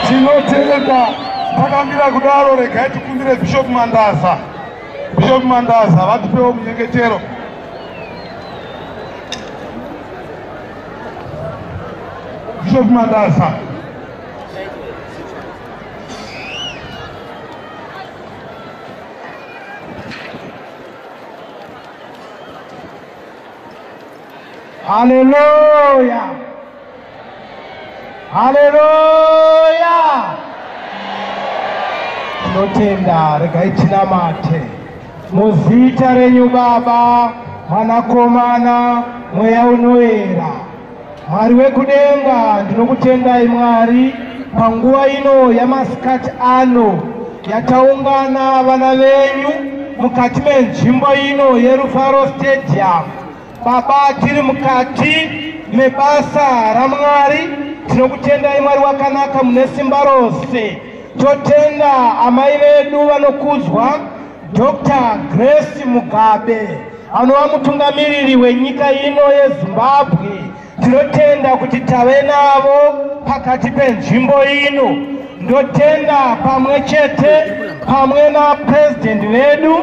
Tinotenda takambira kudaro regai tikundire Bishop Mandaza. Bishop Mandaza vatipewo munyengetero. Bishop Mandaza. Hallelujah. Hallelujah. Tinotenda regai tinamate muzita renyu Baba, Mwanakomana, Mweya unoyera. Mwari wekudenga, ndinokutendai Mwari panguva ino yamasikati ano yataungana vana venyu mukati menzvimbo ino yeRufaro Stadium. Baba, tiri mukati mebasa raMwari. Tinokutendai Mwari wakanaka mune simba rose. Totenda amai vedu vanokuzwa Dr. Grace Mugabe anova mutungamiriri wenyika ino yeZimbabwe. Tinotenda kuti tave navo pakati penzvimbo ino. Ndotenda pamwe chete pamwe napresident vedu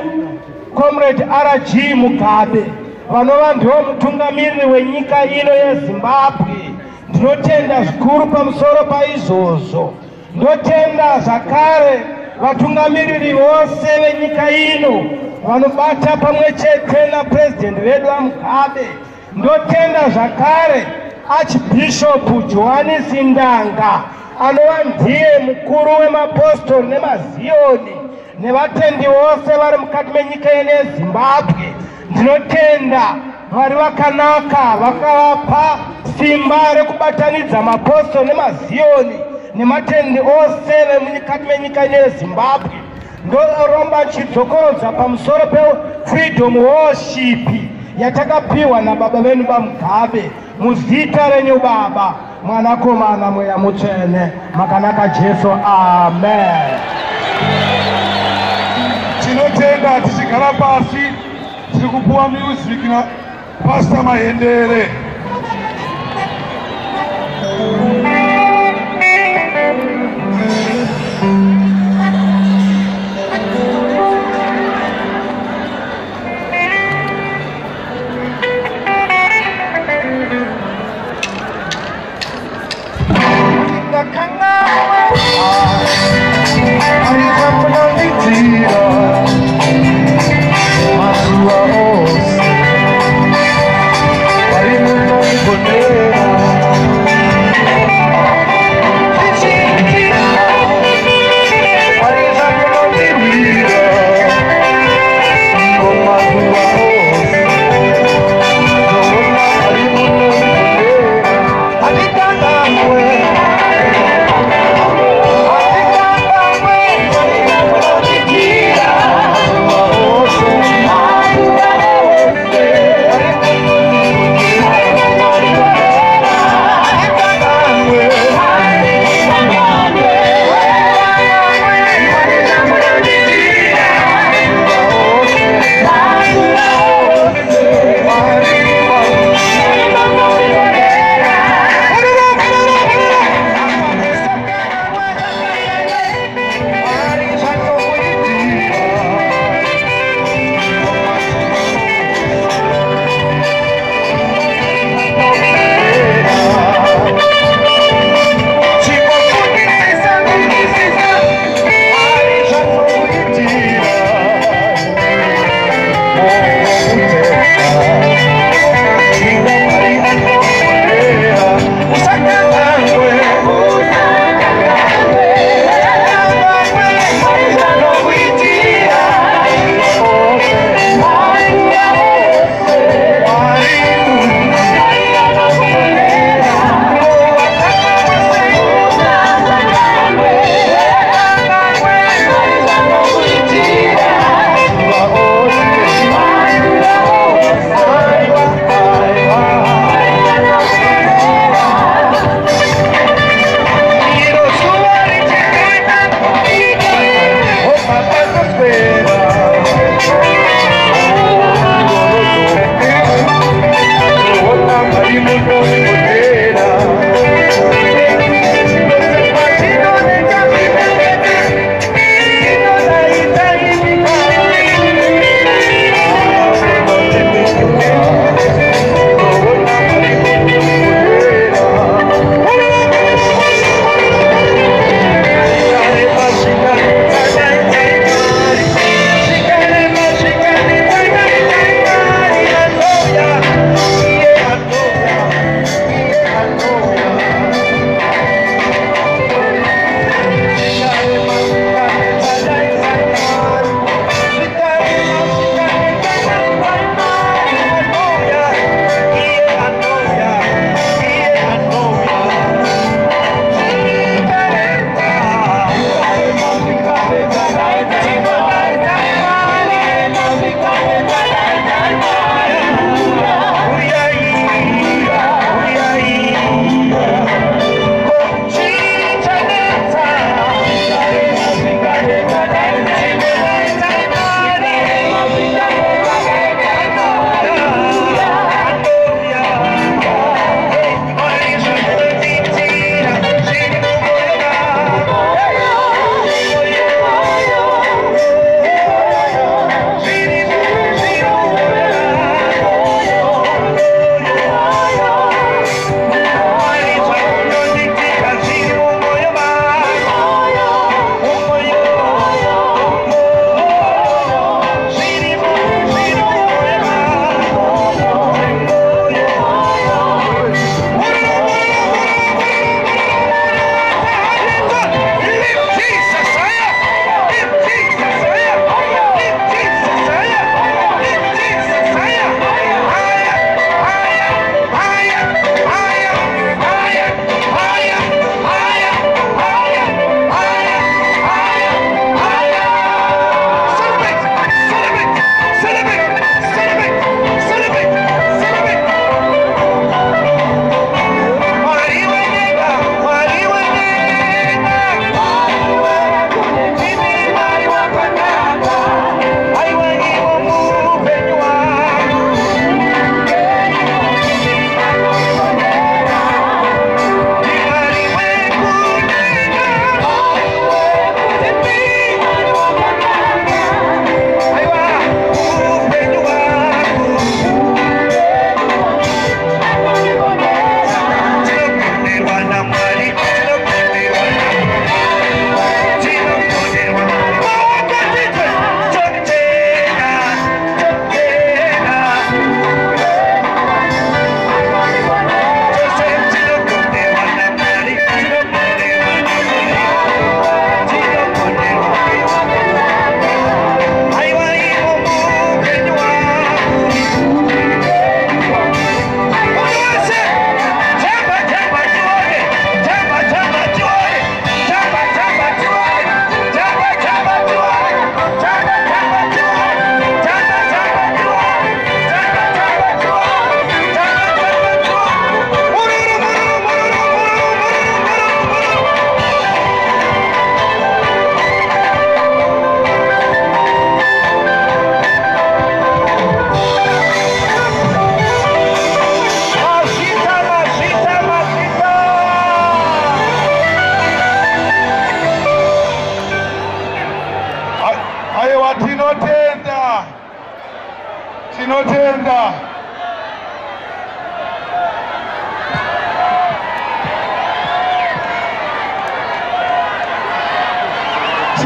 Comrade RG Mugabe vanova ndivo mutungamiriri wenyika ino yeZimbabwe. Ndinotenda zvikuru pamusoro paizvozvo. Ndotenda zvakare vatungamiriri vose venyika ino vanobata pamwe chete napresident vedu Mugabe. Ndotenda zvakare Archbishop Johannes Ndanga anova ndiye mukuru wemapostori nemaziyoni nevatendi vose vari mukati menyika ino yeZimbabwe. Ndinotenda Mwari vakanaka vakavapa simba rekubatanidza mapostori nemaziyoni nematendi ose vemukati menyika ino yeZimbabwe. Ndoramba nchidzokorodza pamusoro peFreedom Worship yatakapiwa nababa venu vaMugabe. Muzita renyu Baba, Mwanakomana, Mweya Mutsvene, makanaka Jesu. Amen. Tinotenda tichigara pasi tiri kupuwa music na Pastor Mahendere. Yeah.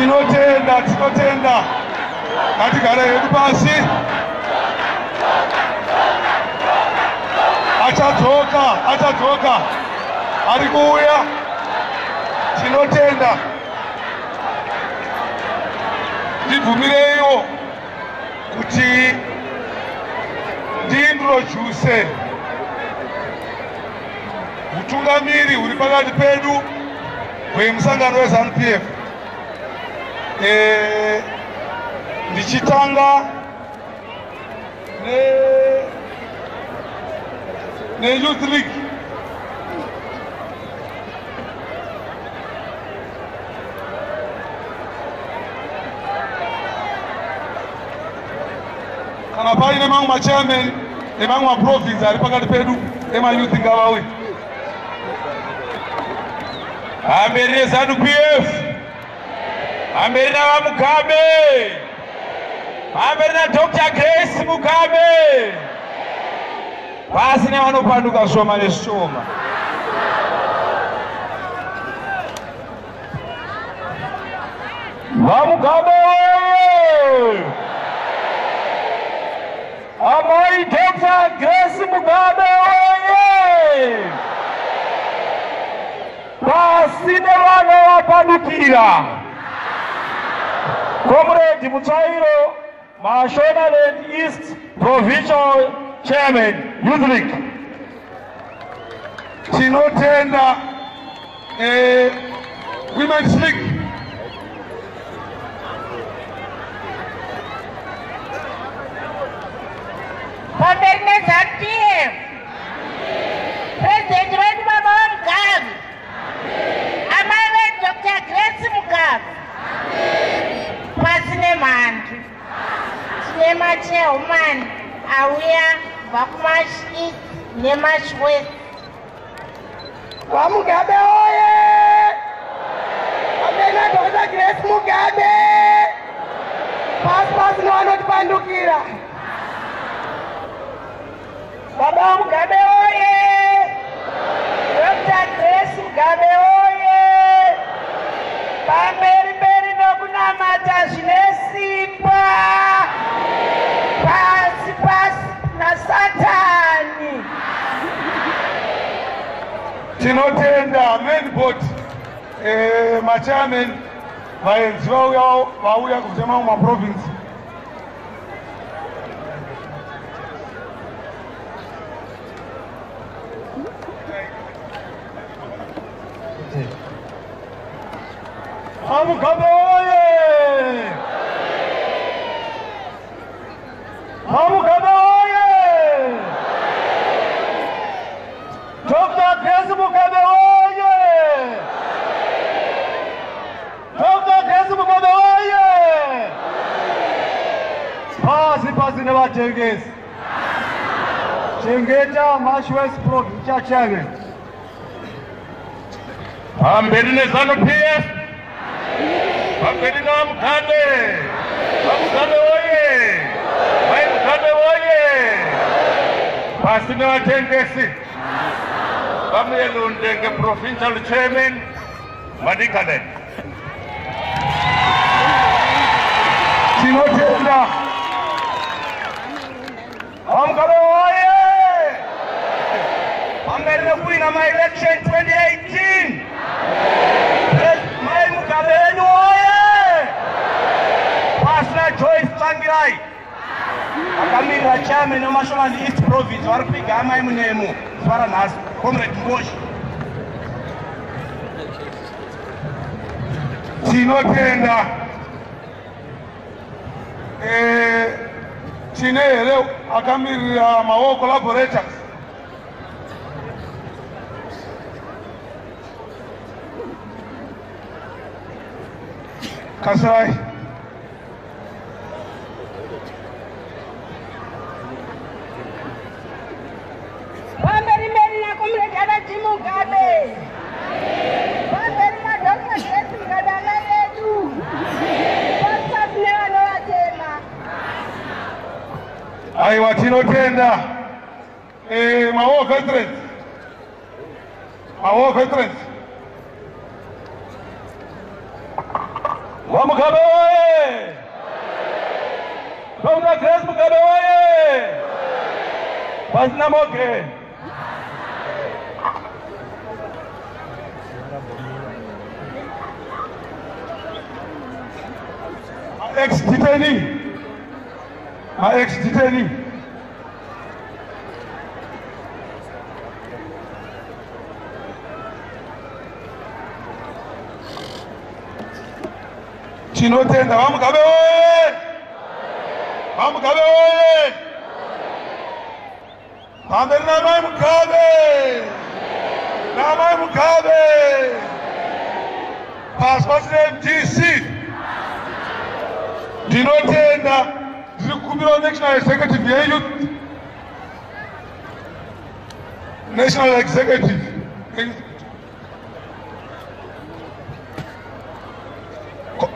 tinotenda ngatigare hedu pasi. Achadzoka ari kuuya. Tinotenda ndibvumireiwo kuti ndiintroduce utungamiri huri pakati pedu hwemusangano weZANU-PF. Ndichitanga neYouth League. Kana paine mamwe machairman emamwe maprovince ari pakati pedu emayouth ngavauye. Hamberi neZANU-PF, hamberi navaMugabe, hamberi naDr. Grace Mugabe, pasi nevanopanduka shoma neshoma. VaMugabe oye! Amai Dr. Grace Mugabe oye! Pasi nevanovapandukira. Comrade Mutsairo, Mashonaland East Provincial Chairman, Youth League. Tinotenda Women's League. Hamberi neZANU-PF, President wedu Baba Mugabe, amai vedu Dr. Grace Mugabe, pasi nemhandu tine machairwoman auya kubva kuMarch East neMarch West. VaMugabe oye! Amena Dr. Grace Mugabe! Pasi nevanotipandukira. Baba Mugabe oye! Dr. Grace Mugabe oye! Pamberi nokunamata zvinesimba! Pasi naSatani! Tinotenda main board machairman vaenzi vauya kubva mamwe maprovince. VaMugabe oye! VaMugabe oye! Dr. Grace Mugabe oye! Dr. Grace Mugabe oye! Pasi nevatengesi. Chengeta March West Provincial Chairman. Hamberi neZANU-PF, hamberi navaMugabe, VaMugabe oye! VaMugabe oye! Pasi nevatengesi. VaMuyelunde Provincial Chairman, Madikane. Tinotenda VaMugabe oye! Hamberi nekuwina ma-election 2018. Mai Mugabe wenyu oye! Pasina Joyce Tsangirai, akamirira chairman weMashonaland East Province vari kupiga amai munemo zuva ranhasi, Comrade Mboshi. tinotenda tine here akamirira mawo collaborators. Kasai Pamberi na Comrade Anaji Mugabe, pamberi na Dr. Grace Mugabe amai vedu, pasi nevanovachema. aiwa tinotenda mawo veterans. VaMugabe Mugabe oye! Dr. Grace Mugabe oye! Pasina Moke. Ex-detaining. Chinotenda Mugabe oye! Mugabe oye! Pamberi namai Mugabe! Namai Mugabe! Passport MTC. Dinotenda zikumbira National Executive yeYouth. National Executive.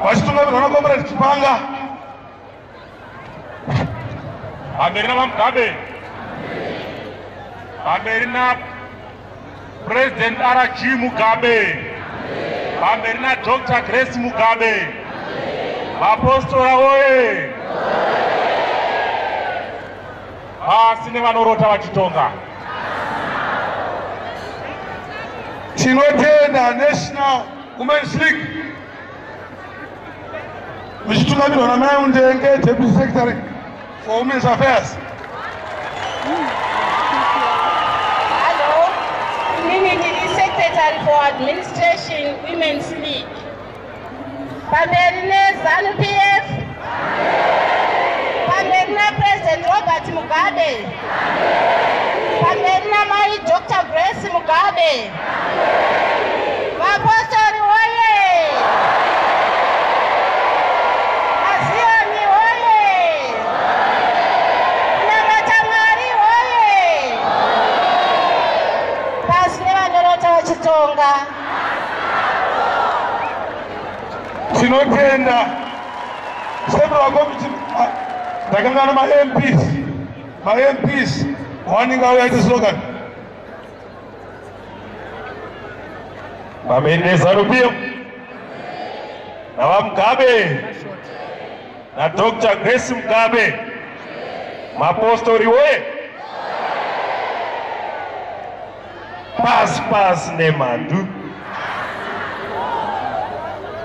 Vachitunga vana Comrade Chipanga. Amerina Mugabe. Amerina President Arachi Mugabe. Amerina Dr. Grace Mugabe. Apostoli oye! Sine vanorota vachitonga. Tinotenda National Women's League. Muchitungamirwa namai Undenge, Deputy Secretary for Women's Affairs. Hello, Community Secretary for Administration Women's League. Pamberine ZANU-PF. Pamberine President Robert Mugabe. Pamberine Mai Dr. Grace Mugabe. Apostoli oye! Azioni oye! Namatamari oye! Pasine vanorota vachitonga. Tinotenda several committee takangana ma MPs wanenge auya slogan Pamene ZANU-PF na Mugabe na Dr. Grace Mugabe. Apostoli oye! Pas nemandu.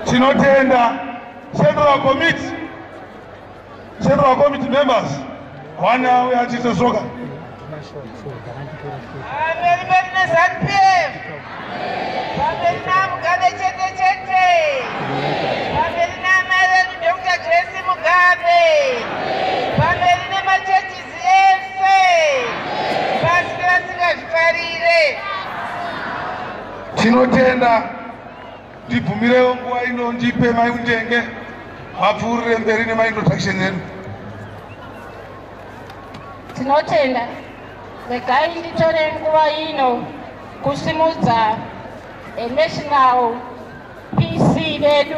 Tinotenda several committee members wanenge auya slogan Pamberine ZANU-PF. Pamberine Mugabe chete. Pamberine Mai Dr. Grace Mugabe. Pamberine machechizi ese. Pasina singazvifarire. Tinotenda ndibvumirewo nguva ino ndipe mai Undenge vapfuurire mberi nemaintroduction yedu. Tinotenda regai nditore nguva ino kusimudza National PC vedu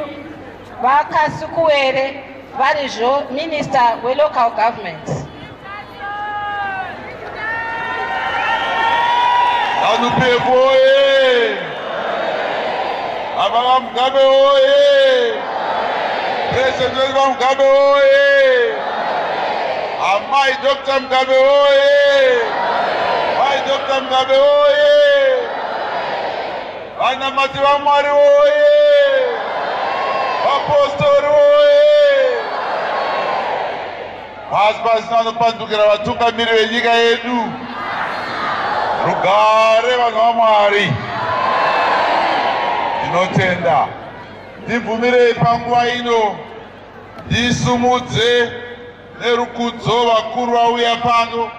vakasukuwere varizvo Minister weLocal Government. ZANU-PF oye! Ababa Mugabe oye! President Mugabe oye! Amai Dr. Mugabe oye! Mai Dr. Mugabe oye! Vana mati va Mwari oye! Apostoli oye! Pasi vanopandukira vatungamiri venyika yedu. Rugare vanhu vaMwari. Ndinotenda ndibvumirei panguva ino ndisumudze nerukudzo vakuru vauya pano.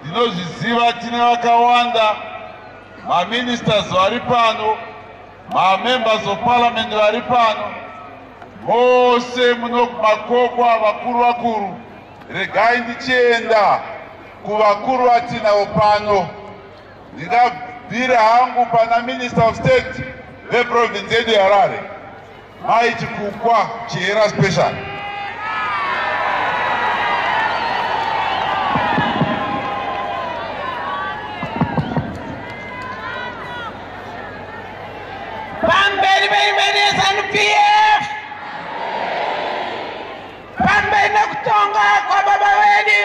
Ndinozviziva tine vakawanda, maministers vari pano, mamembers of parliament vari pano, mose munomakokwa vakuru. Regai ndichienda kuvakuru vatinavo pano. Ndingabvira hangu pana Minister of State veprovince yedu yaHarare, Mai Chikukwa Chihera Special. Pamberine ZANU-PF. Chitonga kwa baba wedu,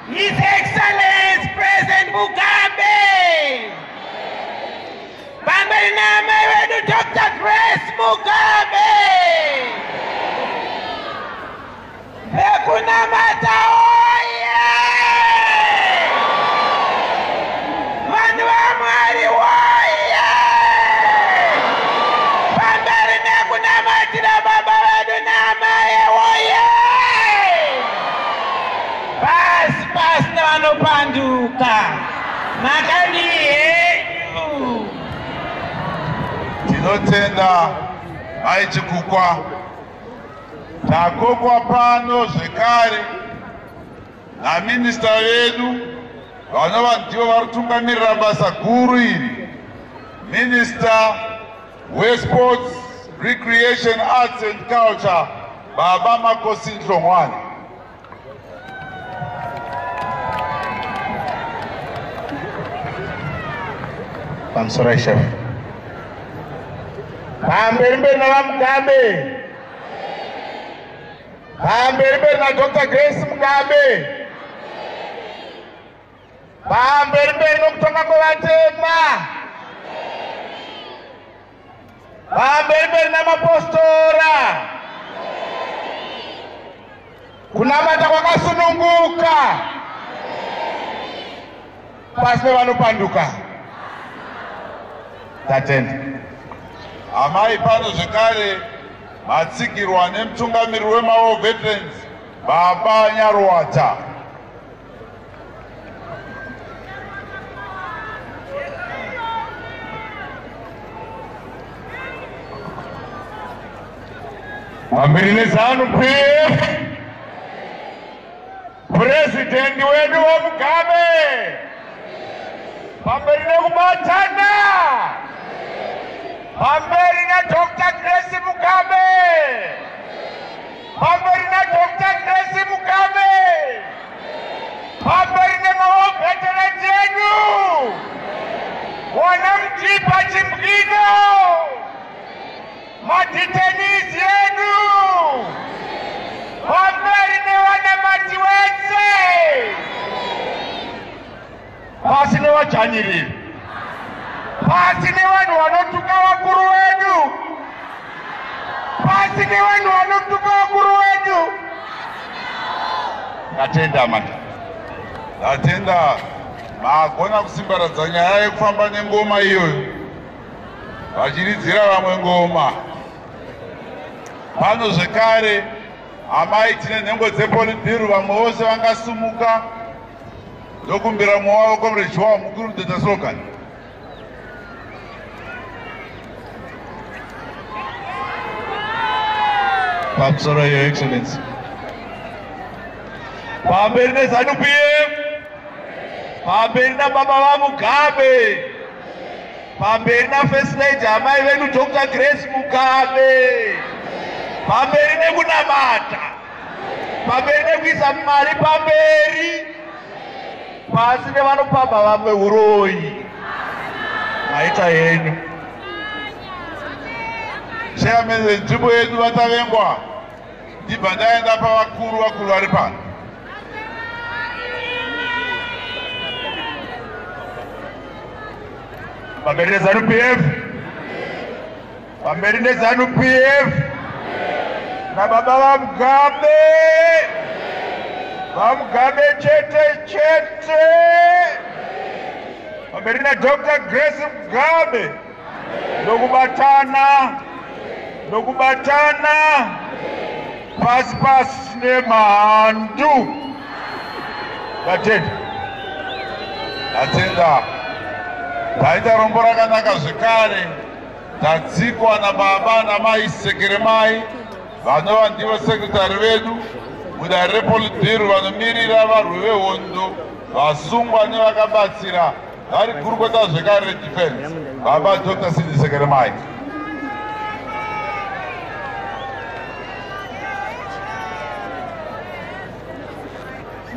His Excellency President Mugabe. Pambeni na amai wedu Dr. Grace Mugabe. Hakuna mata oye! Manu wa mwari oye! Pambeni na kuna mati na baba wedu na amai oye! Basi na wanopanduka makani yedu. Tinotenda aichikukwa takokwa pano zvekare naminista vedu vanova ndivo vari kutungamirira basa guru iri, Minister weSports, Recreation, Arts and Culture, Baba Makosi Nhlongwane. Pamsora chef. Pamberi na Mugabe. Pamberi na Dr. Grace Mugabe. Pamberi nokutonga kwevatema. Pamberi na mapostora. Kunamata kwakasununguka. Pasine vanopanduka. Tatenda. Amai pano zvekare matsigirwa nemutungamiriri wemawo veterans Baba Nyarwata. Pamberi neZANU-PF, President wedu wa Mugabe. Pamberi nekubatana. Pamberi na Dr. Grace Mugabe. Pamberi na Dr. Grace Mugabe. Pamberi na mawo veterans yedu. Wanamjipa chimkino. Maditenisi yedu. Pamberi na wanamati wetse. Pasi ne wajanyiri. Pasi ni wanu wanotuka wakuru wedu. Pasi ni wanu wanotuka wakuru wedu. Natenda mata. Natenda magona kusimbaradza nyaya yekufamba nengoma iyoyo. Vachiridzira vamwe ngoma. Pano zvekare amai tine nhengo dzepolitbhiro vamwe vose vangasumuka ndokumbira mumwe wavo Comrade Joao Mukuru Muteta Slogan. Pamsora, Your Excellency. Pamberi neZANU-PF, pamberi na baba wa Mugabe, pamberi na First Lady amai vedu Dr. Grace Mugabe, pamberi nekunamata, pamberi nekuisa mari pamberi, pasi nevanopamba vamwe uroyi. Maita yenyu. Chairman nzvimbo yedu vatavengwa ndibva ndaenda pavakuru vari pano. Pamberi neZANU-PF, pamberi neZANU-PF, na baba wa Mugabe, chete. Pamberi na Dr. Grace Mugabe, nokubatana, pasi nemandu. Atenda taita rombo rakanaka zvekare, tadzikwa nababa namai Sekeremai vanova ndivo sekretari vedu mudare repolitbhiro vanomirira varwi vehondo vasungwa nevakabatsira vari gurukota zvekare redefense baba Dr. Cindy Sekeremai.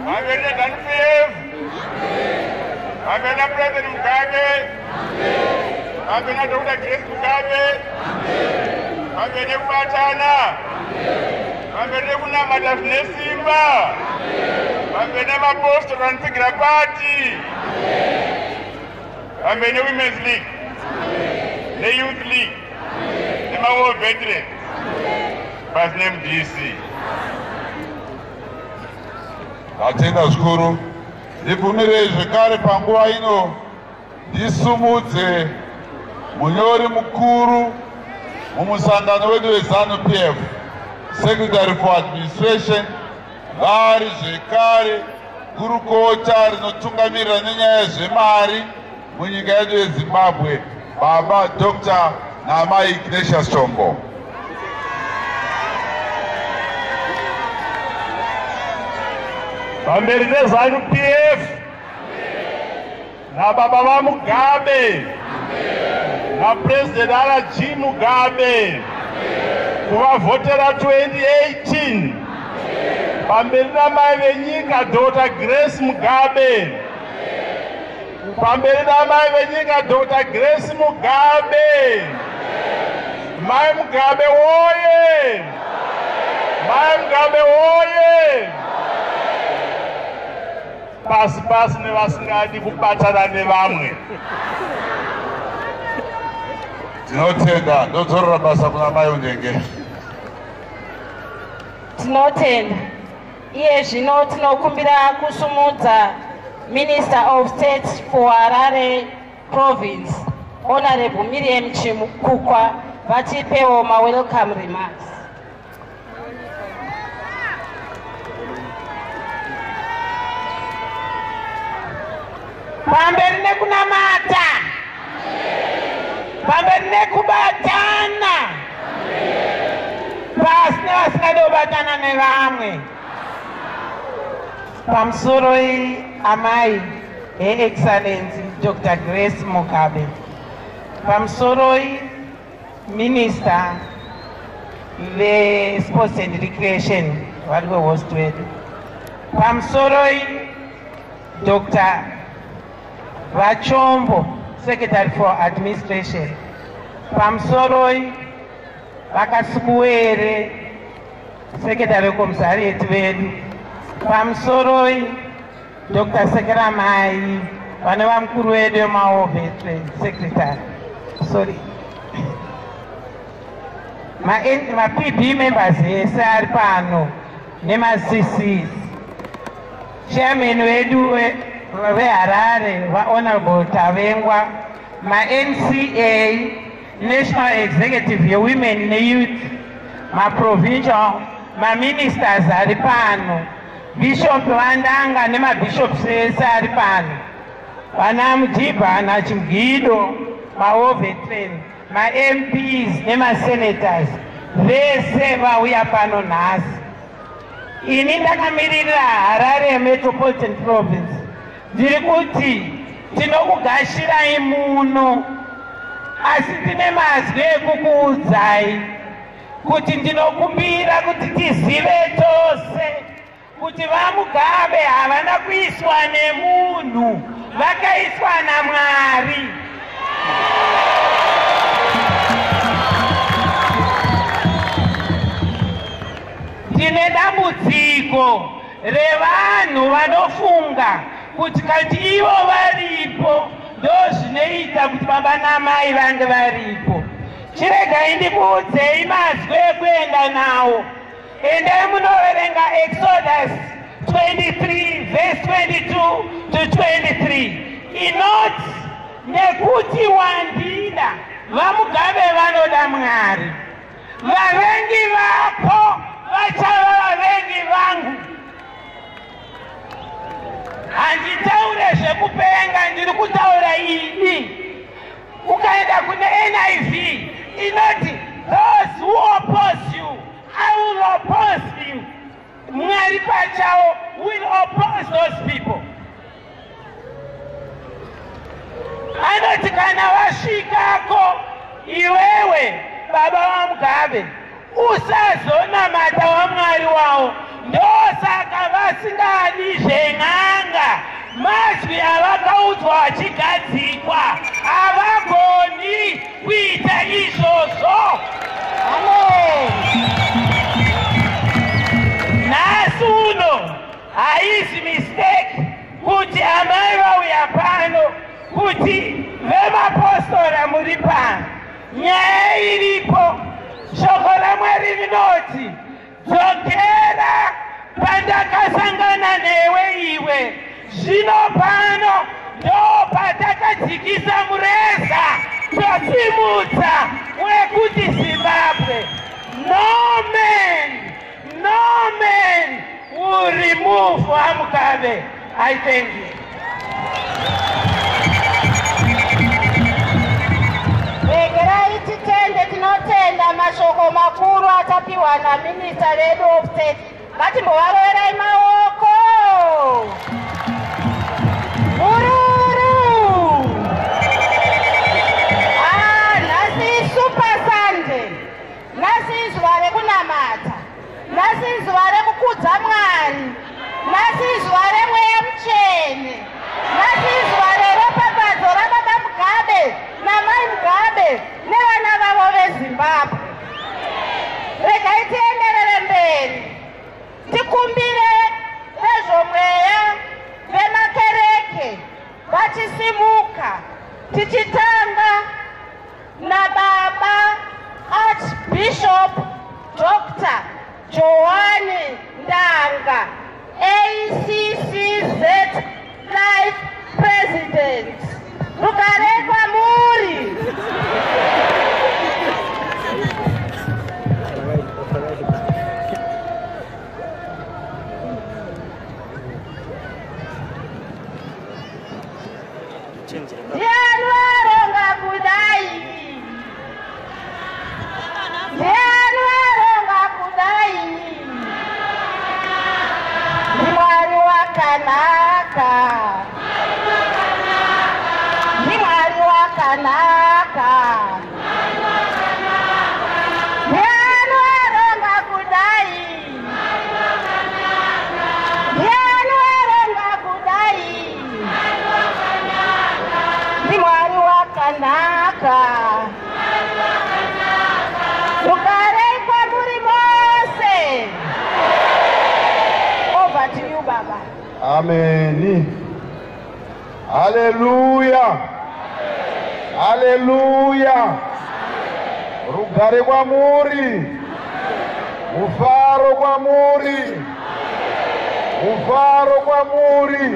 Pamberi neZANU-PF, pamberi na President Mugabe, pamberi na Dr. Grace Mugabe, pamberi nekubatana, Pamberi kunamata zvine simba. Pamberi nemapostori vanotsigira pati. Pamberi neWomen's League. NeYouth League. NemaWar Veterans. Basi neMDC. Atenda zvikuru. Ndibvumirei zvekare panguva ino ndisumudze munyori mukuru mumusangano wedu weZANU-PF, Secretary for Administration, vari zvekare gurukota rinotungamirira nenyaya zvemari munyika yedu yeZimbabwe, Baba Dr. Namai Ignatius Chombo. Pamberi peZANU-PF naBaba vaMugabe naPresident R.G. Mugabe kuvavhotera 2018. Pamberi namai venyika Dr. Grace Mugabe. Pamberi namai venyika Dr. Grace Mugabe. Mai Mugabe woye! Mai Mugabe woye! Pasi nevasingadi kubatana nevamwe. Tinotenda, ndodzorora basa kuna mai Undenge. Tinotenda. Iye zvino tinokumbira kusumudza Minister of State for Harare Province, Honorable Miriam Chimukukwa, vatipewo ma-welcome remarks. Pamberi nekunamata. Pamberi nekubatana. Basi nevasingadi kubatana nevamwe. Pamusoro amai Excellency Dr. Grace Mugabe. Pamusoro Minister Sports and Recreation vari host wedu. Pamusoro Dr. Vachombo, Secretary for Administration. Pamusoro Vakasukuwere, Secretary Commissariat vedu. Pamusoro Dr. Sekeramai, vane vamukuru vedu vemaWar Veterans, Secretary. Sorry. Ma-PB members ese ari pano nema-CCs. Chairman vedu veHarare, Honorable Tavengwa, ma-NCA, National Executive yeWomen neYouth, ma-provincial, ma-ministers ari pano, Bishop Vandanga nema-bishops ese ari pano, vana Mudhibha naChimugido, ma-War Veterans, ma-MPs nema-senators, vese vauya pano nhasi. Ini ndakamirira Harare Metropolitan Province. Ndiri kuti tinokugashirai muno, asi tine mazwi ekukuudzai kuti ndinokumbira kuti tizive tose kuti vaMugabe havana kuiswa nemunhu, vakaiswa naMwari. Tine dambudziko revanhu vanofunga kuti kati ivo varipo ndozvinoita kuti baba namai vange varipo. Chiregai ndikuudzei mazwi ekuenda nawo. Endai munoverenga Exodus 23 verse 22 to 23. Inoti nekuti wandida vaMugabe vanoda Mwari, vavengi vako vachava vavengi vangu. Handitaure zvekupenga, ndiri kutaura ini. Ukaenda kune NIV inoti those who oppose you, I will oppose you. Mwari pachawo will oppose those people. Anoti kana vasvikako iwewe baba vaMugabe usazonamata waMwari wawo, ndosaka vasingadi zven'anga. Mazwi avakaudzwa vachigadzikwa havagoni kuita izvozvo. Amen. amai vauya pano kuti vemapostora muri pano. Nyaya iripo, shoko raMwari rinoti, dzokera pandakasangana newe iwe. Zvino pano ndo patakadzikisa mureza tosimudza wekuti Zimbabwe. No man will remove Mugabe. I thank you. Regerai titende tinotenda mashoko makuru atapiwa na Minister wedu of State. Ngatimbovaroverai maoko. Ururu. Nhasi Super Sunday. Nhasi zuva rekunamata. Nhasi zuva rekukudza Mwari. Nhasi zuva remweya mutsvene. Nhasi zuva reropapadzo raBaba Mugabe naMai Mugabe nevana vavo veZimbabwe. Regai tienderere mberi. Tikumbire vezvomweya vemakereke vachisimuka tichitanga naBaba Archbishop Dr. Joani Ndanga, ACCZ Life President. Rugare kwamuri. Ndiani varonga kudai? Ndiani varonga kudai? Mwari wakanaka. Mwari wakanaka. Ndiani varonga kudai? Ndiani varonga kudai? Mwari wakanaka. Rugarei kwamuri mose. Over to you, Baba. Amen. Hallelujah. Hallelujah. Rugare kwamuri. Mufaro kwamuri. Mufaro kwamuri.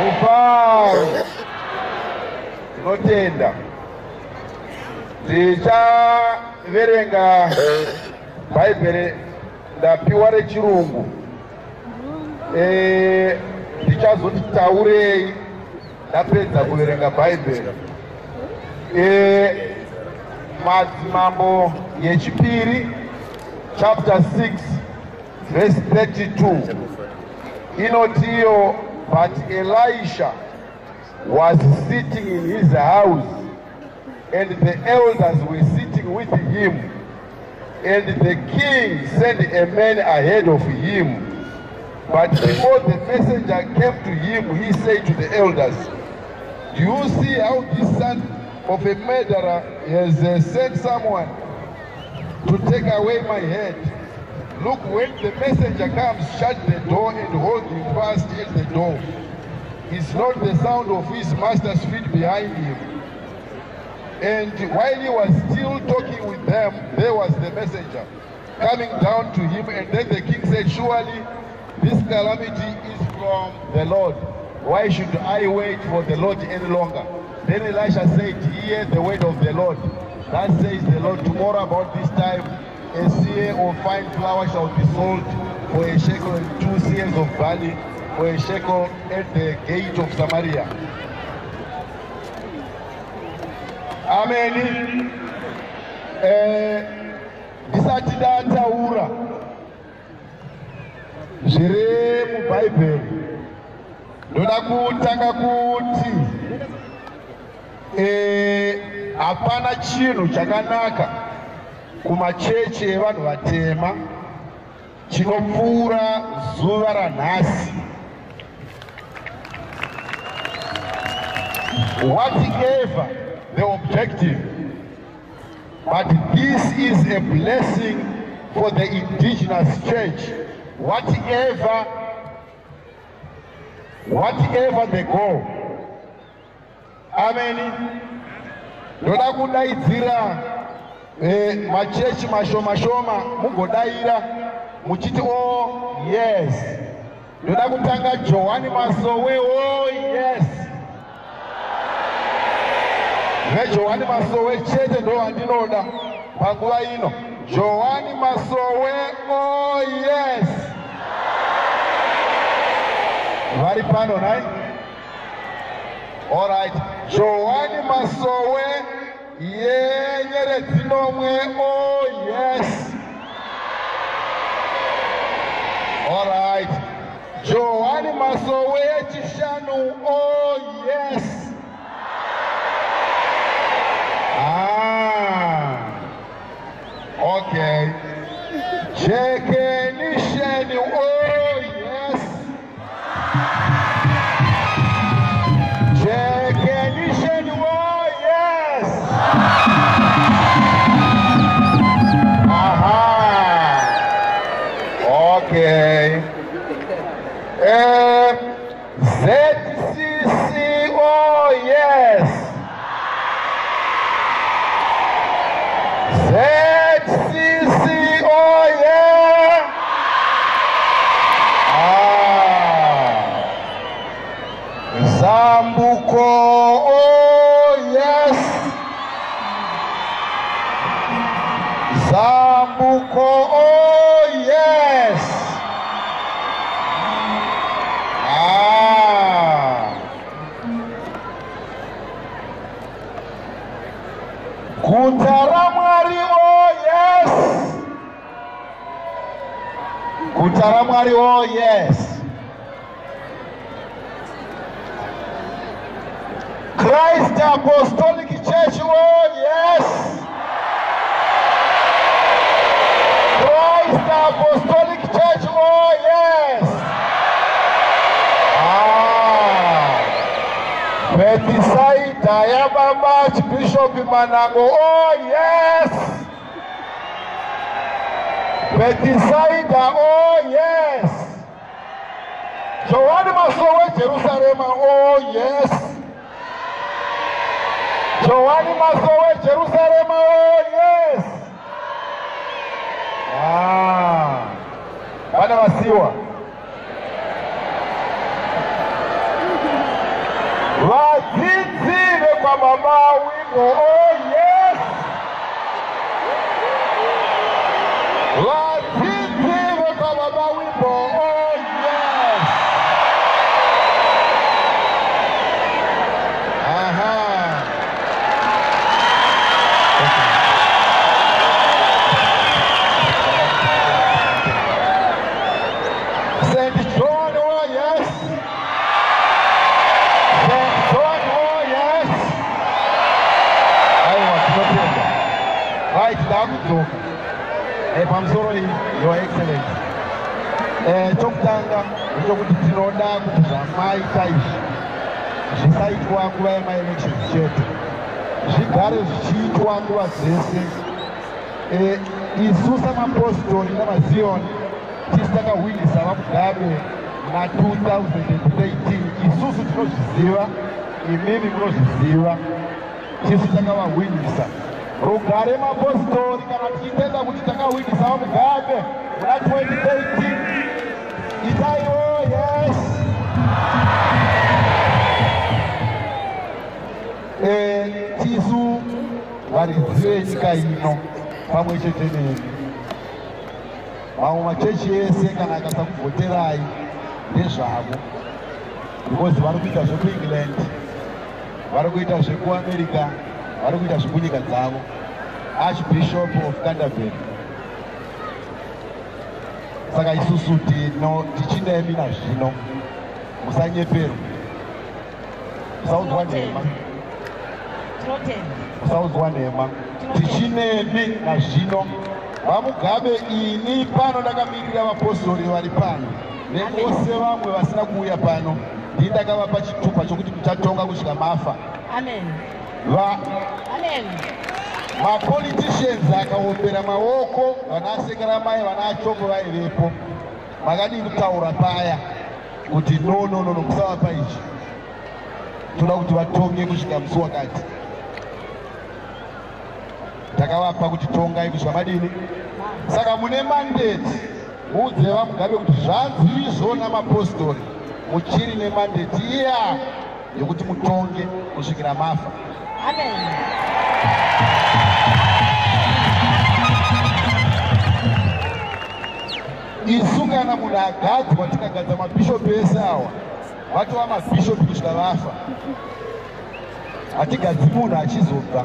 Mufaro. Tinotenda. Tichaverenga Bhaibheri ndapiwa rechirungu. Ndichazoti taurei ndapedza kuverenga Bhaibheri. Madzimambo yechipiri chapter 6 verse 32 inotiyo, but Elisha was sitting in his house, and the elders were sitting with him, and the king sent a man ahead of him. But before the messenger came to him, he said to the elders, "Do you see how this son of a murderer has sent someone to take away my head? Look, when the messenger comes, shut the door and hold him fast at the door. It's not the sound of his master's feet behind him." And while he was still talking with them, there was the messenger coming down to him, and then the king said, "Surely this calamity is from the Lord. Why should I wait for the Lord any longer?" Then Elisha said, "Hear the word of the Lord. Thus says the Lord, tomorrow about this time, a seah of fine flour shall be sold for a shekel, and 2 seahs of barley for a shekel at the gate of Samaria." Amen. Ndisati ndataura zviri muBhaibheri, ndoda kutanga kuti hapana chinhu chakanaka kumachechi evanhu vatema chinopfuura zuva ranhasi. Whatever the objective, but this is a blessing for the indigenous church. Whatever whatever they go. Amen. Ndoda kudaidzira machechi mashoma mugodaira muchiti oh yes. Ndoda kutanga Johani Masowe oh yes. Johani Masowe chete ndo andinoda panguva ino. Johani Masowe oh yes. Vari pano nai? All right. Johani Masowe yenyere dzinomwe oh yes. All right. Johani Masowe chishanu oh yes. Okay. Chekenisheni oh yes. Chekenisheni oh yes. Aha. Okay. ZCC oh yes. ZCC oh yeah. Zambuko oh yes. Zambuko oh yes. Kutaramwari oh yes. Kutaramwari oh yes. Christ Apostolic Church oh yes. Christ Apostolic Church oh yes. Bethsaida Yababa Archbishop Manango oh yes. Bethsaida oh yes. Johani Masowe Jerusalem oh yes. Johani Masowe Jerusalem oh yes. Bana wasiwa Wazizile kwa mama wimbo oh yes. Wazizile kwa mama wimbo oh yes. Aha. St. John oh yes. Right, Dakuzoka. Pamusoro Your Excellency. Chokutanga ndokuti tinoda kuti zvamaita izvi zvisaitwa nguva yemaelections chete. Zvigare zvichiitwa nguva dzese. Isu samapostori namazioni tisi takahwinisa vaMugabe na 2013. Isusu tinozviziva, imimi munozviziva. Tisi takavahwinisa. Rugare mapostori kana tichitenda kuti takahwinisa vaMugabe muna 2013. Itai oh yes. Tisu varidzi venyika ino pamwe chete nemi. Mamwe machechi ese kana akasakuvhoterai ndezvavo. Because vari kuita zvekuEngland, vari kuita zvekuAmerica, vari kuita zvekunyika dzavo. Archbishop of Canterbury. Saka isusu tichinemi nazvino. Musanyeperwa. Musaudzwa nhema. Musaudzwa nhema. Tichinemi nazvino. VaMugabe ini pano ndakamirira vapostori vari pano. Nevose vamwe vasina kuuya pano. Ndini ndakavapa chitupa chokuti muchatonga kusvika mafa. Amen. Amen. Mapoliticians akaombera maoko, vana Sekaramai, vana Achoko vaivepo. Makadii kutaura paya. kuti no kusavapa ichi, toda kuti vatonge kusvika musi wakati. Takavapa kuti tongai kusvika madini. Saka mune mandate muudze vaMugabe kuti zvanzi izvona mapostori muchiri nemandate iya yokuti mutonge kusvikira mafa. Amen. Isu kana munhu agadzwa, tikagadza mabhishopu ese awa vatova mabhishopu kusvika vafa, hatigadzi munhu achizobva.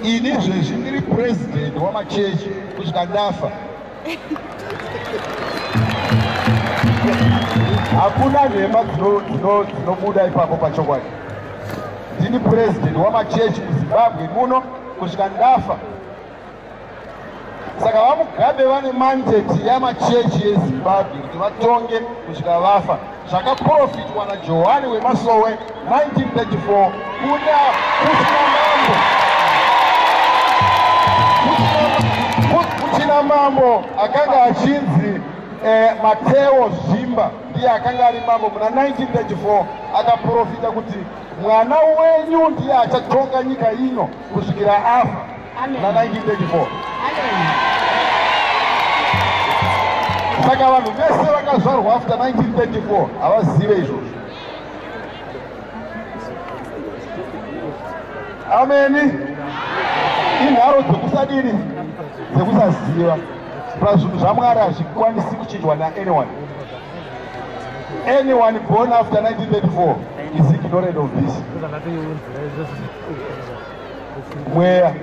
Ini zvezvi ndiri president wamachechi kusvika ndafa. Hakuna nhema dzinobuda ipapo pachokwadi. Ndini president wamachechi muZimbabwe muno kusvika ndafa. Saka vaMugabe vane mandate yamachechi eZimbabwe kuti vatonge kusvika vafa. Zvakaprofitwa naJohani weMasowe 1934 kusina mambo. Kuchina mambo akanga achinzi Mateo Zimba ndiye akanga ari mambo muna 1934, akaprofita kuti mwana wenyu ndiye achatonga nyika ino kusvikira afa na 1934. Saka vanhu vese vakazvarwa after 1934 havazive izvozvo. Ameni. Inharo dzekusadini dzekusaziva. Zvinhu zvaMwari hazvikwanisi kuchinjwa naanyone. Anyone born after 1934 is ignorant of this. Mweya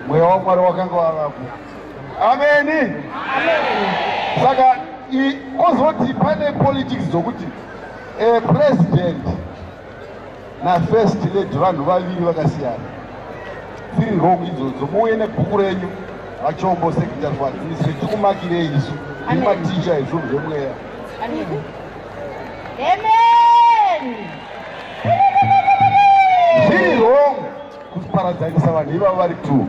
waMwari wakanga wavapo. Ameni. Saka kozoti pane politics dzokuti president na first lady vanhu vaviri vakasiyana. Tiri wrong idzodzo. Muuye nebhuku renyu vachombo secretary for administration tikumakirei isu nematicha ezvinhu zvemweya. Amen. Zviri wrong kuparadzanisa vanhu ivavo vari two.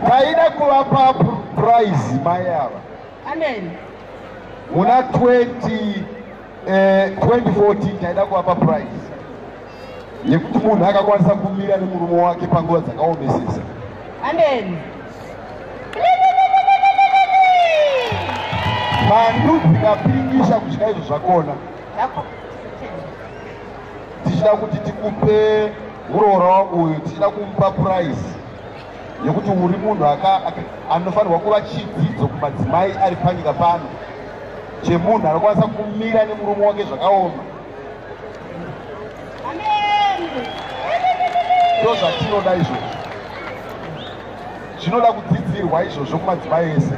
Taida kuvapa prize mai ava. Amen. Muna 2014 taida kuvapa prize yekuti munhu akakwanisa kumira nemurume wake panguva dzakaomesesa. Amen. Mhandu dzikapingisha kusvika izvo zvakona. Tichida kuti tikupe muroora uyu, tichida kumupa prize yekuti uri munhu anofanirwa kuva chidzidzo kumadzimai ari panyika pano, chemunhu anokwanisa kumira nemurume wake zvakaoma. Ndo zvatinoda izvozvo. Zvinoda kudzidzirwa izvozvo kumadzimai ese.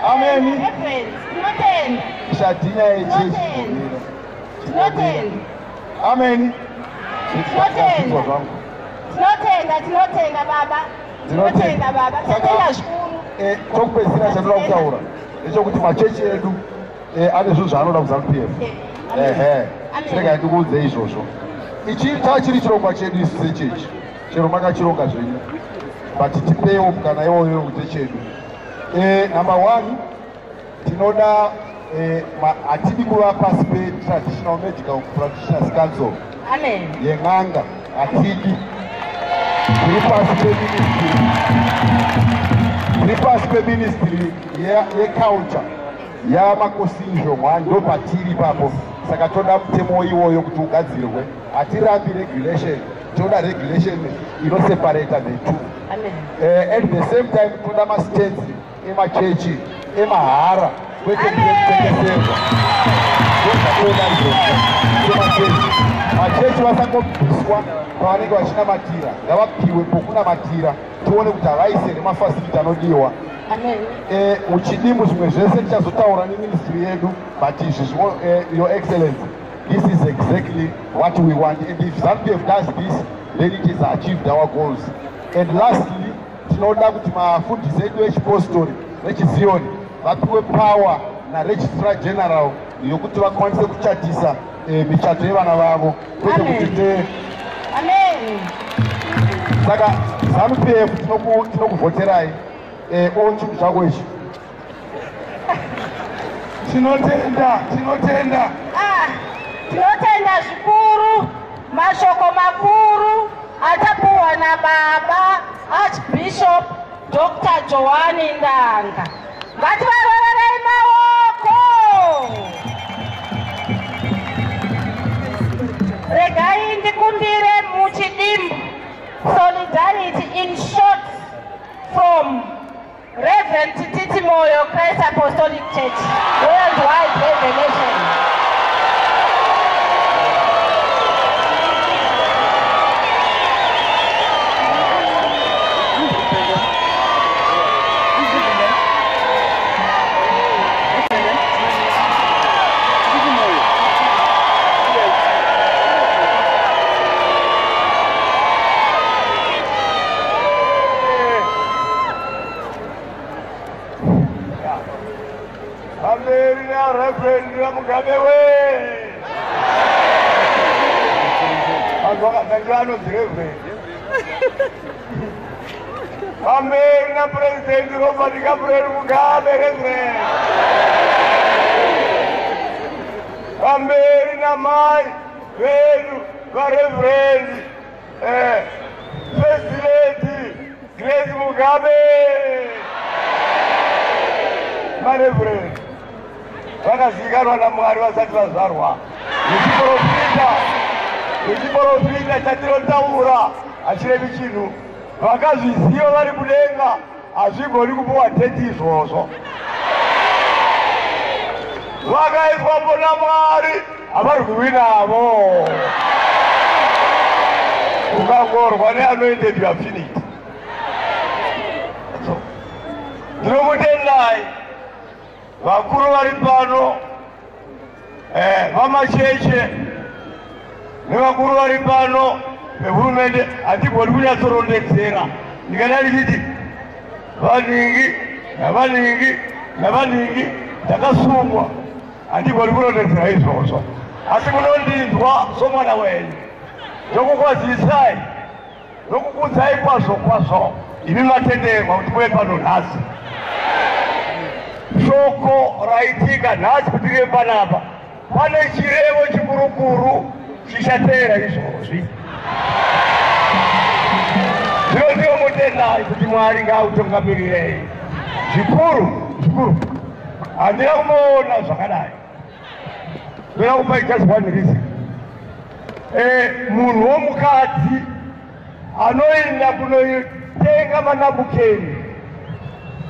Amen. Ishadinya yechechi. Amen. Tinotenda baba. Tinotenda baba. Tinotenda zvikuru. Tokupedzisira chandinoda kutaura ndechokuti machechi edu ane zvinhu zvaanoda kuZANU-PF. Saka ndikuudze izvozvo. Ichi chiri chirongwa chedu isu sechechi. Chero makachironga zvenyu. But tipewo mukana iwoyo kuti chedu. Number one, tinoda hatidi kuva pasi pe-Traditional Medical Practitioners Council. Amen. Yen'anga hatidi. Tiri pasi pe-ministry yeculture yamakosinzho ndo patiri papo. Saka toda mutemo iwoyo kuti ugadzirwe. Hatirambi regulation. Toda regulation inoseparata the two. Amen. At the same time toda ma-stands emachechi emahara kwete kutengeserwa. Machechi vasangobviswa pavanenge vachinamatira, ngavapiwe pokunamatira tione kuti havaise nemafacility anodiwa. Muchidimbu zvimwe zvese tichazotaura neministry yedu, but izvi your excellency, this is exactly what we want, and if ZANU-PF does this, then it is achieved our goals. And lastly, tinoda kuti mafundisi edu echipostori nechizioni vapiwe power naregistrar general yokuti vakwanise kuchatisa michato yevana vavo, kwete kuti saka ZANU-PF tinokuvhoterai o chinhu chako ichi tinotenda tinotenda zvikuru mashoko makuru atapuwa naBaba Archbishop Dr. Joani Ndanga. Ngativarorerei maoko. Regai ndikumbire muchidimbu solidarity in short from Reverend Titi Moyo, Christ Apostolic Church, Worldwide Revelation. Reverend Mugabe we. Amen. President Robert Gabriel Mugabe, Reverend. Amen. My Reverend First Lady Grace Mugabe, my Reverend. Vakazikanwa naMwari vasati vazvarwa. Muchiprofita chatinotaura hachirevi chinhu. Vakazviziva vari kudenga hazvigoni kupuwa dheti izvozvo. Vakaiswapo naMwari havari kuwinavo. Ukangorwa neanoended you are finished. Ndinomutendai vakuru vari pano, vamacheche nevakuru vari pano vehurumende. Hatigoni kunyatsorondedzera ndikada ndichiti vaningi navaningi takasungwa. Hatigoni kurondedzera izvozvo, asi munondinzwa somwana wenyu ndokukwazisai nokukudzai kwazvo imi matenderwa kuti muve pano nhasi. Shoko raitika nhasi kuti rive panapa, pane chirevo chikurukuru chichateera izvozvi. Ndinotendai kuti Mwari ngautungamirirei zvikuru. Handina kumaona zvakadai. Ndoda kupa just one reason. Munhu womukadzi anoenda kunotenga manabukeni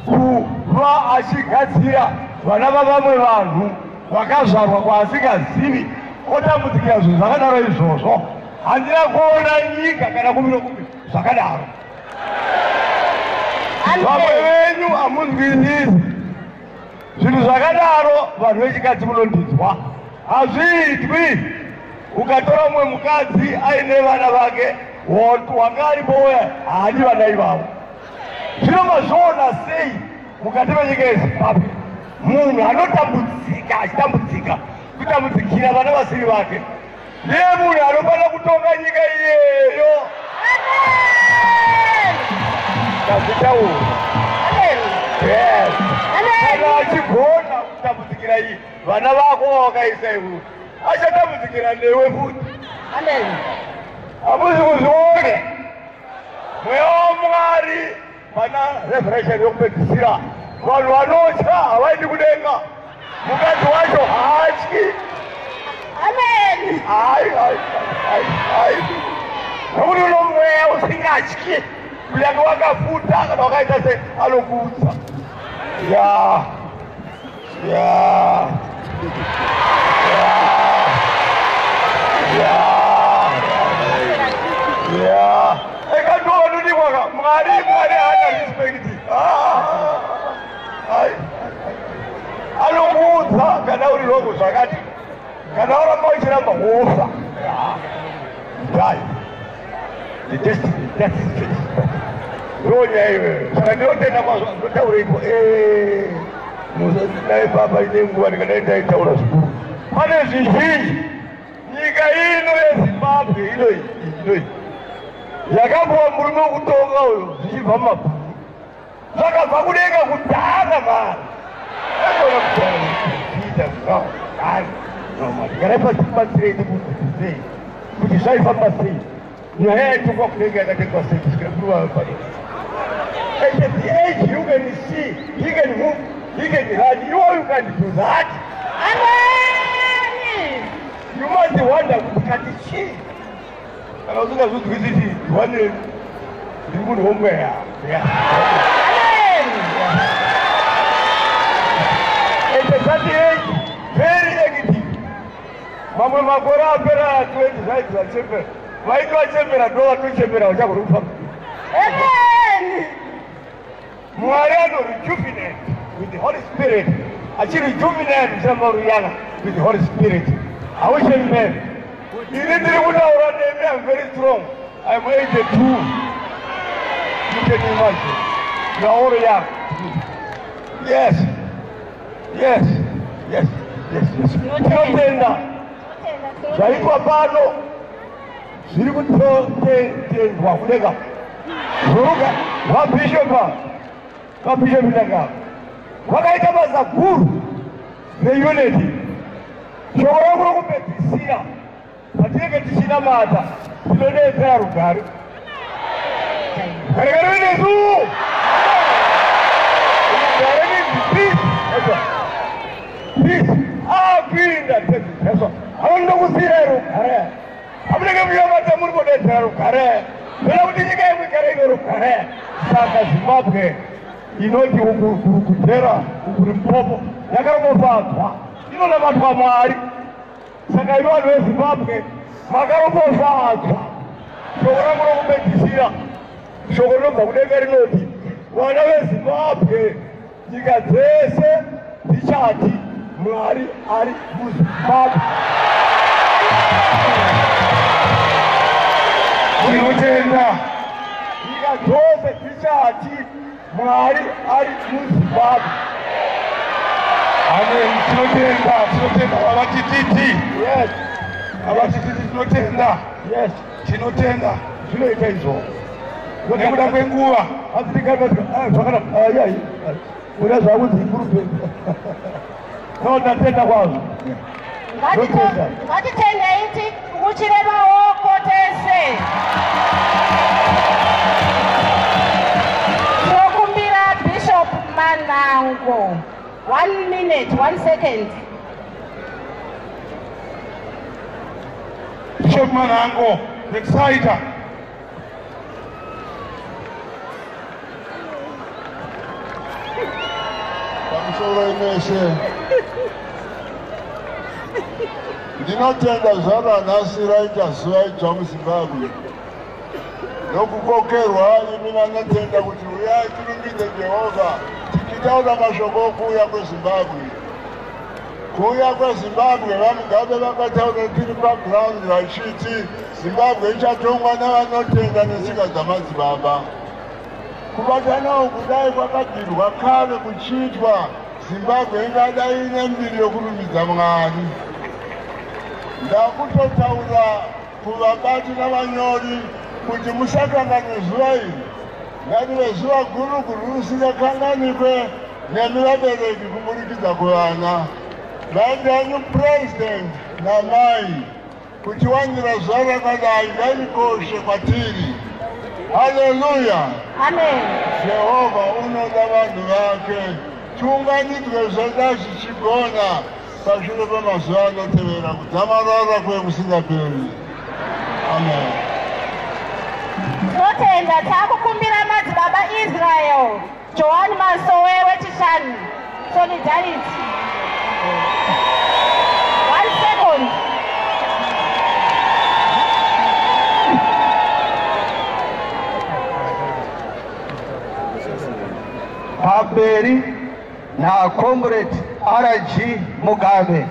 kuva achigadzira vana vavamwe vanhu vakazvarwa kwaasingazivi, otambudzikira zvinhu zvakadaro izvozvo. Handina kuona nyika kana kumiro kupi zvakadaro. Vamwe venyu hamunzwinizi zvinhu zvakadaro. Vanhu vechikadzi munondinzwa, hazviitwi. Ukatora mumwe mukadzi aine vana vake wanga aripoya haadi vana ivavo. Zvino mazviona sei mukati menyika yeZimbabwe munhu anotambudzika achitambudzika kutambudzikira vana vasiri vake ndiye munhu anofanira kutonga nyika iyeyo. Ndazvitaura kana achigona kutambudzikira vana vako vawakaisa ivo achatambudzikira newe futi. Hamuzi kuzvione mweya waMwari pana revelation yokupedzisira. Vanhu vanotya havaendi kudenga, mukadzi wacho haatyi. Nokuti uno mweya usingatyi kunyange wakafuta kana wakaita se anokudza. Ekandovanudikwaka Mwari hana respect. Anokuudza kana uri rogo zvakati, kana uramba uchiramba wofa. Die. The destiny, that is fixed. Ndonyaya iyoyo. Saka ndinotenda kwazvo ndotauripo. Dai baba ine nguva ndikadai ndaitaura zvikuru. Pane zvizhinji nyika ino yeZimbabwe inoyi yakapuwa murume wekutonga uyo zvichibva mumabhuru. Zvakabva kudenga kudhara mari. them. No, no, man. Can I put my three to say? Which is right from my three. You had to walk together and take a six. And at the age you can see, he can move, he can run. You can do that. You must wonder who can see. I was going to visit him. Wondering, you would home where? Yeah. At the 38, very negative. Mama Magora, Pera, 20 sides of Chamber. Why do I chamber a door to chamber of Jaguar? Mariano rejuvenate with the Holy Spirit. Actually rejuvenate with the Holy Spirit. I wish him man. He didn't know I'm very strong. I'm 82. You can imagine. You are all young. Yes. Yes. Yes. Yes. Yes. No tender. Zaitwa bado. Siribu te wakulega. Zuruga. Wapishopa. Wapishopa nanga. Wakaita baza guru. The unity. Shogoro kupetisia. Atike tishina mata. Silone pera rugari. Karigari nesu. Peace. Ah, green that. That's all. I don't know what's here. I'm going to give you a matamur for that. Now, did you get me carrying Saka Zimbabwe? You know, you Kutera, Popo, Yakaropo, you know about Mamari. Saka, you are Zimbabwe, Magaropo, so I'm going to make this here. So we're not going to get whatever Zimbabwe, you got this, the charity. Mari, Ari, Bob. Chinotenda. He got those at Richard, Mari, Ari, Bob. Amen. Chinotenda, Abatiti. Yes. Abatiti, Chinotenda. Yes. Chinotenda. Chinotenda. What have I been going? I think I'm going to, yeah. Well, that's how we improve. No, that's it. Ngatitenda iti kuchirema oko tese. Tinokumbira Bishop Manango. 1 minute, 1 second. Bishop Manango, exciter. Ndinotenda zvavanhasira ita zuva idzva muZimbabwe nokukokerwa imi vanotenda kuti uyai tirumbidze Jehovha tichitaura mashoko okuuya kweZimbabwe. Kuuya kweZimbabwe vaMugabe vakataura tiri paground vachiti Zimbabwe ichatongwa navanotenda netsika dzamadzibaba. Kubatana ukudai kwakadirwa kare kuchitwa Zimbabwe ingadai ine mbiri yokurumbidza Mwari. Ndakutotaura kuvabati navanyori kuti musakangane zuva iri. Ngarive zuva guru risingakanganikwe nemi vabereki kumurikidza kuvana. Vandanyu president namai kuti wanira zuva rakadai varikoshe kwatiri. Hallelujah. Amen. Jehovha unoda vanhu vake. Tiunganidzwe zvada zvichigona pashure pemazuva anotevera kudzamarara kwekusingaperi. Amen. Tinotenda takukumbira madzibaba Israel. Joan Masowe wechishanu. Solidarity. 1 second. Pamberi na Comrade RG Mugabe.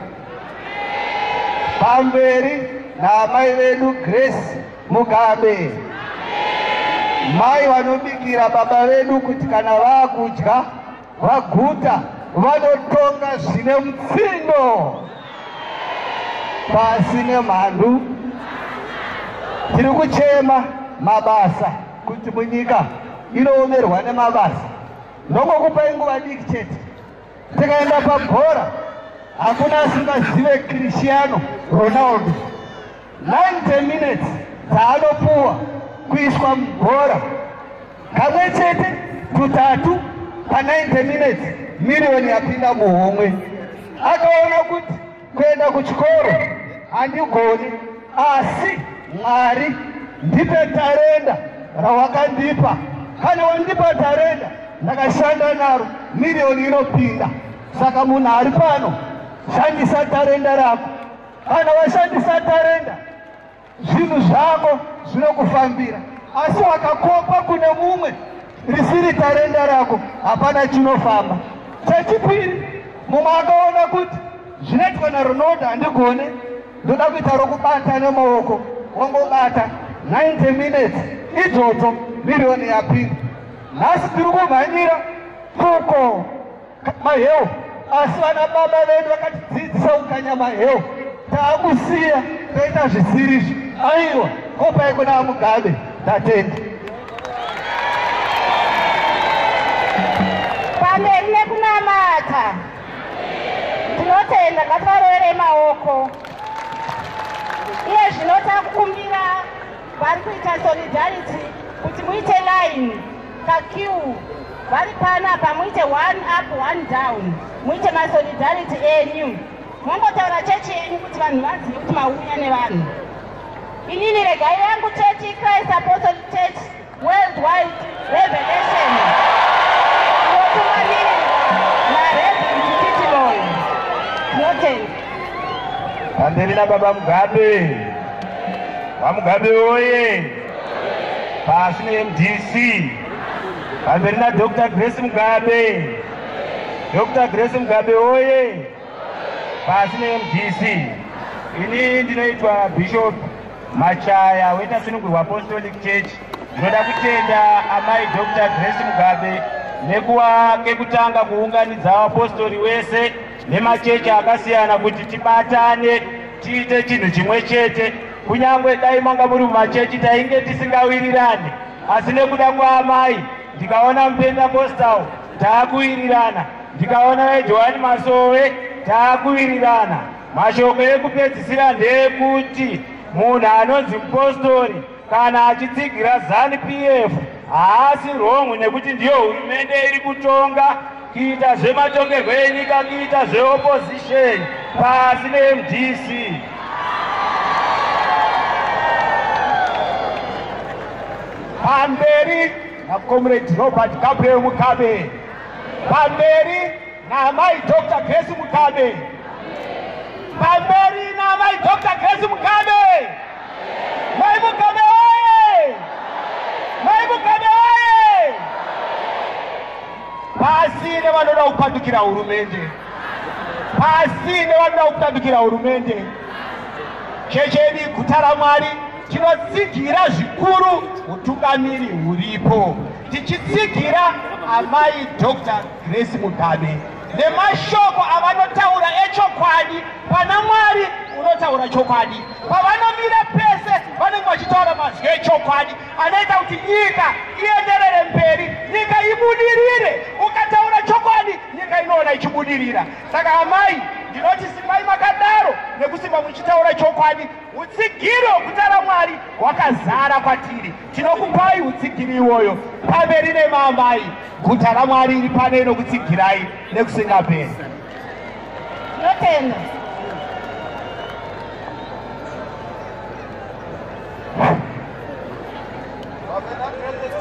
Pamberi na mai vedu Grace Mugabe. Mai vanobikira baba vedu kuti kana vakudya vaguta vanotonga zvine mupfindo pasi nemhandu. Tiri kuchema mabasa kuti munyika inoomerwa nemabasa. Nongokupai nguva diki chete. Tikaenda pabhora hakuna asingazive Cristiano Ronaldo. 90 minutes dzaanopuwa kuiswa mubhora kamwe chete kutatu pa90 minutes, milioni yapinda muhomwe. Akaona kuti kuenda kuchikoro handigoni, asi Mwari ndipe tarenda rawakandipa. Kana wandipa tarenda ndakashanda naro, milioni inopinda. Saka munhu ari pano, shandisa tarenda rako. Kana washandisa tarenda, zvinhu zvako zvinokufambira. Asi wakakopa kune mumwe risiri tarenda rako, hapana chinofamba. Chechipiri, mumwe akaona kuti zvinoitwa naRonaldo handigone, ndoda kuita rokubata nemaoko, wangobata 90 minutes, idzodzo milioni yapinda. Nhasi tiri kumhanyira fuko maheu, asi vana baba vedu vakatidzidzisa ukanya maheu, taakusiya toita zvisirizvi. Aiwa, kopai kuna Mugabe, tatenda. Pamberi nekunamata tinotenda, ngativarovere maoko. Iye zvino takukumbira vari kuita solidarity kuti muite line kakiu, vari panapa muite 1 up 1 down, muite masolidarity enyu. Mongotaura chechi yenyu kuti vanhu vazive kuti mauya nevanhu. Inini regai yangu chechi Christ Apostolic Church Worldwide Revelation. Pamberi na baba Mugabe. Baba Mugabe oye. Pasi na MDC. Pamberi na Dr. Grace Mugabe. Dr. Grace Mugabe oye. Pasi na MDC. Ini ndinoitwa Bishop Machaya wetasunungurwa Apostolic Church. Ndinoda kutenda amai Dr. Grace Mugabe nekuwake kutanga kuunganidza apostori wese nemachechi akasiyana kuti tibatane tiite chinhu chimwe chete. Kunyangwe dai manga muri mumachechi tainge tisingawirirani, asi nekuda kwaamai ndikaona muPentecostal taakuwirirana, ndikaona veJohani Masowe taakuwirirana. Mashoko ekupedzisira ndeyekuti munhu anonzi mupostori kana achitsigira ZANU-PF haasi wrong, nekuti ndiyo hurumende iri kutonga kuita zvematongerwo enyika, kuita zveopposition pasi neMDC. Pamberi naComrade Robert Gabriel Mugabe, pamberi naamai Dr. Grace Mugabe, pamberi naamai Dr. Grace Mugabe. Mai Mugabe oye! Mai Mugabe oye! Pasi nevanoda kupandukira hurumende, pasi nevanoda kupandukira hurumende. Chechi yedu guta raMwari tinotsigira zvikuru utungamiri huripo, tichitsigira amai Dr. Grace Mugabe nemashoko avanotaura echokwadi. Pana Mwari unotaura chokwadi, pavanomira pese vanenge vachitaura mazwi echokwadi anoita kuti nyika ienderere mberi, nyika ibudirire. Ukataura chokwadi, nyika inoona ichibudirira. Saka amai, ndinoti simbai makadaro nekusimba muchitaura chokwadi. Utsigiro guta raMwari hwakazara kwatiri, tinokupai utsigiri iwoyo. Pamberi nemaamai, guta raMwari iri pano inokutsigirai nekusingaperi. Tinotenda.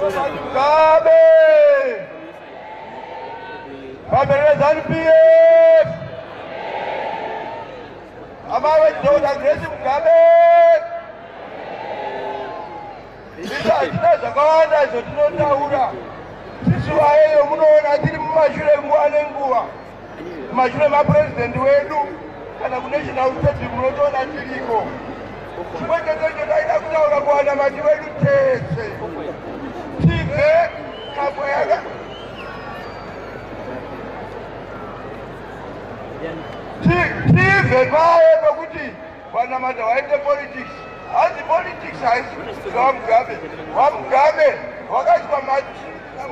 Mugabe! Pamberi neZANU-PF! Amai Dr. Grace Mugabe! Isi hatina zvakawanda izvo tinotaura. Tisu vayeyo munoona tiri mumashure nguva nenguva. Mumashure mapresident wedu kana kunational stage munotoona tiriko. Chimwe chetecho taida kutaura kuvanamati vedu tese. Tibve kamwe yaka tibve paye pekuti vanamata vaite politics. Asi politics haisi zvaMugabe. VaMugabe vakaiswa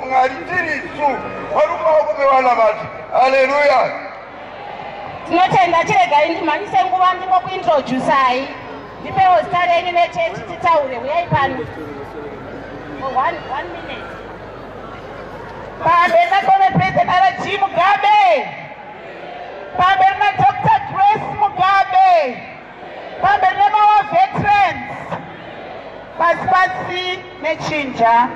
Mwari tirisu vari mumaoko mevanamati. Haleluya! Tinotenda chiregai ndimhanyise nguva ndingokuintroducai. Ndipewo zita renyu nechechi titaure. Uyai pano. One minute. Pamberi Comrade President R.G. Mugabe. Pamberi Dr. Grace Mugabe. Pamberi mawa veterans. Pasi nechinja.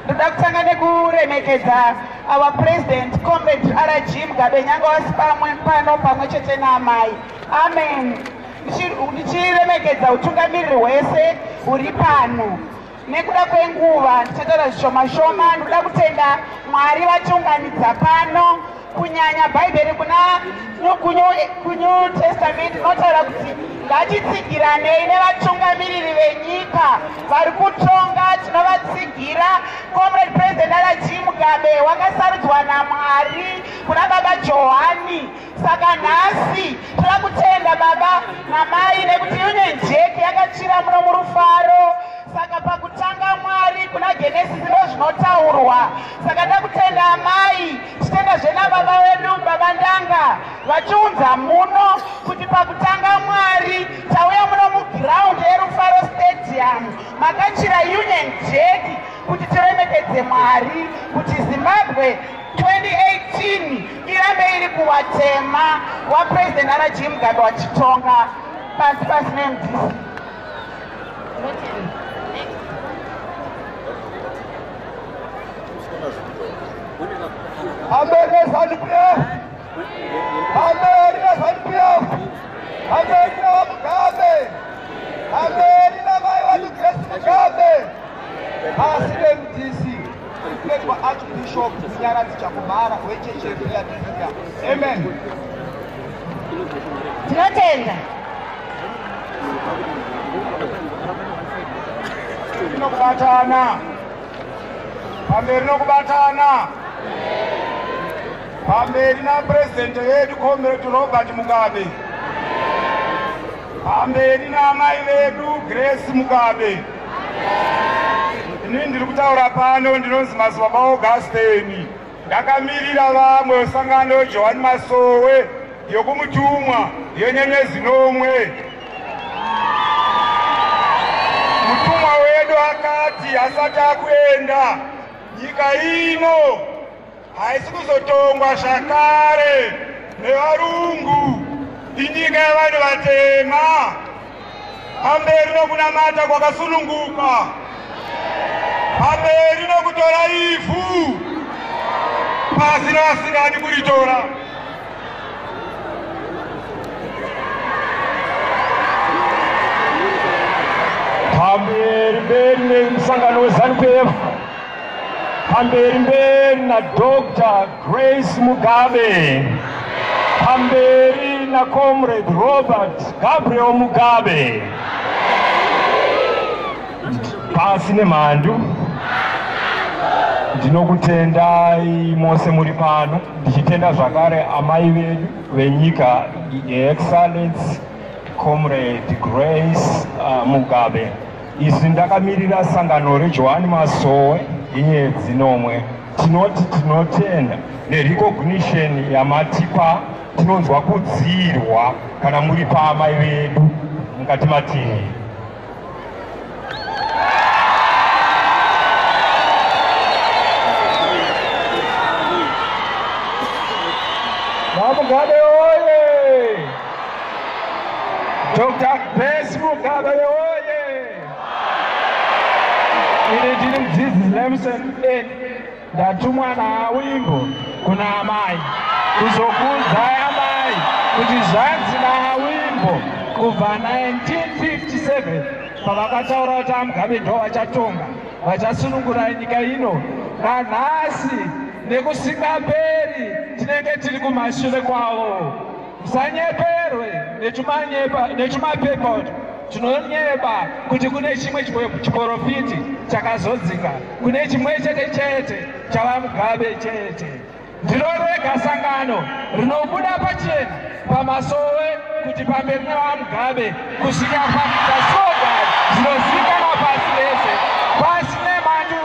Ndoda kutanga nekuremekedza our president Comrade R.G. Mugabe nyanga wasi pano pamwe chete naamai. Amen. Ndichiremekedza utungamiriri hwese uri pano. Nekuda kwenguva ndichataura zvishoma shoma. Ndoda kutenda Mwari vatiunganidza pano, kunyanya Bhaibheri kuNew Testament inotaura kuti ngatitsigiranei nevatungamiriri venyika vari kutonga. Tinovatsigira. Comrade President R.G. Mugabe wakasarudzwa naMwari kuna Baba Johani. Saka nhasi toda kutenda baba namai nekuti Union Jack yakachira muno murufaro. Saka pakutanga Mwari kuna Genesis ndo zvinotaurwa. Saka nda kutenda amai, titenda zvena baba wedu Baba Ndanga vachiunza muno kuti pakutanga Mwari tauya muno muground yeRufaro Stadium makachira Union Jack kuti tiremekedze Mwari kuti Zimbabwe 2018 irambe iri kuwatema wa President R.G. Mugabe wachitonga pasi nemdisi. America ZANU-PF. America ZANU-PF. America Mugabe. America mai watu Grace Mugabe. Pasi MDC. Kwa Archbishop Nyaradzi Chakumara wecheche ya Philadelphia. Amen. Tinotenda. Tinokubatana. Pamberi nokubatana. Pamberi na President wedu Comrade Robert Mugabe. Pamberi na mai vedu Grace Mugabe. Ini ndiri kutaura pano ndinonzi Mazibaba Augustine. Ndakamirira vamwe usangano John Masowe yokumutumwa yenyenyezi nomwe. Mutumwa wedu akati asati akuenda nyika ino haisi kuzotongwa zvakare nevarungu, inyika yevanhu vatema. Pamberi nokunamata kwakasununguka. Pamberi nokutora ivhu pasi nevasingadi kuritora. Pamberi nemusangano weZANU-PF. Pamberi na Dr. Grace Mugabe. Pamberi na Comrade Robert Gabriel Mugabe. Pasi nemhandu ndinokutendai mose muri pano, ndichitenda zvakare amai vedu venyika Excellence Comrade Grace Mugabe. Izvi ndakamirira sangano reJohani Masowe yenyedzi nomwe. Tinoti tinotenda nerecognition yamatipa. Tinonzwa kudzirwa kana muri paamai vedu mukati matini. Mugabe oye! Dr. Grace Mugabe oye! Ine ndiri mudzidzisi Lemson ndatumwa naWimbo kuna amai kuzokuudzai amai kuti zvanzi naWimbo kubva 1957 pavakataura kuti Mugabe ndo vachatonga vachasunungura nyika ino. Nanhasi nekusingaperi tinenge tiri kumashure kwavo. Musanyeperwe nechumapepa. Tinonyeba kuti kune chimwe chiprofiti chakazodzinga, kune chimwe chete chava Mugabe chete. Ndinorega sangano rinobuda pachena paMasowe kuti pamberi nevaMugabe kusvika paSoga zvinozivikanwa pasi rese. Pasi nemhandu.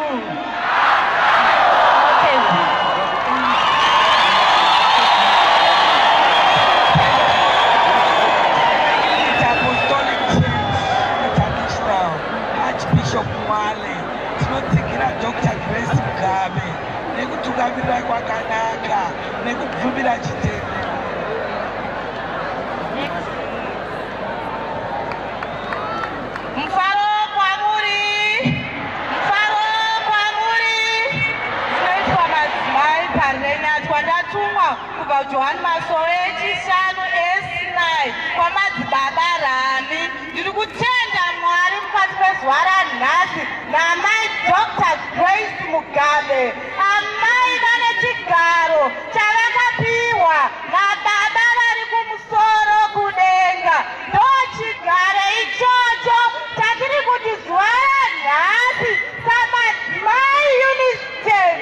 Mwale tinotsigira Dr. Grace Mugabe nekutungamirira kwakanaka nekubvumira chitende. Mfaro kwamuri zvinoitwa madzimai panhenyatwa ndatumwa kubva Johani Masowe echishanu S9 kwamadzibaba Rami. Ndiri kutenda Mwari mukati pezuva ranhasi namai Dr. Grace Mugabe, amai vane chigaro chavakapiwa nababa vari kumusoro kudenga. Ndo chigaro ichocho chatiri kuti zuva ranhasi samadzimai Unistem,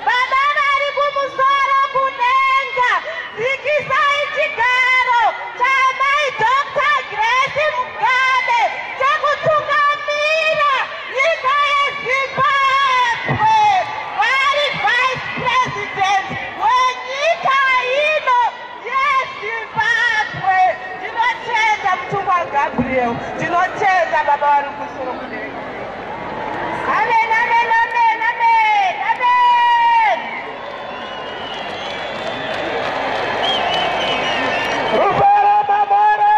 baba vari kumusoro kudenga, dzikisai chigaro chamai Dr. Grace Mugabe chekutungamira nyika yeZimbabwe. Vari vice president wenyika ino yeZimbabwe. Ndinotenda mutumwa Gabriel, ndinotenda baba vari kumusoro kudenga. Amen, amen, amen, amen, amen. Rufaro Mamore!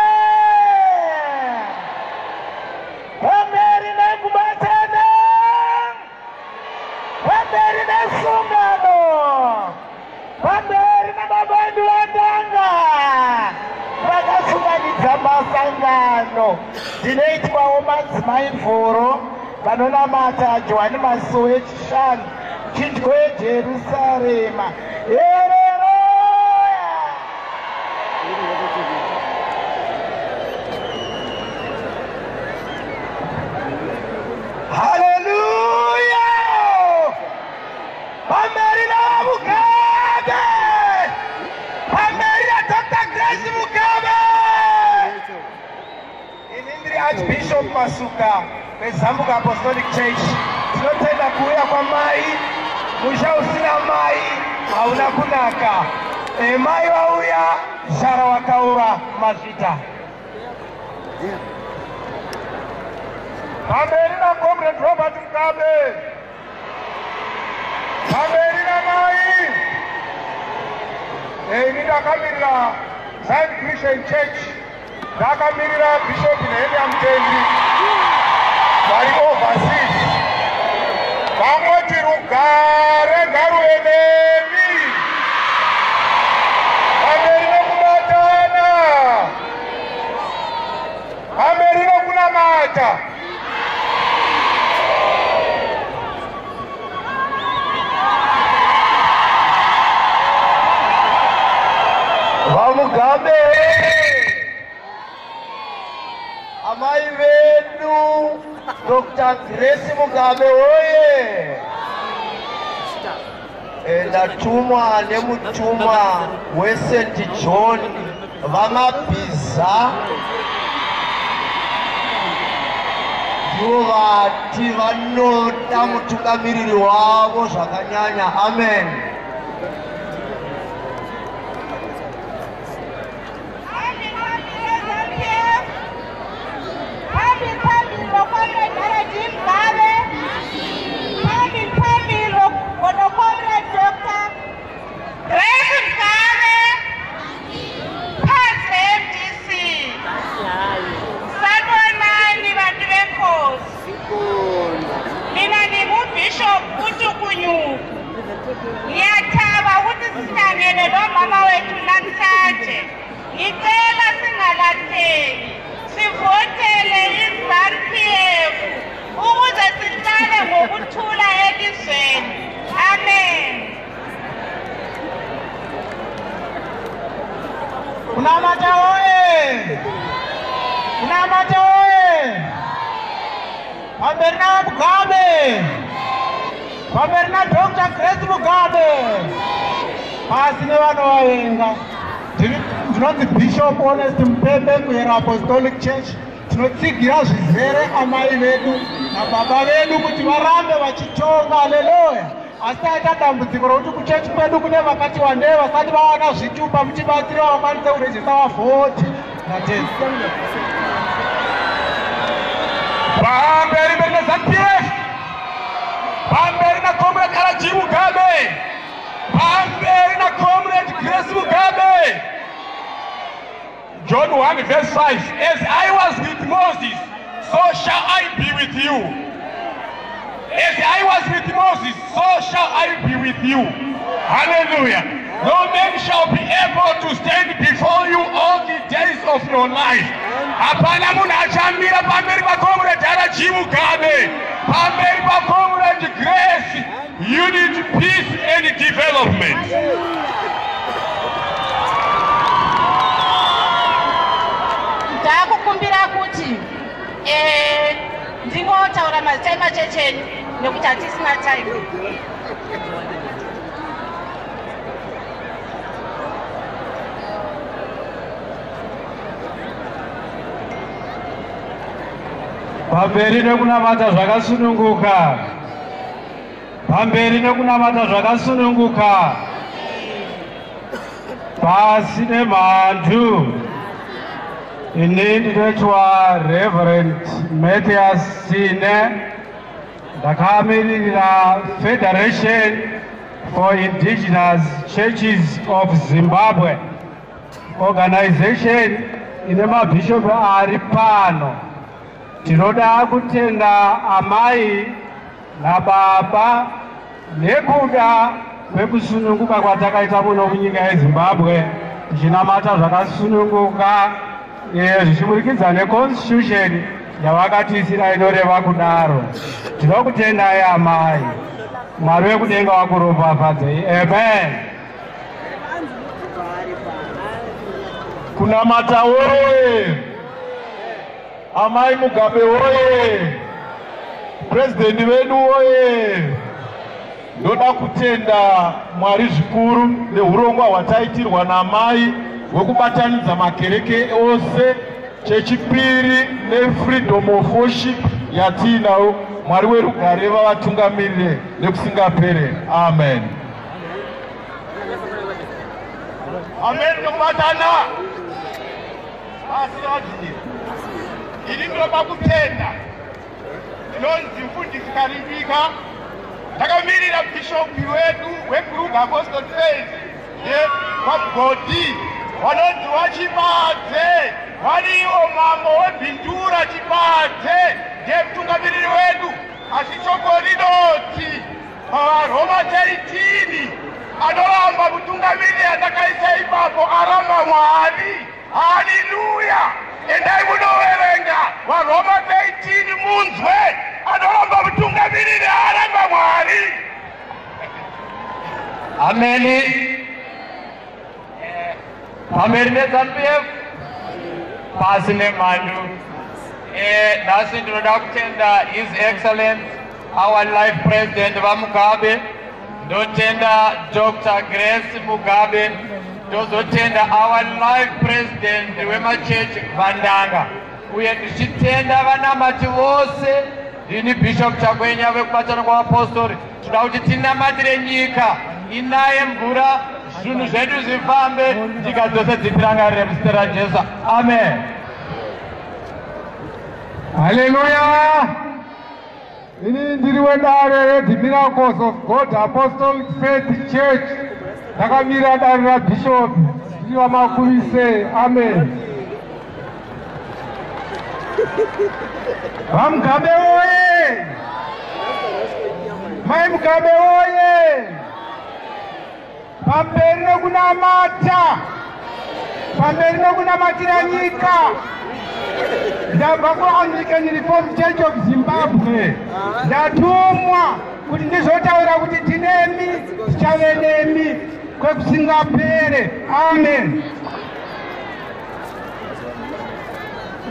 Pamberi nekubatana! Pamberi nesungano! Pamberi namabandu vandanga! Vakasunganidza masangano. Dzinoitwawo madzimai mvuro vanonamata Johani Masowe echishanu chinhyo yeJerusarema. Hallelujah! Pamerina Mugabe! Pamerina Dr. Grace Mugabe! Inindri Archbishop Masuka weZambuka Apostolic Church. Tinotenda kuuya kwamai, musha usina mai hauna kunaka. Mai vauya, zhara wakaura mazvita. Pamerina Comrade Robert Mugabe. Pamerina mai. Ini ndakamirira Zion Christian Church. Ndakamirira Bishop Nehemiah Mutendi. Vari overseas. Vamoti rugare ngarueneni. Pamerina kubatana. Pamerina kunamata. Mugabe, amai vedu Dr. Grace Mugabe oye. Ndatumwa nemutumwa weSt John vamabhiza ndivo vati vanoda mutungamiriri wavo zvakanyanya. Amen. Ngiyataba ukuthi sihlangene nomama wethu namhlanje. Ngicela singalahleki, sivotele iZANU-PF ukuze sihlale ngokuthula elizweni. Amen. Unamata oye! Unamata oye! Pamerina Mugabe! Pamerina Dr. Grace Mugabe! Pasi nevanovavenga. Ndinonzi Bishop Honest Mpepe kuyera Apostolic Church. Tinotsigira zvizere amai vedu nababa vedu kuti varambe vachitonga. Haleluya! Asi taita dambudziko rokuti kuchechi kwedu kune vakati wandei vasati vawana zvitupa muchibatsira vakwanise kurejesa vavhoti. Pamberi peZANU-PF pamberi naComrade Grace Mugabe. John 1 verse 5, as I was with Moses, so shall I be with you. As I was with Moses, so shall I be with you. Hallelujah. No man shall be able to stand before you all the days of your life. Hapana munhu achamira pamberi paComrade R.G. Mugabe, pamberi paComrade Grace, unity, peace and development. Ndakukumbira kuti ndingotaura mazita emachechi enyu nekuti hatisina time. Pamberi nekunamata zvakasununguka. Pamberi nekunamata zvakasununguka. Pasi nemhandu. Inini ndinoitwa Reverend Matthias Sine. Ndakamirira Federation for Indigenous Churches of Zimbabwe, organization ine mabhishop ari pano. Tinoda kutenda amai nababa nekuda kwekusununguka kwatakaita muno munyika yeZimbabwe, tichinamata zvakasununguka zvichiburikidza neconstitution yavakatisira inoreva kudaro. Tinokutendai amai, Mwari wekudenga wakuropafadzei. Amen. Kunamata woye, amai Mugabe woye, president wedu woye. Ndoda kutenda Mwari zvikuru neurongwa hwataitirwa namai hwekubatanidza makereke ose chechipiri neFreedom of Worship yatiinawo. Mwari werugare vavatungamirire nekusingapere. Amen. Amen. Nokubatana asiraji ini ndoba kutenda inonzi mfundisi Karibika. Ndakamirira bishop wedu weGroup Apostle Faith yekwagodi vanonzi waChibadze, variwo mambo weBindura Chibadze ndiye mutungamiriri wedu. Asi shoko rinoti paRoma 13 anoramba mutungamiriri atakaisa ipapo aramba Mwari. Haleluya. Endai munoverenga vaRoma 13 munzwe anoramba mutungamiriri aramba Mwari. Ameni. Pamberi neZANU-PF pasi nemhandu. Nhasi ndinoda kutenda His Excellency our life President vaMugabe, ndotenda Dr. Grace Mugabe, ndozotenda our life President wemachechi Vandanga, uye ndichitenda vanamati vose. Ndini Bishop Chagwenya vekubatana kwavapostori. Toda kuti tinamatire nyika inaye mvura, zvinhu zvedu zvifambe, nyika dzose dzitirangarire muzita raJesu. Amen. Hallelujah. Ini ndiri wedare reThe Miracles of God Apostolic Faith Church. Ndakamira dare raBishop ndiri wamakurise. Amen. VaMugabe woye! Mai Mugabe woye! Pamberi nekunamata, pamberi nekunamatira nyika. Ndabva kuAnglican Reformed Church of Zimbabwe. Ndatumwa kuti ndizotaura kuti tinemi, tichave nemi kwekusingapere. Amen.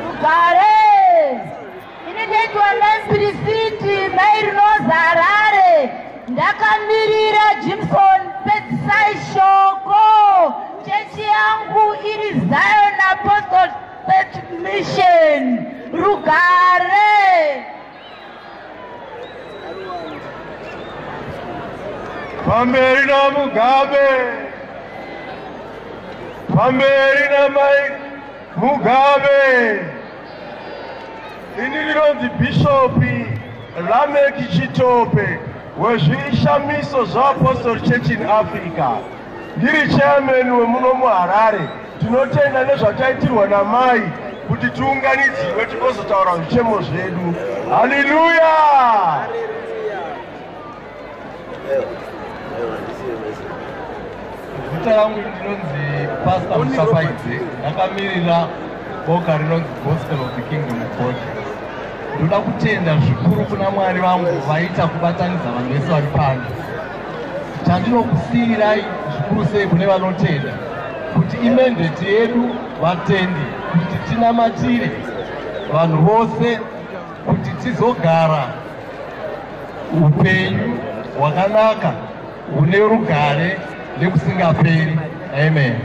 Rugare! Inoitwa Lempirisiti Mairinoza Harare. Ndakamirira Jimson Petsai Shoko. Chechi yangu iri Zion Apostolic Faith Mission. Rugare! Pamberi na Mugabe, pamberi na Mai Mugabe. Ini ndinonzi Bishop Lameck Chitope wezvishamiso zveApostle Church in Africa. Ndiri chairman wemuno muHarare. Tinotenda nezvataitirwa namai kuti tiunganidziwe tigozotaura zvichemo zvedu. Haleluya! Zita rangu ndinonzi Pastor Musapaidze, ndakamirira boka rinonzi Gospel of the Kingdom of God. Ndoda kutenda zvikuru kuna Mwari vangu vaita kubatanidza vanhu vese vari pano. Chandinokusiyirai zvikuru sei kune vanotenda kuti imendeti yedu vatendi kuti tinamatire vanhu vose kuti tizogara upenyu hwakanaka hune rugare nekusingaperi. Amen.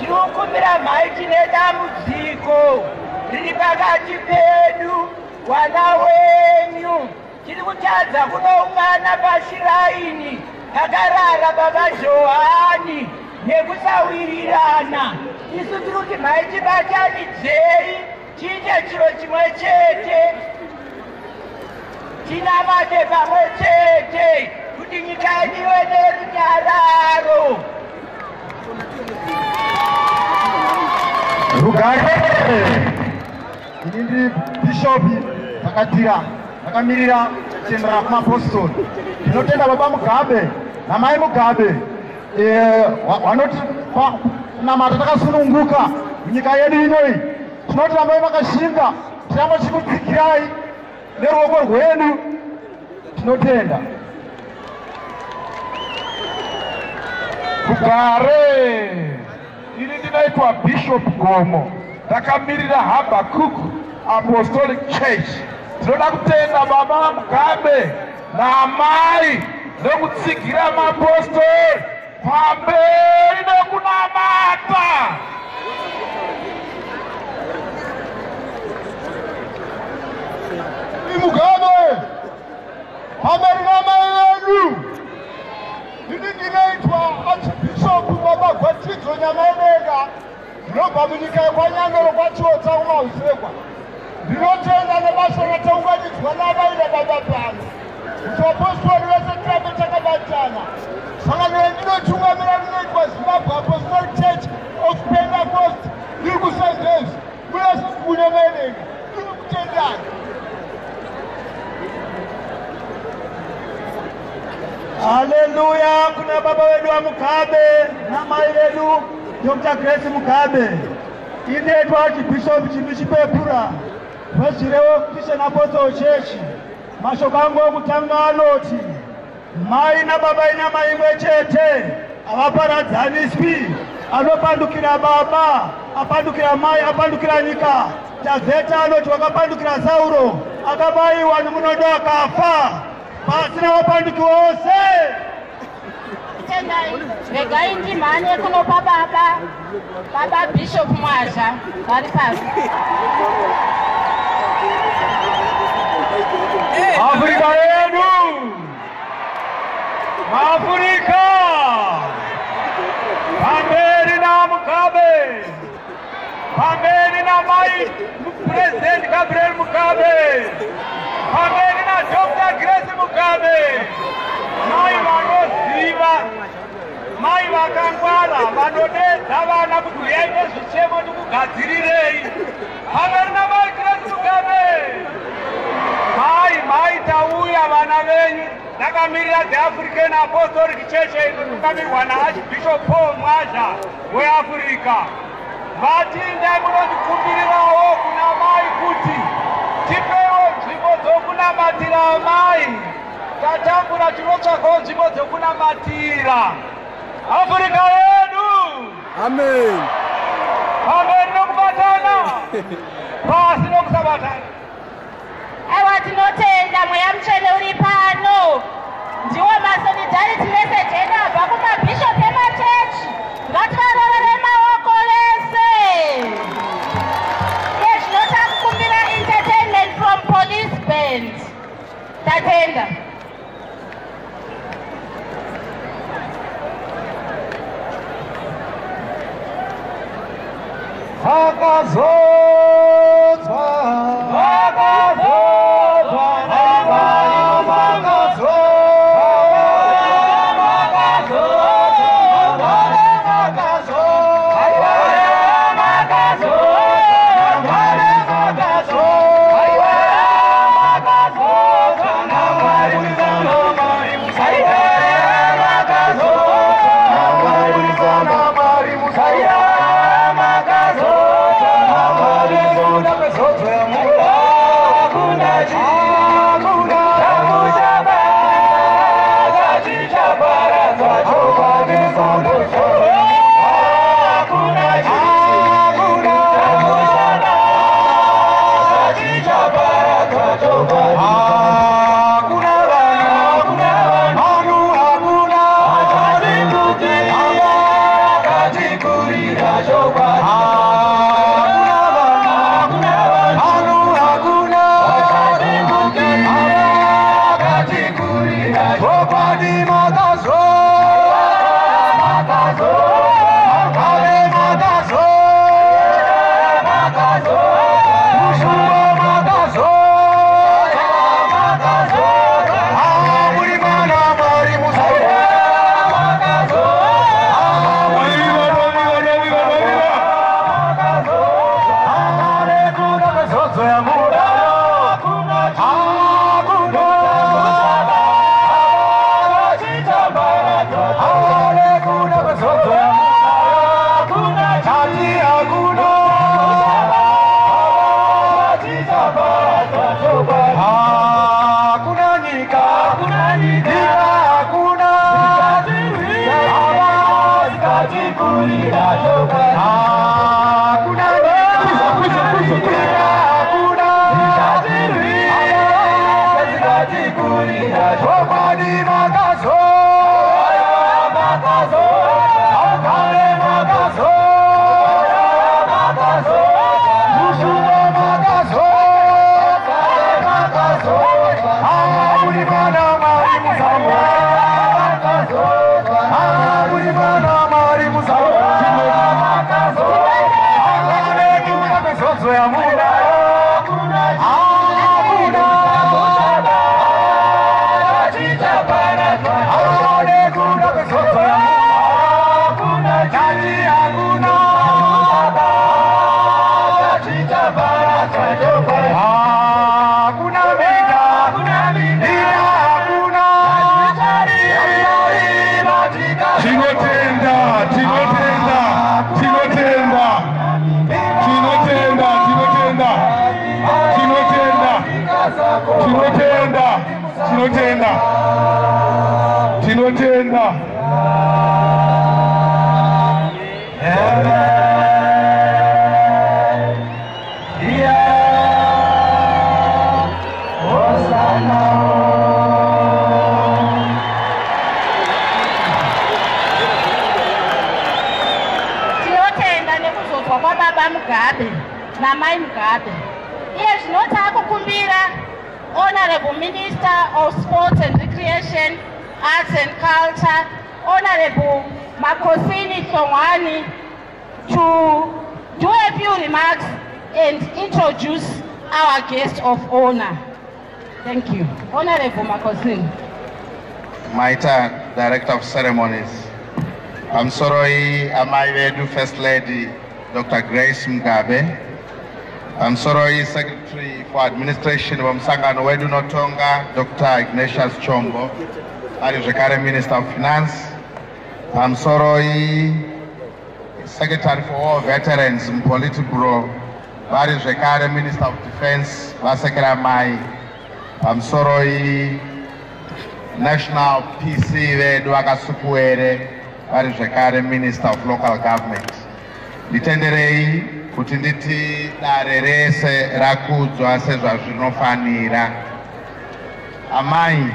Tinokumbira mhai tine dambudziko riri pakati pedu. Wana wenyu tiri kutadza kunoungana pasiraini pakarara baba Johani nekusawirirana. Isu tiri kuti mhai tibatanidzei tiite chiro chimwe chete, tinamate pamwe chete kuti nyika yedu ive nerunyararo. Rugare. Ini Bishop akamirira tendera kumaapostoli. Tinotenda baba Mugabe namai Mugabe vanoti namata takasununguka nyika yedu inoi. Tinoti rambai makashinga, tiramba chikudzikirai neruoko rwedu. Tinotenda. Rugare. Ini ndinaitwa Bishop Gomo, ndakamirira Habakkuk Apostolic Church. Tinoda kutenda baba Mugabe namai nekutsigira maapostoli pamberi nekunamata. Mugabe pamberi namai vedu. Ini ndinaitwa Archbishop baba Gwatidzo Nyameneka, ndinobva munyika yeKwanyangero kwaChiotsa kumahusekwa. Ndinotenda nebasa rataunganidzwa navaida baba pano kuti vapostori vese tirambe takabatana. Sangano yandinotungamira rinoitwa Zimbabwe Apostolic Church of Pentecost iri kuSundance muna Nyameneka. Iri kutendana. Haleluya, kuna baba wedu wa Mugabe na mai wedu Dr. Grace Mugabe. Inaitwa Archbishop Chipepura Wesirewo Christian Apostolic Church. Mashoko angu okutanga anoti mai na baba ina mai imwe chete avaparadzaniswi. Anopandukira baba, apandukira mai, apandukira nyika. Tavheta anoti wakapandukira Sauro akabayiwa nemunondo akafa. Pasina wapanduki wose. Tendai, regai ndimhanye kunopa baba Bishop Mwazha vari pasi. Afrika yedu, Afrika, pamberi na Mugabe, pamberi na mai President Gabriel Mugabe, pamberi na Dr. Grace Mugabe, mai vanoziva, mai vakangwara, vanodedza vana kuti uyai nezvichemo ndikugadzirirei. Pamberi na mai Grace Mugabe, mai tauya vana venyu. Ndakamirira the African Apostolic Church inotungamirwa naArchbishop Paul Mwazha weAfrica. Vatindai munondikumbirirawo kuna mai kuti tipewo nzvimbo dzokunamatira amai. Tatambura tinotsvakawo nzvimbo dzokunamatira Afrika yedu. Amen. Pamberi nokubatana, pasi nokusabatana. Aiwa, tinotenda mweya mutsvene uri pano. Ndiwo masolidarity message edu abva kumabhishop emachechi. Honorable Minister of Sports and Recreation, Arts and Culture, Honorable Makosini Songwani, to do a few remarks and introduce our guest of honor. Thank you. Honorable Makosini. My turn, Director of Ceremonies. I'm sorry, Amaivedu First Lady, Dr. Grace Mugabe. I'm sorry, Secretary for Administration of Msangano Wedu Notonga, Dr. Ignatius Chombo, Arizekare Minister of Finance. I'm sorry, Secretary for All Veterans, Politburo, Arizekare Minister of Defense, Vasekera Mai. I'm sorry, National PC Vedu Akasupuere, Arizekare Minister of Local Government. Ditenderei kuti nditi dare rese rakudzwa sezvazvinofanira. Amai,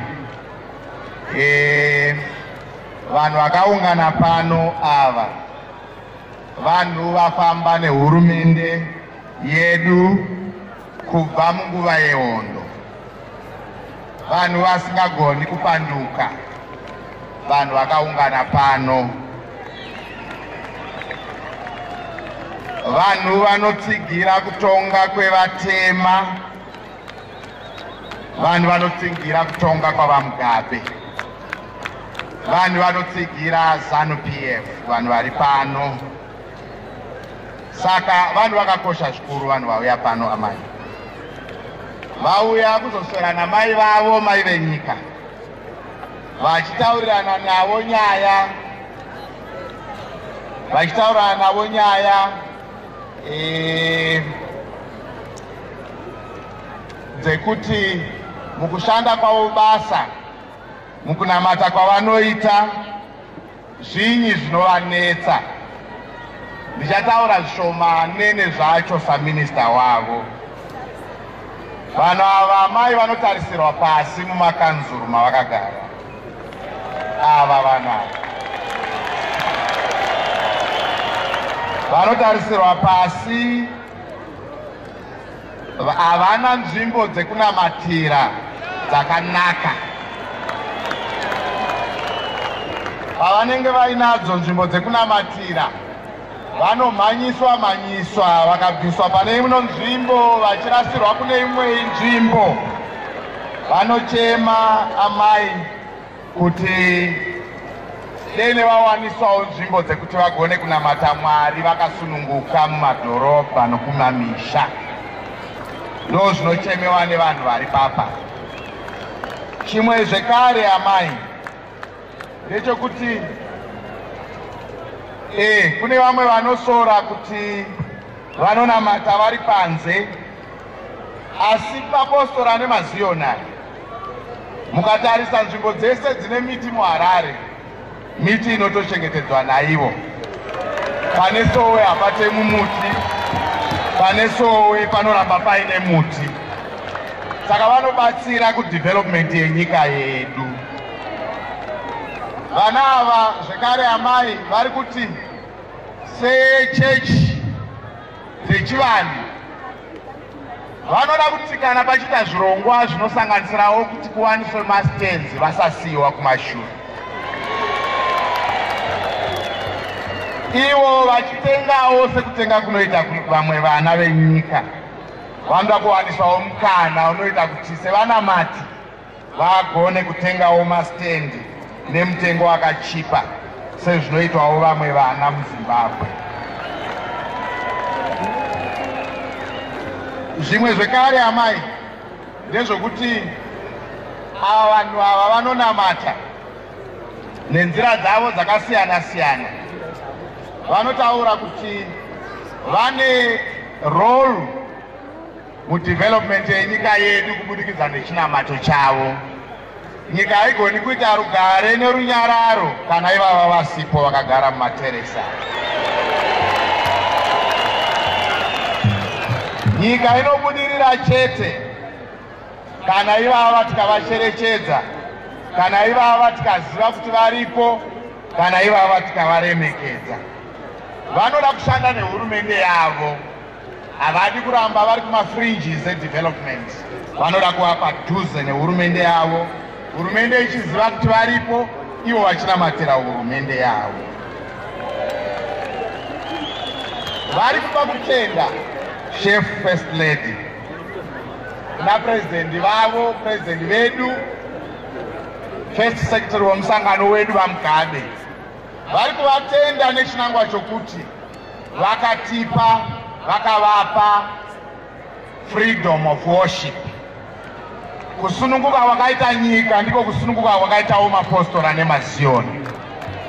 vanhu vakaungana pano ava vanhu vafamba nehurumende yedu kubva munguva yehondo, vanhu vasingagoni kupanduka, vanhu vakaungana pano. vanhu vanotsigira kutonga kwevatema, vanhu vanotsigira kutonga kwavaMugabe, vanhu vanotsigira ZANU-PF, vanhu vari pano. Saka vanhu vakakosha zvikuru vanhu vauya pano amai. Vauya kuzoswera namai vavo, mai venyika, vachitaurirana navo nyaya dzekuti mukushanda kwavo basa, mukunamata kwavanoita, zvinyi zvinovanetsa. Ndichataura zvishomane zvacho saminista wavo. Vanhu ava mai vanotarisirwa pasi mumakanzuru mavakagara. Ava vanhu vanotarisirwa pasi, havana nzvimbo dzekunamatira dzakanaka. Pavanenge vainadzo nzvimbo dzekunamatira, vanomhanyiswa vakabviswa pane imwe nzvimbo vachirasirwa kune imwe nzvimbo. Vanochema amai kuti dene vawaniswawo nzvimbo dzekuti vagone kunamata Mwari vakasununguka mumadhorobha nokumamisha. Ndo zvinochemewa nevanhu vari papa. Chimwe zvekare amai ndechekuti kune vamwe vanosora kuti vanonamata vari panze, asi papostora nemazionari mukatarisa nzvimbo dzese dzine miti muHarare, miti inotochengetedzwa naivo. Pane Sowe hapatemu muti, pane Sowe panoramba paine muti. Saka vanobatsira kudevelopment yenyika yedu. Vana ava zvekare amai vari kuti sechechi dzechivanhu vanoda kuti kana pachiita zvirongwa zvinosanganisirawo kuti kuwaniswe mastenzi vasasiyiwa kumashure. Ivo vachitengawo sekutenga kunoita vamwe vana venyika, vanoda kuwaniswawo mukana unoita kuti sevanamati vagone kutengawo mastendi nemutengo wakachipa sezvinoitwawo vamwe vana muZimbabwe. Zvimwe zvekare amai ndezvokuti ava vanhu ava vanonamata nenzira dzavo dzakasiyana-siyana. Vanotaura kuti vane role mudevelopment yenyika yedu kubudikidza nechinamato chavo. Nyika haigoni kuita rugare nerunyararo kana ivava vasipo vakagara mumateresa. Nyika inobudirira chete kana ivava tikavacherechedza, kana ivava tikaziva kuti varipo, kana ivava tikavaremekedza. Vanoda kushanda nehurumende yavo, havadi kuramba vari kumafringes edevelopment. Vanoda kuva padhuze nehurumende yavo, hurumende ichiziva kuti varipo, ivo vachinamatira hurumende yavo. Vari kupa kutenda Chef First Lady na president vavo, president vedu, First Secretary womusangano wedu vaMugabe. Vari kuvatenda nechinangwa chokuti vakatipa, vakavapa freedom of worship. Kusununguka kwakaita nyika ndiko kusununguka kwakaitawo mapostora nemazioni,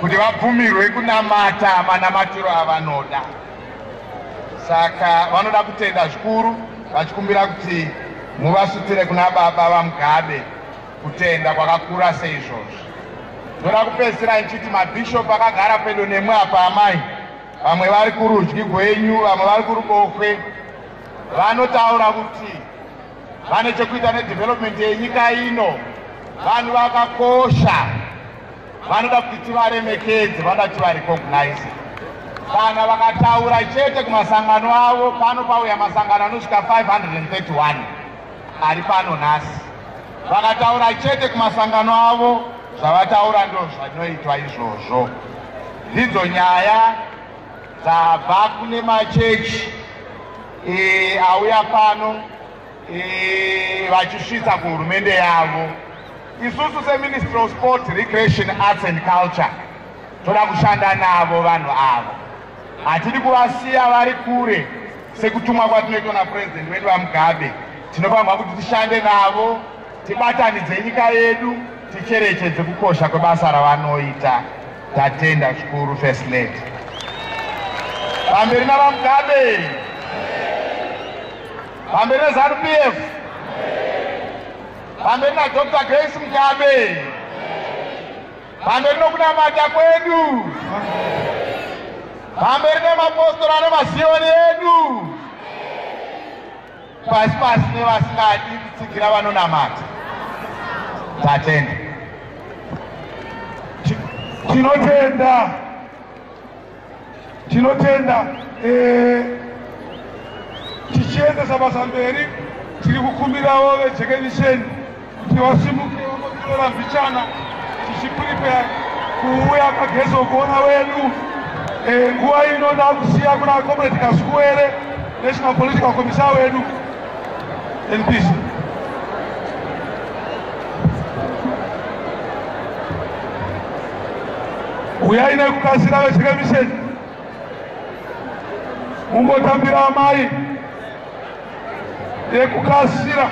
kuti vabvumirwe kunamata manamatiro avanoda. Saka vanoda kutenda zvikuru vachikumbira kuti muvasutire kuna baba vaMugabe kutenda kwakakura seizvozvo. Ndoda kupedzisira nchiti mabhishop akagara pedo nemwe apa amai, vamwe vari kurudyi gwenyu, vamwe vari kuruboshwe, vanotaura kuti vane chekuita nedevelopment yenyika ino. Vanhu vakakosha, vanoda kuti tivaremekedze, vanoda kuti tivarecognize. Kana vakataura chete kumasangano avo, pano pauya masangano anosvika 531 ari pano nhasi. Vakataura chete kumasangano avo, zvavataura ndo zvinoitwa izvozvo. Ndidzo nyaya dzabva kune machechi auya pano vachisvitsa kuhurumende yavo. Isusu seMinistry of Sport, Recreation, Arts and Culture toda kushanda navo vanhu avo. Hatidi kuvasiya vari kure sekutumwa kwatinoitwa naPresident wedu vaMugabe. Tinofanirwa kuti tishande navo, tibatanidze nyika yedu, ticherechedze kukosha kwebasa ravanoita. Tatenda zvikuru First Lady. Pamberi navaMugabe, pamberi neZANU-PF, pamberi naDr. Grace Mugabe, pamberi nokunamata kwedu, pamberi nemapostora nemaziyoni edu, pasi pasi nevasingadi kutsigira vanonamata. Tatenda. Tinotenda tichiendesa basa mberi, tiri kukumbirawo veJekevisheni kuti vasimuke vambotirora mbichana tichiprepare kuuya kaGezogona wedu. Nguva ino ndakusiya kuna Comrade Kaswere, National Political Commissar wedu NPC. Uyai nekukasira veJekevisheni mumbotambira amai yekukasira.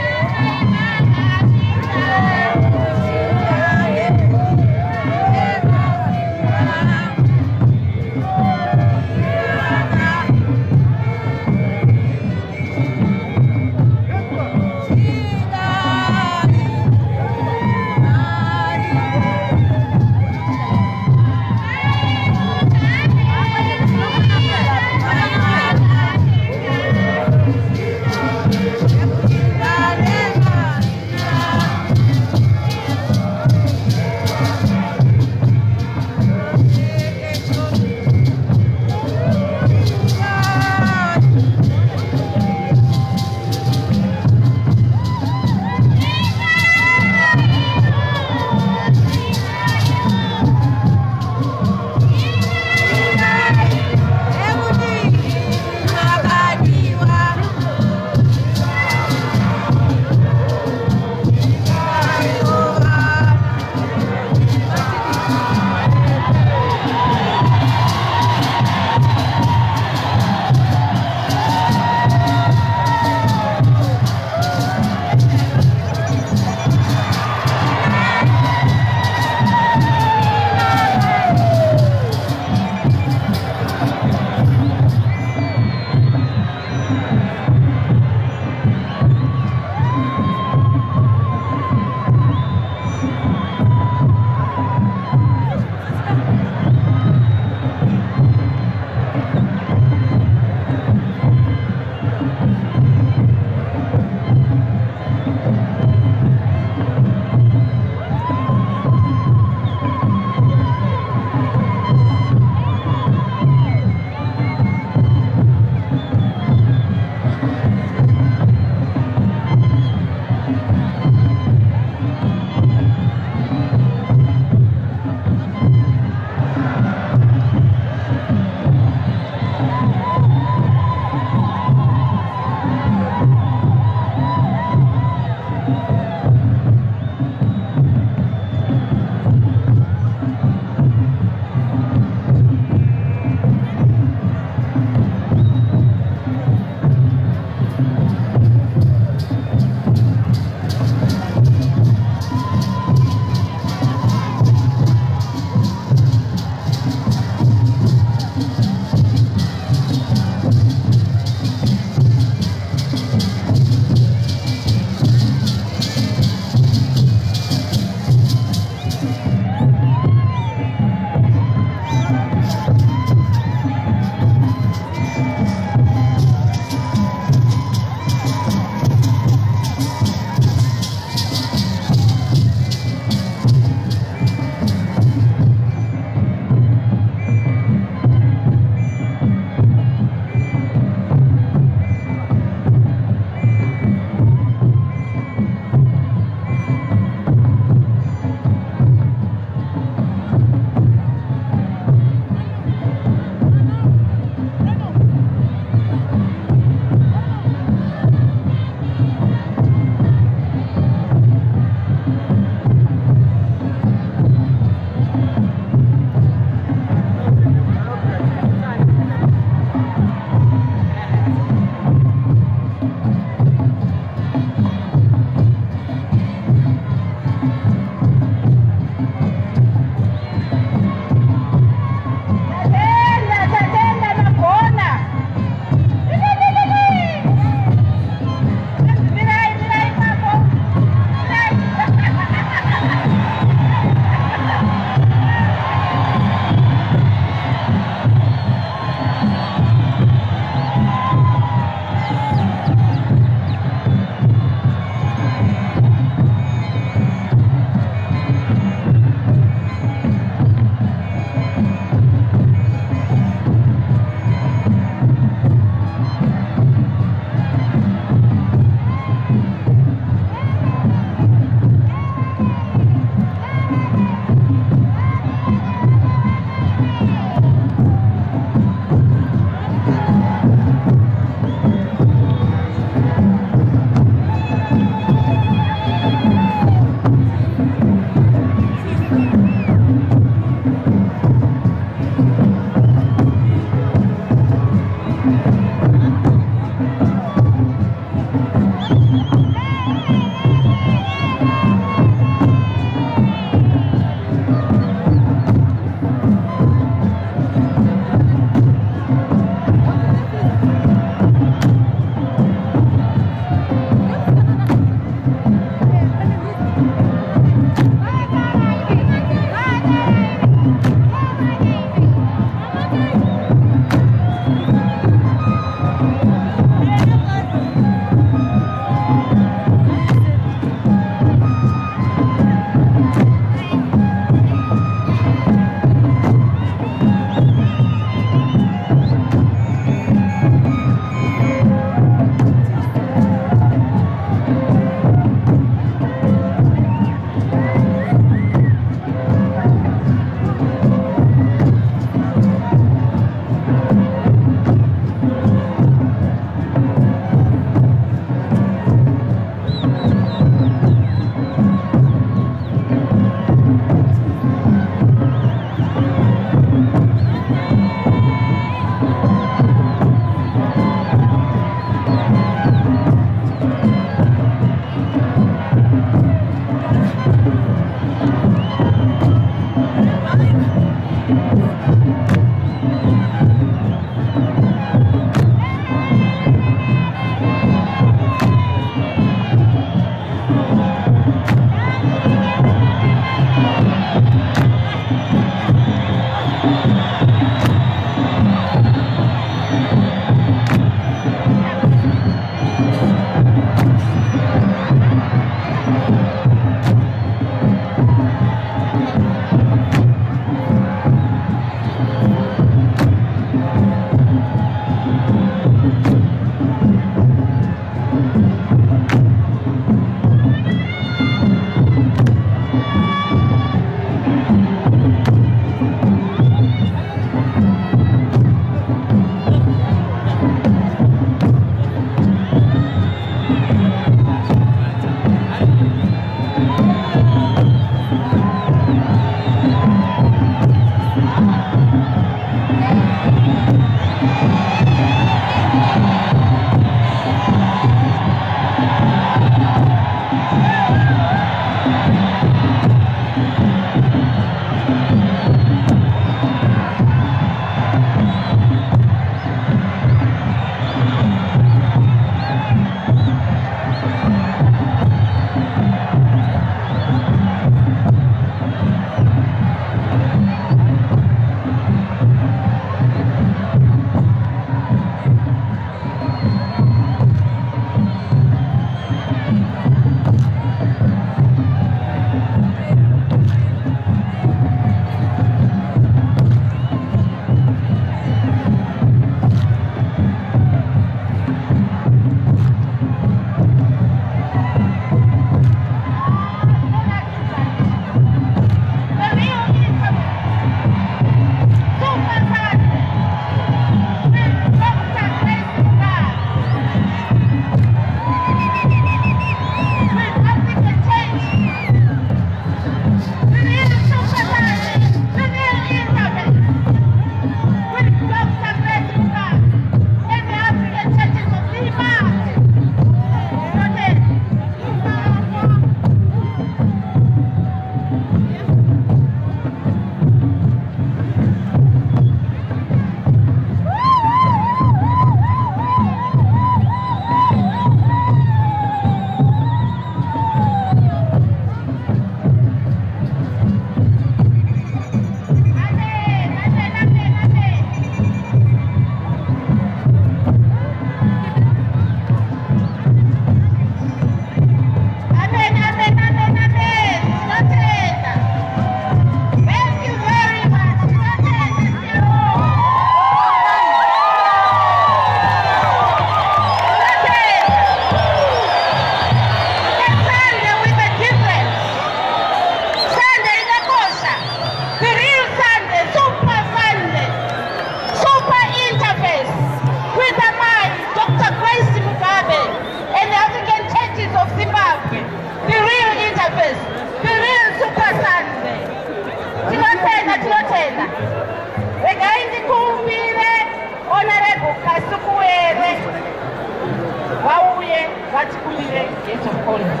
State of Poland.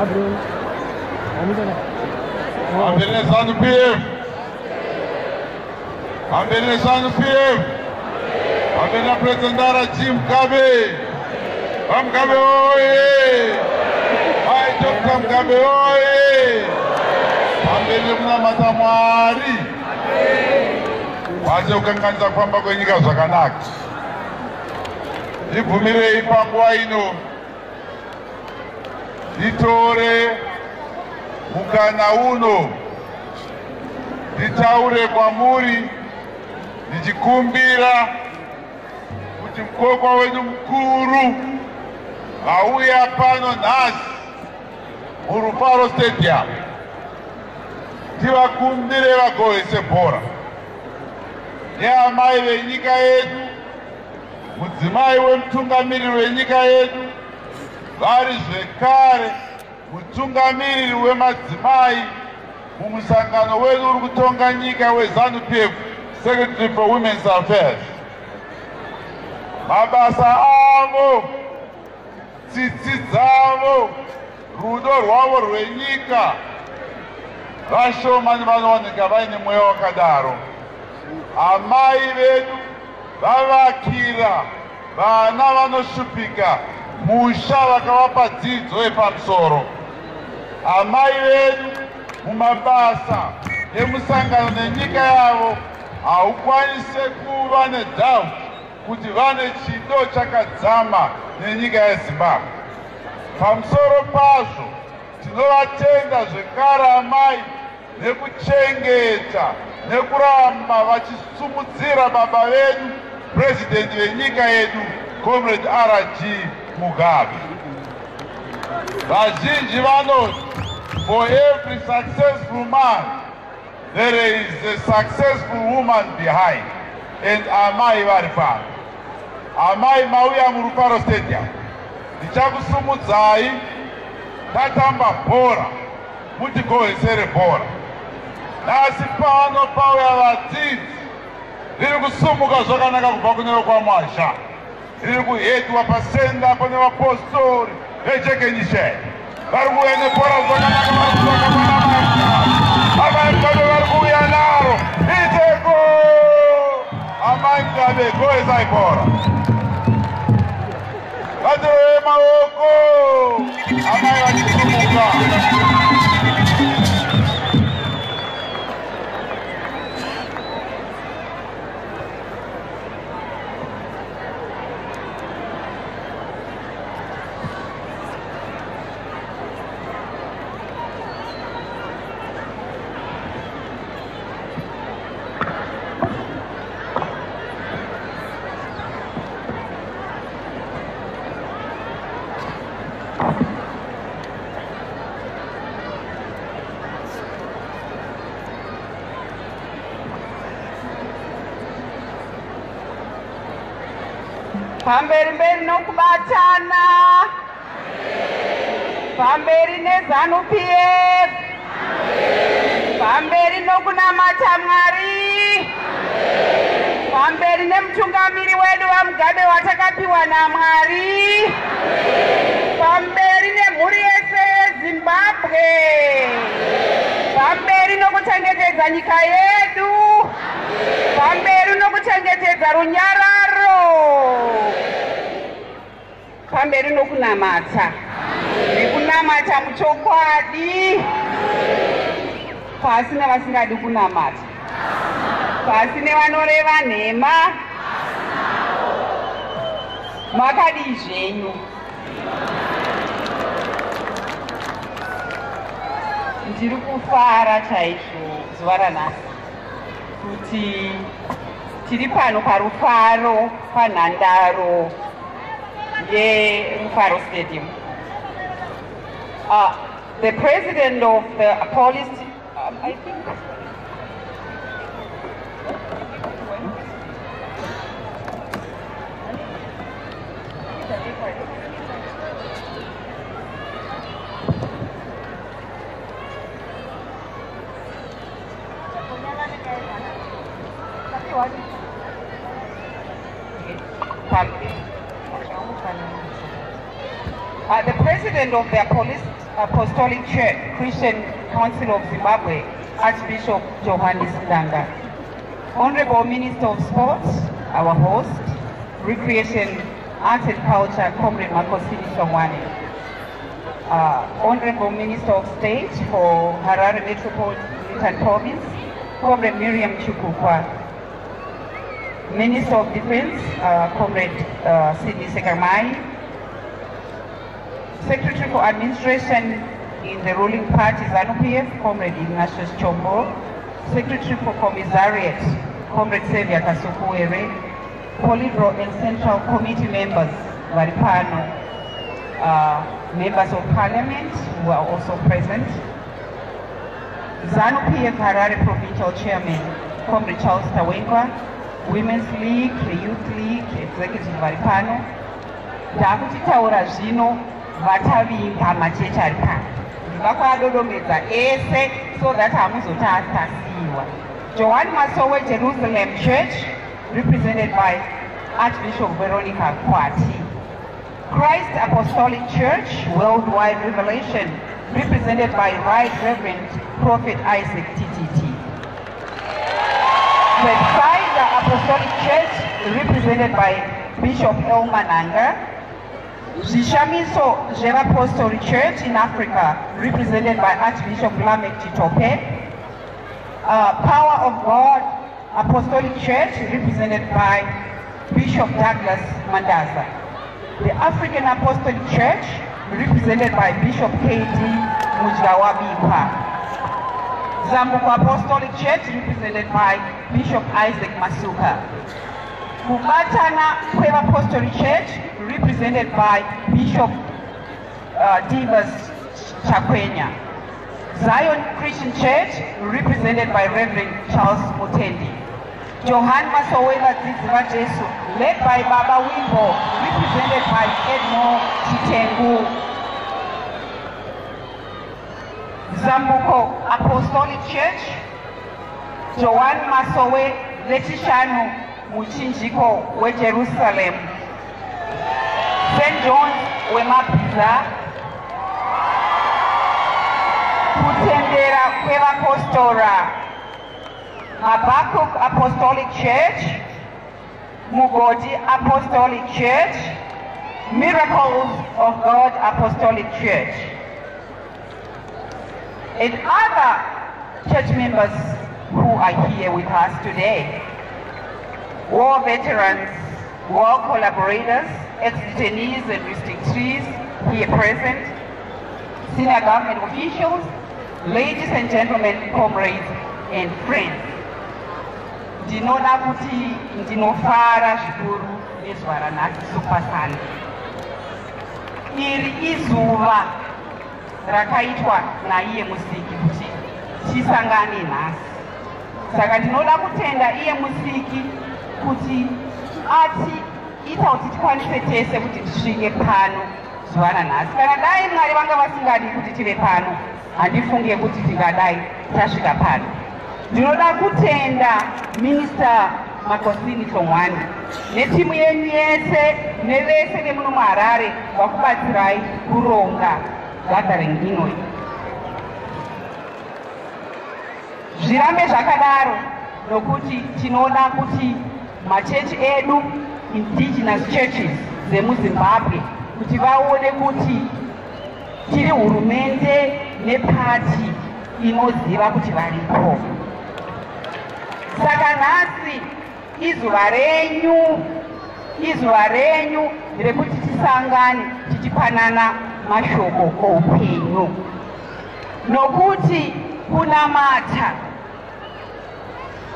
Ambele Zanu PF. Ambele Zanu PF. Ambele Presidentara Jim Mugabe. Mugabe oye. Hai Dr. Mugabe oye. Ambele Mnamata Mwari. Waje ukanganza kwamba kwenyika zvakanaka. Ndibvumirei panguva ino nditore mukana uno nditaure kwamuri ndichikumbira kuti mukokwa wedu mukuru auya pano nhasi muRufaro Stadium tivakumbire vagohese bhora neamai venyika yedu, mudzimai wemutungamiriri wenyika yedu, vari zvekare mutungamiriri wemadzimai mumusangano wedu uri kutonga nyika weZANU PF, Secretary for Women's Affairs. Mabasa avo, tsitsi dzavo, rudo rwavo rwenyika, vashomani vanowanika vaine mweya wakadaro. Amai vedu vavakira vana vanoshupika musha vakavapa dzidzo yepamusoro. Amai vedu mumabasa emusangano nenyika yavo haukwanise kuva nedoubt kuti vane chido chakadzama nenyika yeZimbabwe. Pamusoro pazvo tinovatenda zvekare amai nekuchengeta nekuramba vachisumudzira baba vedu president venyika yedu Comrade R.G. Mugabe. Vazhinji vanoti for every successful man there is a successful woman behind, and amai vari pano. Amai mauya muRufaro Stadium, ndichakusumudzai tatamba bhora mutigohesere bhora. Nasi pano pauya vadzidzi riri kusumuka zvakanaka kubva kune vekwaMwazha, riri kuhedwa pasenda pane vapostori veChekenyisheni. Vari kuuya nebhora zvakanaka, vari kutsvaka pana Mwazha. Amai Mugabe vari kuuya naro iteko. Amai Mugabe gohesai bhora. Vatewe maoko. Amai vachisumuka. Pamberi mberi nokubatana, pamberi neZANU PF, pamberi nokunamata Mwari, pamberi nemutungamiri wedu waMugabe watakapiwa naMwari, pamberi nemhuri yese yeZimbabwe, pamberi nokuchengetedza nyika yedu, pamberi nokuchengetedza runyararo, pamberi nokunamata nekunamata muchokwadi, pasi nevasingadi kunamata, pasi nevanoreva nhema. Makadi zvenyu. Ndiri kufara chaizvo zuva ranhasi kuti tiri pano paRufaro, panhandaro yeRufaro Stadium. The president of the police, I think, The President of the Apostolic Church, Christian Council of Zimbabwe, Archbishop Johannes Danga. Honorable Minister of Sports, our host, Recreation, Arts and Culture, Comrade Makosini Songwane. Honorable Minister of State for Harare Metropolitan Province, Comrade Miriam Chukukwa. Minister of Defense, Comrade Sidney Sekamai. Secretary for Administration in the ruling party, ZANU-PF, Comrade Ignatius Chombo. Secretary for Commissariat, Comrade Xavier Kasukuere. Politburo and Central Committee members, Varipano. Members of Parliament who are also present. ZANU-PF Harare Provincial Chairman, Comrade Charles Tawengwa. Women's League, the Youth League, Executive Varipano. Ndakutitaura zvino vatavinga machechi ari pano. Ndivakwadodomedza ese so that hamuzotasiwa. Joan Masowe Jerusalem Church, represented by Archbishop Veronica Kwati. Christ Apostolic Church, Worldwide Revelation, represented by Right Reverend Prophet Isaac TTT. Bethsaida Apostolic Church, represented by Bishop Elman Anga. Zishamiso Apostolic Church in Africa, represented by Archbishop Lamek Chitope. Power of God Apostolic Church, represented by Bishop Douglas Mandaza. The African Apostolic Church, represented by Bishop K.D. Mujawabikwa. Zambuko Apostolic Church, represented by Bishop Isaac Masuka. Kubatana Kweva Apostolic Church, represented by Bishop Divas Chakwenya. Zion Christian Church, represented by Reverend Charles Mutendi. Johan Masowela Ziziva Jesu, led by Baba Wimbo, represented by Edmo Chitengu. Zambuko Apostolic Church, Joan Masowe Letishanu Muchinjiko we Jerusalem. St. John's Wemapiza, Kutendera Kweva Postora, Habakkuk Apostolic Church, Mugodi Apostolic Church, Miracles of God Apostolic Church. And other church members who are here with us today. War veterans, war collaborators, ex-detainees and restrictees here present, senior government officials, ladies and gentlemen, comrades and friends. Ndinoda kuti ndinofara zvikuru nezuva ranhasi Super Sunday. Iri izuva rakaitwa naiye musiki kuti tisangane nhasi. Saka ndinoda kutenda iye musiki kuti ita kuti tikwanise tese kuti tisvike pano zuva ranhasi. Kana dai Mwari vanga vasingadi kuti tive pano, handifunge kuti tingadai tasvika pano. Ndinoda kutenda Minister Makosini Songwane netimu yenyu yese nevese vemuno muHarare vakubatsirai kuronga gathering inoi. Zvirambe zvakadaro nokuti tinoda kuti machechi edu, indigenous churches dzemuZimbabwe, kuti vaone kuti tiri hurumende nepati inoziva kuti varipo. Saka nhasi izuva renyu rekuti tisangane tichipanana mashoko oupenyu. Nokuti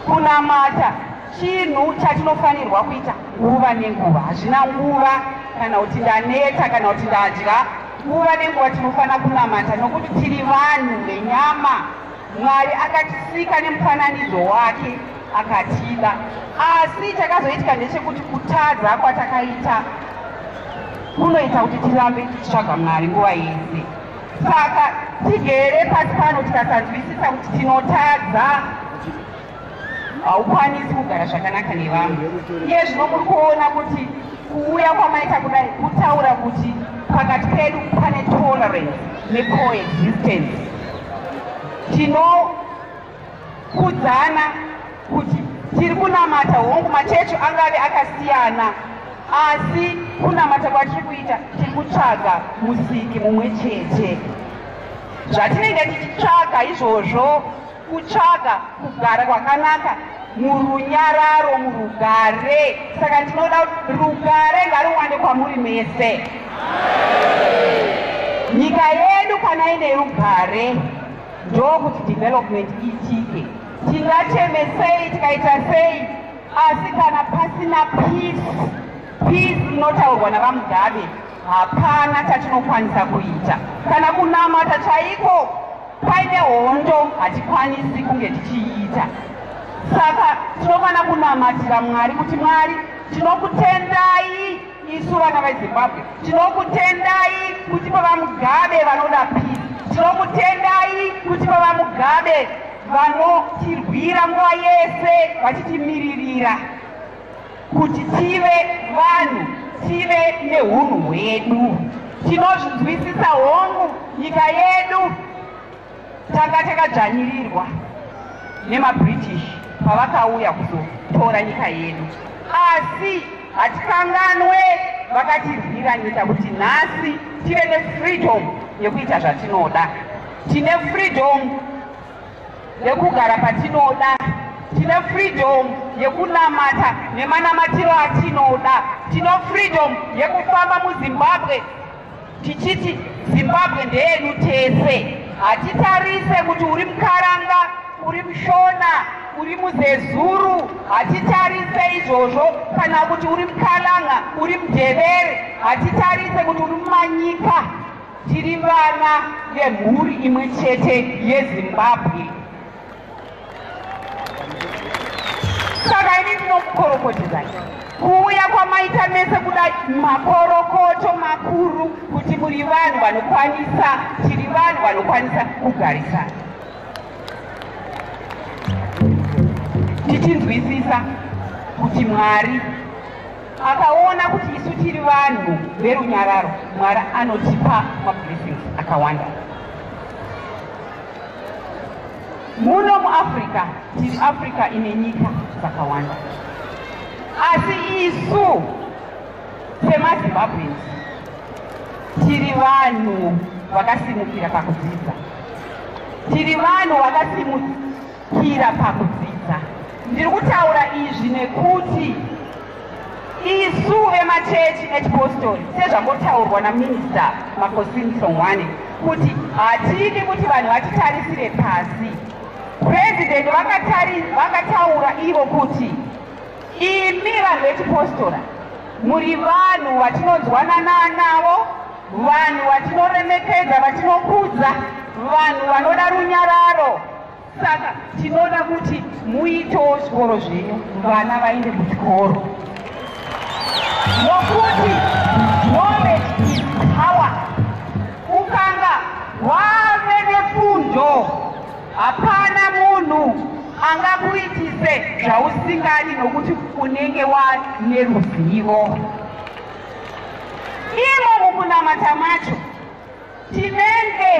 kunamata chinhu chatinofanirwa kuita nguva nenguva. Hazvina nguva kana kuti ndaneta kana kuti ndadya. Nguva nenguva tinofanira kunamata nokuti tiri vanhu venyama. Mwari akatisika nemufananidzo wake akatida. Asi chakazoitika ndechekuti kutadza kwatakaita kunoita kuti tirambe tichitsvaga Mwari nguva yese. Saka tigere pasi pano tikasanzwisisa kuti tinotadza, haukwanisi kugara zvakanaka nevamwe. Iye zvino muri kuona kuti kuuya kwamaita kudai kutaura kuti pakati pedu pane tolerance necoexistence. Tinokudzana kuti tiri kunamata hongu machechi angave akasiyana, asi kunamata kwatiri kuita tiri kutsvaga musiki mumwe chete. Zvatinenge tichitsvaga izvozvo kutsvaga kugara kwakanaka murunyararo, murugare. Saka ndinoda kuti rugare ngaruwande kwamuri mese. Nyika yedu kana ine rugare ndokuti development iitike. Tingatemesei tikaita sei, asi kana pasina peace inotaurwa navaMugabe, hapana chatinokwanisa kuita. Kana kunamata chaiko paine hondo hatikwanisi kunge tichiita. Saka tinofana kunamatira Mwari kuti Mwari, tinokutendai isu vana veZimbabwe, tinokutendai kuti pavaMugabe vanoda peace, tinokutendai kuti pavaMugabe vanotirwira nguva yese vachitimiririra kuti tive vanhu, tive neunhu hwedu. Tinozvinzwisisa hongu nyika yedu tanga takadzvanyirirwa nemaBritish pavakauya kuzotora nyika yedu, asi hatikanganwe vakatirwira nyika kuti nhasi tive nefreedom yekuita zvatinoda. Tine freedom yekugara patinoda, tine freedom yekunamata nemanamatiro atinoda, tine freedom yekufamba muZimbabwe tichiti Zimbabwe ndeyenu tese. Hatitarise kuti uri muKaranga, uri muShona, uri muZezuru, hatitarise izvozvo. Kana kuti uri muKalanga, uri muDevere, hatitarise kuti uri mumanyika. Tiri vana vemhuri imwe chete yeZimbabwe. Saka ini ndinokukorokotedzai kuuya kwamaita mese kudai makorokoto makuru kuti muri vanhu vanokwanisa, tiri vanhu vanokwanisa kugarisana. Tichinzwisisa kuti Mwari akaona kuti isu tiri vanhu verunyararo, Mwari anotipa mablessings akawanda. Muno muAfrica, tiri Africa ine nyika dzakawanda, asi isu semaZimbabweans tiri vanhu vakasimukira pakudzidza, tiri vanhu vakasimukira pakudzidza. Ndiri kutaura izvi nekuti isu vemachechi echipostori, sezvangotaurwa naMinista Makosini Songwane, kuti hatidi kuti vanhu vatitarisire pasi. President vakataura ivo kuti imi vanhu vechipostora muri vanhu vatinonzwanana navo, vanhu vatinoremekedza, vatinokudza, vanhu vanoda runyararo. Saka tinoda kuti muitewo zvikoro zvenyu, vana vaende kuchikoro, nokuti knowledge is power. Ukanga wave nefundo, hapana munhu angakuitise zvausingadi nokuti unenge wane ruzivo. Imo mukunamata macho tinenge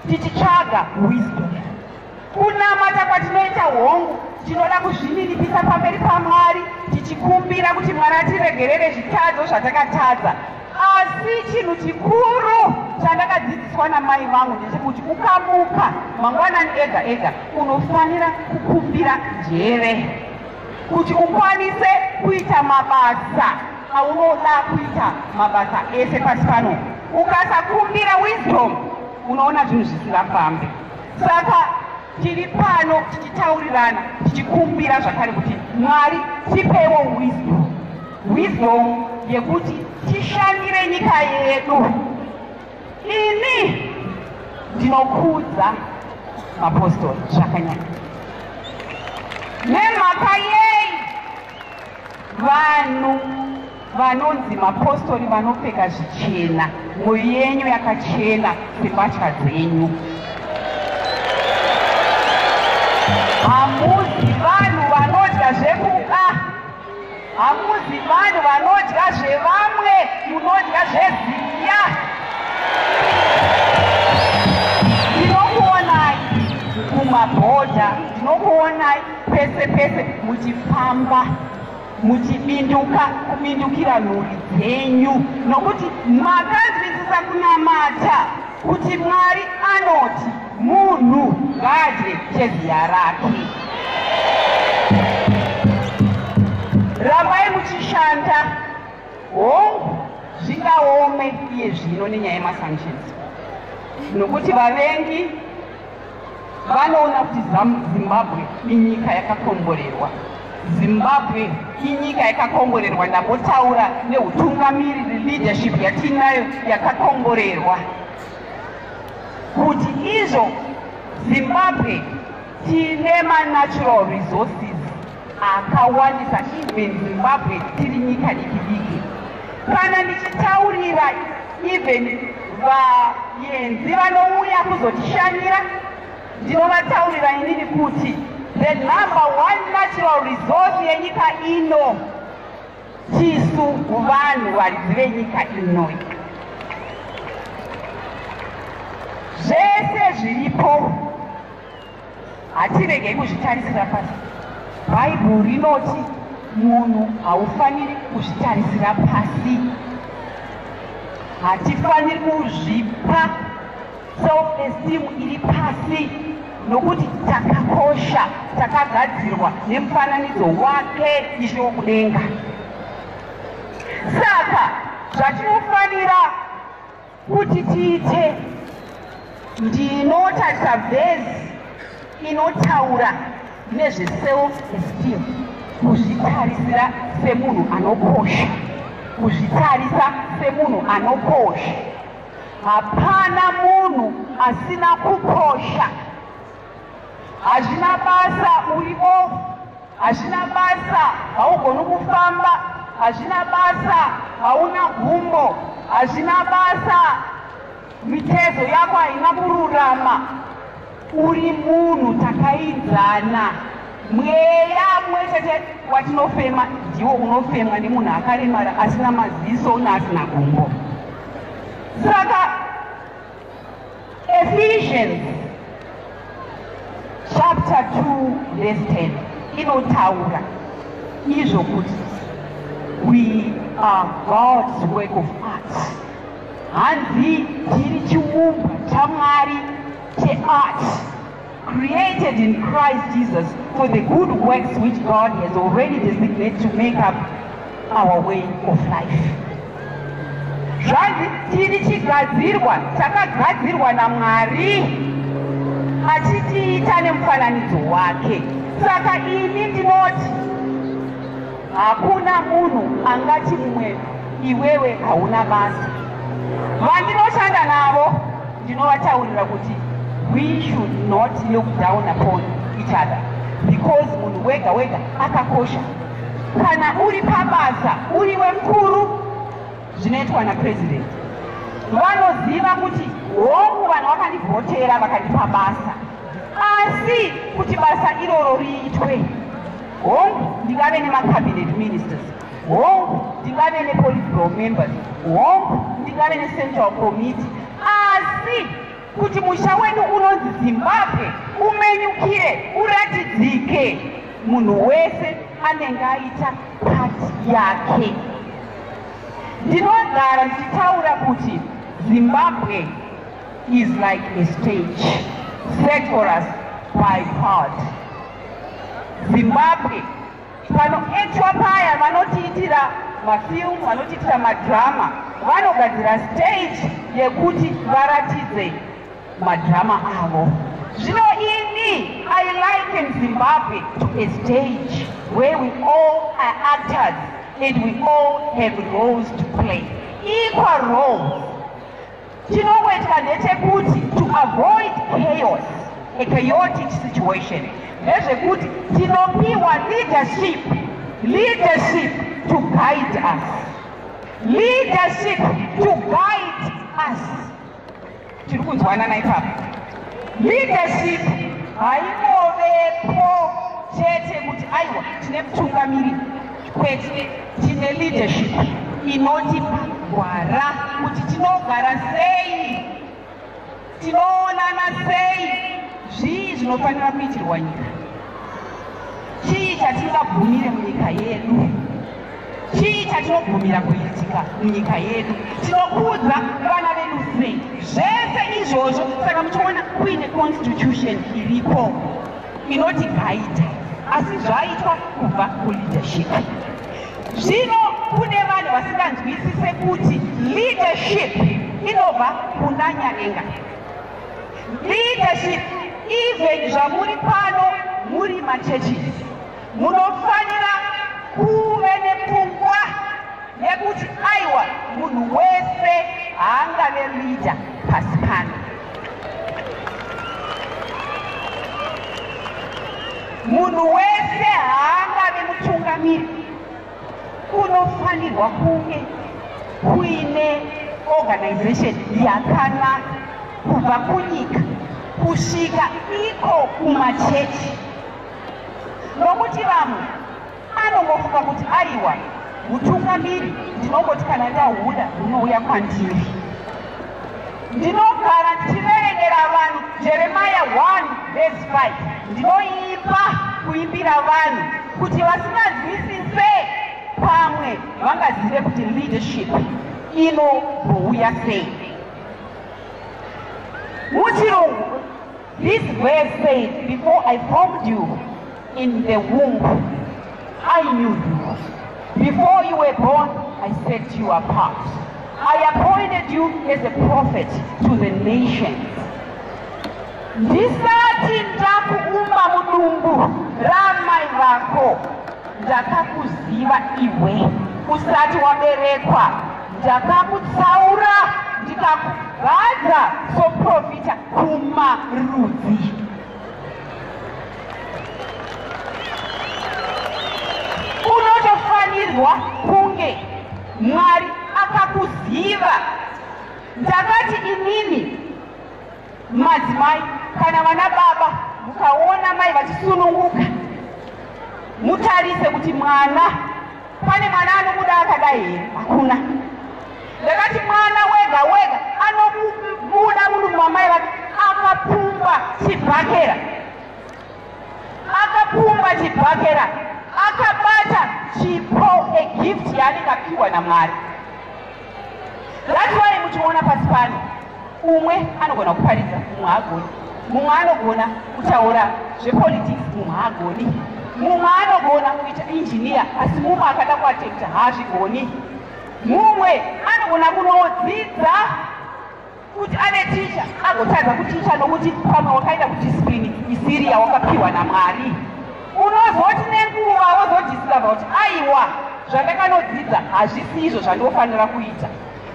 tichitsvaga wisdom. Kunamata kwatinoita hongu tinoda kuzvininipisa pamberi paMwari, tichikumbira kuti Mwari atiregerere zvitadzo zvatakatadza. Asi chinhu chikuru chandakadzidziswa namai vangu ndechekuti ukamuka mangwanani ega ega unofanira kukumbira njere kuti ukwanise kuita mabasa aunoda kuita, mabasa ese pasi pano. Ukasakumbira wisdom unoona zvinhu zvisingafambi. Saka tiri pano tichitaurirana, tichikumbira zvakare kuti Mwari tipewo wisdom yekuti tishandire nyika yedu. Ini ndinokudza mapostori zvakanyanya. Nemhaka yei vanhu vanonzi mapostori vanopfeka zvichena, mwoyo yenyu yakachena sembatya dzenyu. Hamuzi vanhu hamuzi vanhu vanodya zvevamwe, munodya zveziya. Ndinokuonai kumabhodha, ndinokuonai pese pese muchifamba muchibinduka kubindukira nhuri dzenyu, nokuti makanzwisisa kunamata kuti Mwari anoti munhu ngaadye cheziya rake. Rambai muchishanda hongu zvingaome iye zvino nenyaya yemasanctions, nokuti vavengi vanoona kuti Zimbabwe inyika yakakomborerwa. Zimbabwe inyika yakakomborerwa, ndambotaura neutungamiriri leadership yatinayo yakakomborerwa. Kuti izvo Zimbabwe tine natural resources akawandisa, even Zimbabwe tiri nyika diki. Kana ndichitaurira even vaenzi vanouya kuzotishanyira, ndinovataurira inini kuti the number one natural resource yenyika ino tisu vanhu varidzi venyika inoi. Zvese zviripo hatiregei kuzvitarisira pasi. Bhaibhuri rinoti munhu haufaniri kuzvitarisira pasi. Hatifaniri kuzvipa self-esteem iri pasi, nokuti takakosha, takagadzirwa nemufananidzo wake Ishe wokudenga. Saka zvatinofanira kuti tiite, ndinotarisa vhesi inotaura nezve-self-esteem, kuzvitarisira semunhu anokosha, kuzvitarisa semunhu anokosha. Hapana munhu asina kukosha. Hazvina basa uri ofu, hazvina basa haugoni kufamba, hazvina basa hauna gumbo, hazvina basa mitezo yako haina kururama. Uri munhu takainzana. Mweya mwechete watinofema ndiwo unofemwa nemunhu akaremara, asina maziso neasina gumbo. Saka Ephesians chapter 2 verse 10 inotaura izvo kuti we are God's work of art. Hanzi tiri chiumbwa chaMwari cheart, created in Christ Jesus for the good works which God has already designated to make up our way of life. Zvanzi tiri chigadzirwa, takagadzirwa naMwari achitiita nemufananidzo wake. Saka ini ndinoti hakuna munhu angati mumwe iwewe hauna basa. Vandinoshanda navo ndinovataurira kuti we should not look down upon each other, because munhu wega wega akakosha. Kana uri pabasa, uri wemukuru, zvinoitwa napresident, vanoziva kuti hongu vanhu vakandivhotera vakandipa basa, asi kuti basa iroro riitwe, hongu ndingave nemacabinet ministers, hongu ndingave nepolitbureau members, hongu ndingave necentral committee, asi kuti musha wedu unonzi Zimbabwe umenyukire, uratidzike, munhu wese anenge aita pati yake. Ndinogara ndichitaura kuti Zimbabwe is like a stage set for us by God. Zimbabwe panoetwa paya vanotiitira mafilm, vanotiitira madrama, vanogadzira stage yekuti varatidze madrama avo. Zvino ini I liken Zimbabwe to a stage where we all are actors and we all have roles to play, equal roles. Chinogoitika ndechekuti to avoid chaos, a chaotic situation, ndezvekuti tinopiwa leadership to guide us, leadership to guide us. Tiri kunzwanana ipapo. Leadership haingovepo chete kuti aiwa tine mutungamiriri kwete tine leadership inotipa gwara kuti tinogara sei, tinoonana sei, zvii zvinofanira kuitirwa nyika, chii chatingabvumire munyika yedu, chii chatinobvumira kuitika munyika yedu, tinokudza vana vedu sei, zvese izvozvo. Saka muchiona kuine constitution iripo inotigaidha, asi zvaitwa kubva kuleadership. Zvino kune vanhu vasinganzwisise kuti leadership inobva kuna Nyadenga. Leadership, even zvamuri pano muri machurches, munofanira kuve nepfungwa yekuti aiwa munhu wese haangave leader pasi pano. Munhu wese haangave mutungamiri. Kunofanirwa kunge kuine organization yakanaka kubva kunyika kusvika iko kumachechi, nokuti vamwe anongofunga kuti aiwa mutungamiri ndinongoti kana ndahuda unouya kwandiri. Ndinogara ndichiverengera vanhu Jeremiah 1:5 ndinoimba kuimbira vanhu kuti vasinganzwisise pamwe vangazive kuti leadership inobouya sei. Muchirungu, this verse said, before I formed you in the womb, I knew you. Before you were born, I set you apart. I appointed you as a prophet to the nations. Ndisati ndakuumba mudumbu ramai vako, ndakakuziva iwe usati waberekwa, ndakakutsaura ndikakubvadza soprofita kumarudzi. Unotofanirwa kunge Mwari akakuziva. Ndakati inini madzimai kana vana baba mukaona mai vachisununguka, mutarise kuti mwana, pane mwana anobuda akadai here? Hakuna. Ndakati mwana wega wega anobuda munhu mamai vake akapumba chibhakera, akapumba chibhakera, akabata chipo, a gift yaanenge apiwa naMwari. That's why muchiona pasi pano umwe anogona kuparidza, mumwe haagoni. Mumwe anogona kutaura zvepolitics, mumwe haagoni. Mumwe anogona kuita engineer, asi mumwe akada kuatekta haazvigoni. Mumwe anogona kunodzidza kuti ane ticha agotadza kuticha nokuti pamwe wakaenda kudiscipline isiri yawakapiwa naMwari. Unozoti nenguva wozodiscover kuti aiwa zvandakanodzidza hazvisi izvo zvandofanira kuita.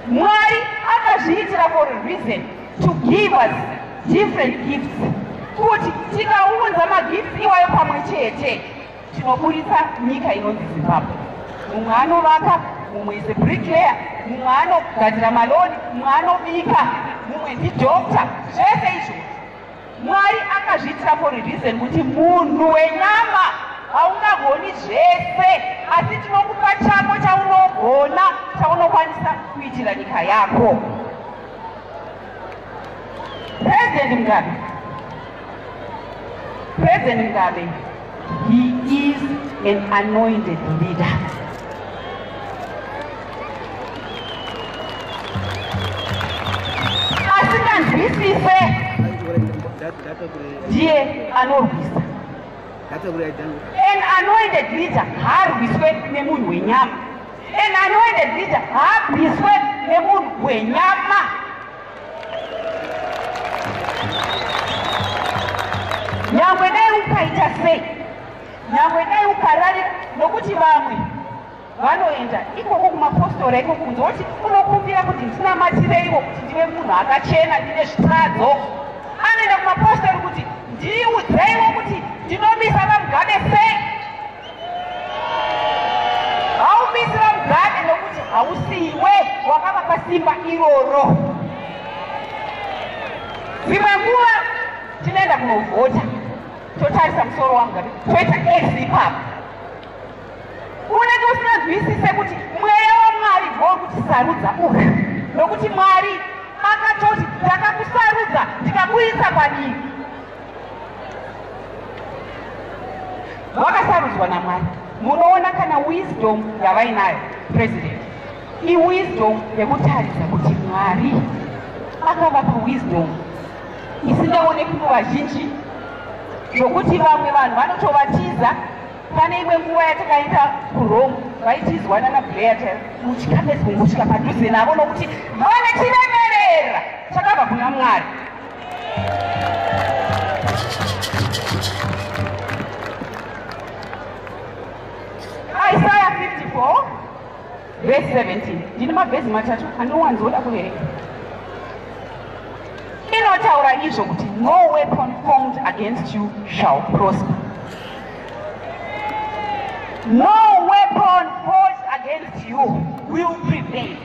Mwari akazviitira for a reason, to give us different gifts, kuti tikaunza magifts iwayo pamwe chete tinoburitsa nyika inonzi Zimbabwe. Mumwe anovaka, mumwe is a bricklayer, mumwe anogadzira maloni, mumwe anobika, mumwe ndidokta. Zvese izvo Mwari akazviitira for a reason, kuti munhu wenyama haungagoni zvese, asi tinokupa chako chaunogona, chaunokwanisa kuitira nyika yako. President Mugabe, he is an anointed leader. Asinganzwisise ndiye anorwisa. An anointed leader harwiswe nemunhu wenyama. An anointed leader habviswe nemunhu wenyama. Nyangwe dai ukaita sei, nyangwe dai ukararira, nokuti vamwe vanoenda ikoko kumapostora iko kunze kuti unokumbira kuti ndinamatireiwo kuti ndive munhu akachena ndine zvitsadzo. Anoenda kumapostori kuti ndiudzeiwo kuti ndinomisa vaMugabe sei. Haumisi vaMugabe nokuti hausiwe wakavapa simba iroro. Dzimwe nguva tinoenda kunovhota, totarisa musoro waMugabe, toita exit ipapo. Unenge munzwisise kuti mweya waMwari ndokutisarudza uyu, nokuti Mwari akatoti ndakakusarudza ndikakuisa padivi. Vakasarudzwa naMwari. Munoona kana wisdom yavainayo president, wisdom yekutarisa kuti Mwari akavapa wisdom isingaoneki kuvazhinji, zvokuti vamwe vanhu vanotovatiza. Pane imwe nguva yatakaita kuRome vaitizwa nana Blair muchikapedzwa kusvika padhuze navo nokuti vane chiremerera chakabva kuna Mwari. Isaiah 54 verse 17. Ndine mabhezi matatu anowanzoda kuverenga. Inotaura izvo kuti no weapon formed against you shall prosper. No weapon forged against you will prevail,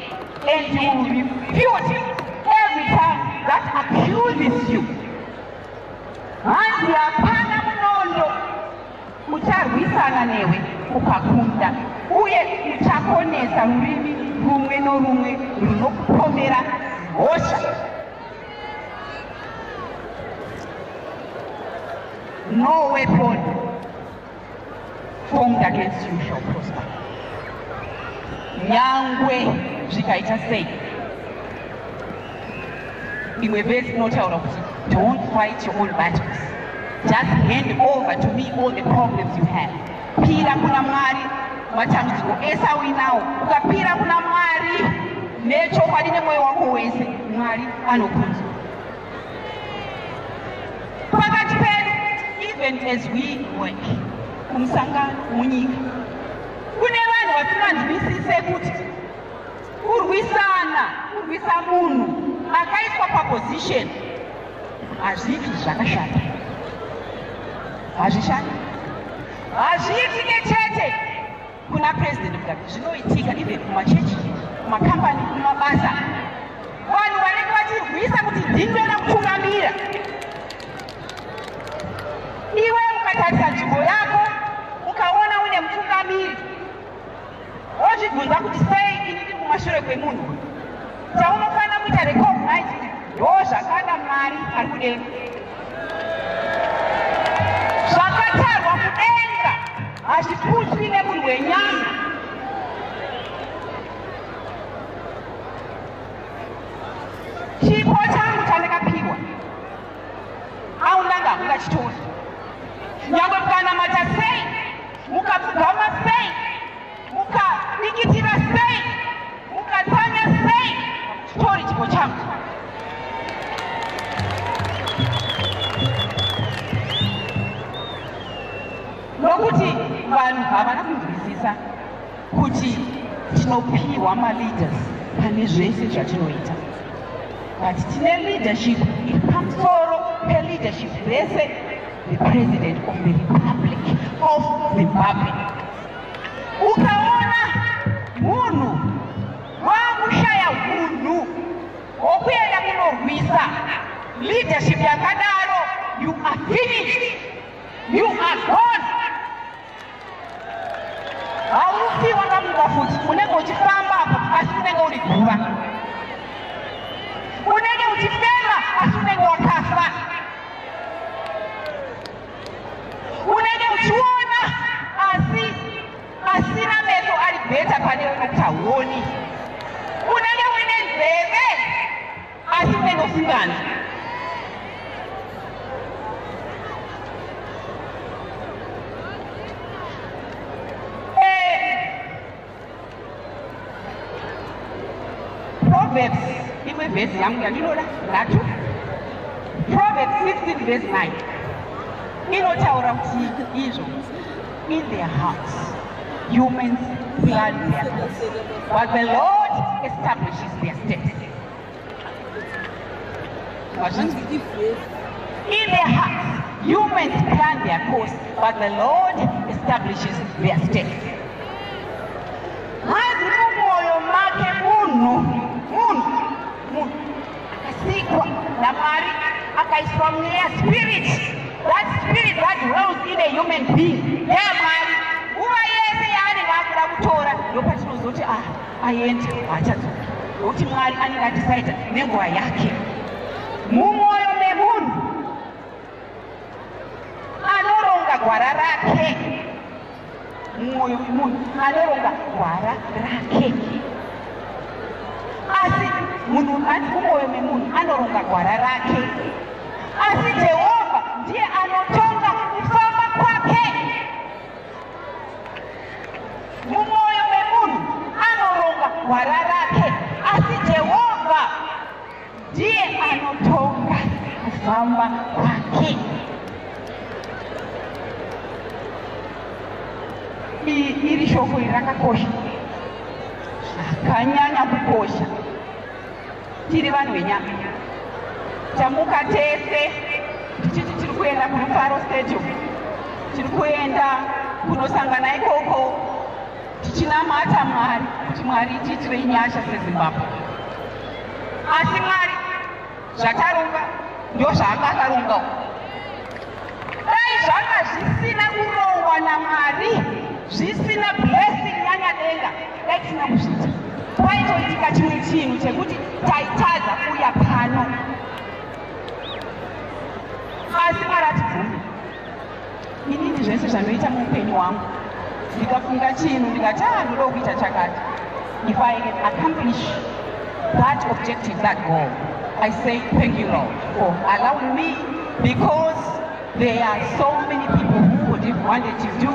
and you will refute every tongue that accuses you. Hanzi hapana munondo ucharwisana newe ukakunda, uye uchakonesa rurimi rumwe norumwe runokupomera hosha. No weapon formed against you shall prosper. Nyangwe zvikaita sei. Imwe verse inotaura kuti don't fight your own battles. Just hand over to me all the problems you have. Pira kuna Mwari matambudziko ese uinawo. Ukapira kuna Mwari nechokwadi nemwoyo wako wese, Mwari anokunzwa. Pakati pedu, even as we work kumusangano munyika, kune vanhu vasinganzwisise kuti kurwisa munhu akaiswa paposition hazviti zvakashata, hazvishandi, hazviitike chete kuna president Mugabe, zvinoitika even kumachechi, kumakambani, kumabasa. Vanhu vanenge vachirwisa kuti ndinoda kutungamira. Iwe ukatarisa nzvimbo yako ukaona une mutungamiri, wozvibvunza kuti sei ini ndiri kumashure kwemunhu. Chaunofanira kuita recognize kuti ndozvakada Mwari ari kudenga. Zvakatarwa kudenga hazviputwi nemunhu wenyama. Chipo changu chandakapiwa aunanga mungachitori. Nyangwe mukanamata sei, mukapfugama sei, mukadikitira sei, mukatsanya sei, chitori chipo changu. Nokuti vanhu havana kunzwisisa kuti tinopiwa maleaders pane zvese zvatinoita. But tine leadership pamusoro pe-leadership vese the President of the Republic of Zimbabwe. Ukaona munhu wakushaya hunhu wokuenda kunorwisa leadership yakadaro, you are finished, you are gone. Haufi wakamuka futi, unenge uchifamba apa asi unenge uri guva, unenge uchifema asi unenge wakafa, unenge uchiona asi asina meso ari bheta pane unoti hauoni, unenge uine nzeve asi unenge usinganzwi. Proverbs, imwe verse yangu yandinoda nhatu. Proverbs 16 verse 9 inotaura kuti izvo, in their hearts humans plan their course, but the Lord establishes their steps. In their hearts humans plan their course, but the Lord establishes their steps. Hazi mumoyo make munhu akasikwa naMwari akaiswa mweya spirit, that dwells in a human being. Yeah, Mwari nguva yese yaanenge akuda kutora kuzoti aenda haachadzoki, nokuti Mwari anenge adhisaidha nenguva yake. Mumwoyo memunhu anoronga gwara rake, mumwoyo memunhu anoronga gwara rake, asi munhu ani mumwoyo memunhu anoronga gwara rake, asi Jehovha ndiye anotonga kufamba kwake. Mumwoyo memunhu anoronga gwara rake, asi Jehovha ndiye anotonga kufamba kwake. Iri shoko iri rakakosha, zvakanyanya kukosha. Tiri vanhu venyama, tamuka tese tichiti tiri kuenda kuRufaro Stadium, tiri kuenda kunosangana ikoko tichinamata Mwari kuti Mwari tiitire nyasha seZimbabwe. Asi Mwari zvataronga ndio zvanga akarongawo. Dai zvanga zvisina kurongwa naMwari, zvisina blessing yanyadenga, dai tisina kuzviita. Paitoitika chimwe chinhu chekuti taitadza kuuya pano. Asi Mwari atibvumi. Inini zvese zvanoita muupenyu hwangu, ndikafunga chinhu ndikati ndoda kuita chakati, if I can accomplish that objective, that goal, I say thank you, Lord, for allowing me, because there are so many people who would have wanted to do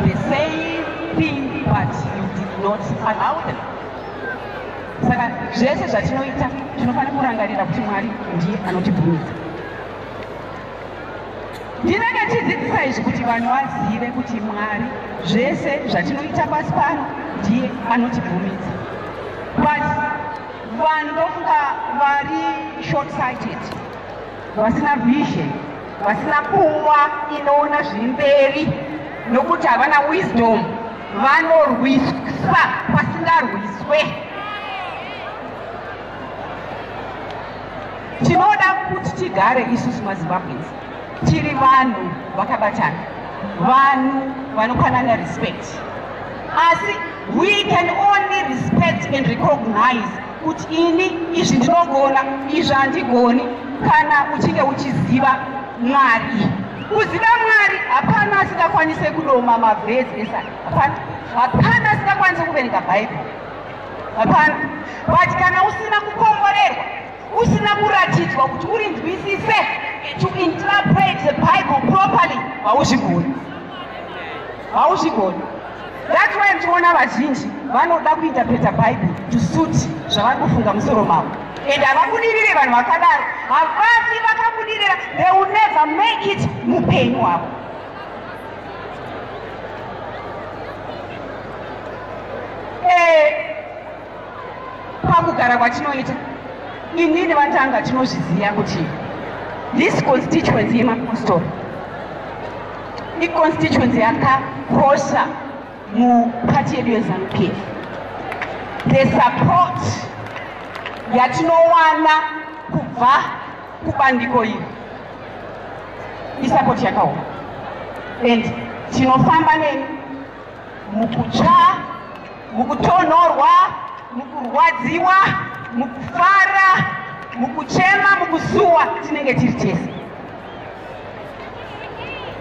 the same thing, but you did not allow them. Saka zvese zvatinoita tinofanira kurangarira kuti Mwari ndiye anotibvumidza. Ndinenge tidzidzisa izvi kuti vanhu vazive kuti Mwari zvese zvatinoita pasi pano ndiye anotibvumidza. But vanhu ndofunga vari short sighted, vasina vision, vasina pfungwa inoona zviri mberi, nokuti havana wisdom, vanorwisa pasingarwiswe. Tinoda kuti tigare isusu maZimbabweans tiri vanhu vakabatana, vanhu vanopanana respect. Asi we can only respect and recognize kuti ini izvi ndinogona, izvi handigoni, kana uchinge uchiziva Mwari. Kuziva Mwari hapana asingakwanise kudoma mavhezi esana, hapana asingakwanise kuverenga Bhaibheri, hapana. But kana usina kukomborerwa, usina kuratidzwa kuti urinzwisise, to interpret the Bible properly, hauzvigoni, hauzvigoni. That's why tiona vazhinji vanoda kuinterpreta Bible to suit zvavari kufunga musoro mavo, and havabudiriri vanhu vakadaro, havasi vakabudirira, they will never make it muupenyu hwavo. Pakugara kwatinoita, inini vatanga tinozviziva kuti this constituency yeMapostori iconstituency yakakosha mupati yedu yeZANU-PF. The support yatinowana kubva kubandiko iri isupport yakaoma, and tinofamba neni mukutsva, mukutonhorwa, mukurwadziwa, mukufara, mukuchema, mukusuwa, tinenge tiri tese,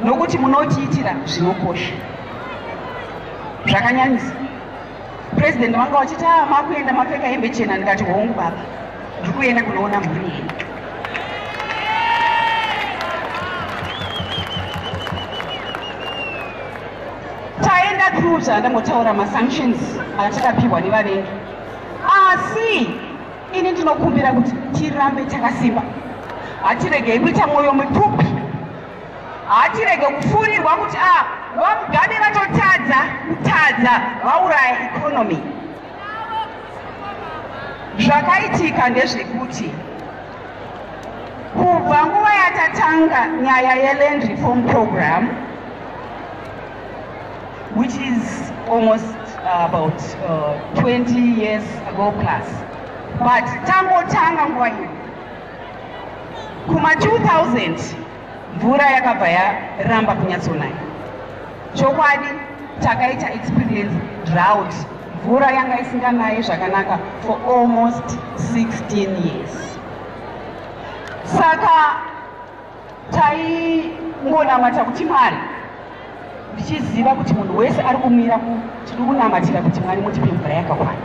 nokuti munotiitira zvinokosha zvakanyanyisa. President wanga wachiti makuenda mapfeka hembe chena, ndikati hongu baba, ndiri kuenda kunoona mhuri yenyu. Taenda through zvandangotaura masanctions atakapiwa nevavengi, asi ini ndinokumbira kuti tirambe takasimba, hatiregei kuita mwoyo mupfupi, hatirege kufurirwa kuti vaMugabe kutadza vauraya economy. Zvakaitika ndezvekuti kubva nguva yatatanga nyaya yeLand Reform Program, which is almost about 20 years ago plus, but tangotanga nguva iyi kuma 2000 mvura yakabva yaramba kunyatsonaya. Chokwadi takaita experience drought, mvura yanga isinganaye zvakanaka for almost 16 years. Saka taingonamata kuti Mwari, ndichiziva kuti munhu wese ari kumira tiri kunamatira kuti Mwari mutipe mvura yakakwana.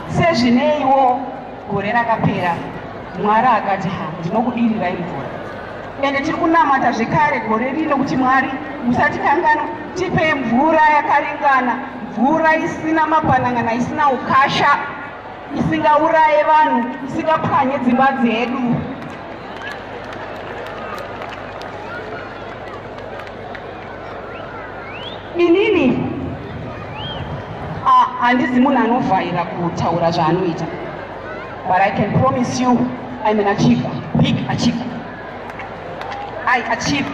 Sezvineiwo gore rakapera Mwari akati ndinokudirirai mvura, ende tiri kunamata zvekare gore rino kuti Mwari musatikangana, tipe mvura yakaringana, mvura isina mapanangana, isina ukasha, isingauraye vanhu, isingapwanye dzimba dzedu. Inini handizi munhu anovhaira kutaura zvaanoita, but I can promise you I'm an achiever, big achiever. I achieve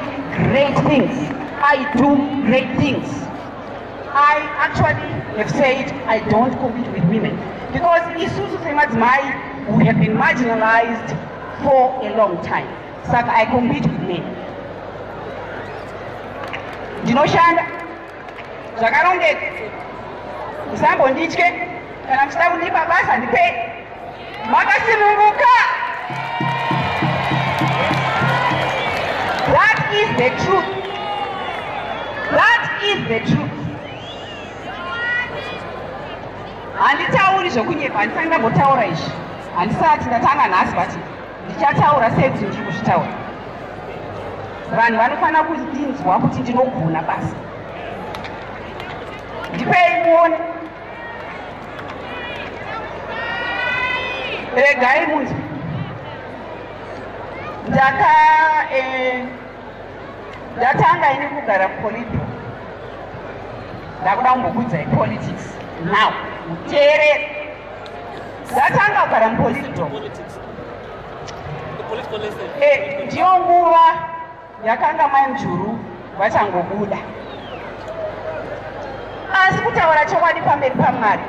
great things. I do great things. I actually have said I don't compete with women because isusu semadzimai we have been marginalized for a long time. Saka I compete with men. Ndinoshanda zvakarongeka, musambonditye kana muchida kundipa basa ndipei, makasununguka. That is the truth. That is the truth. Handitauri zvokunyepa, handisati ndambotaura izvi, handisati ndatanga nhasi, but ndichataura sekuti ndiri kuzvitaura. Vanhu vanofanira kudinzwa kuti ndinogona basa. Ndipei muone. Regai munzwe. Ndatanga ini kugara Politburo. Ndakuda kumbokuudzai politics. Now, muteerere. Ndatanga kugara muPolitburo. Ndiyo nguva yakanga Mai Mujuru vachangobuda. Asi kutaura chokwadi pamberi paMwari,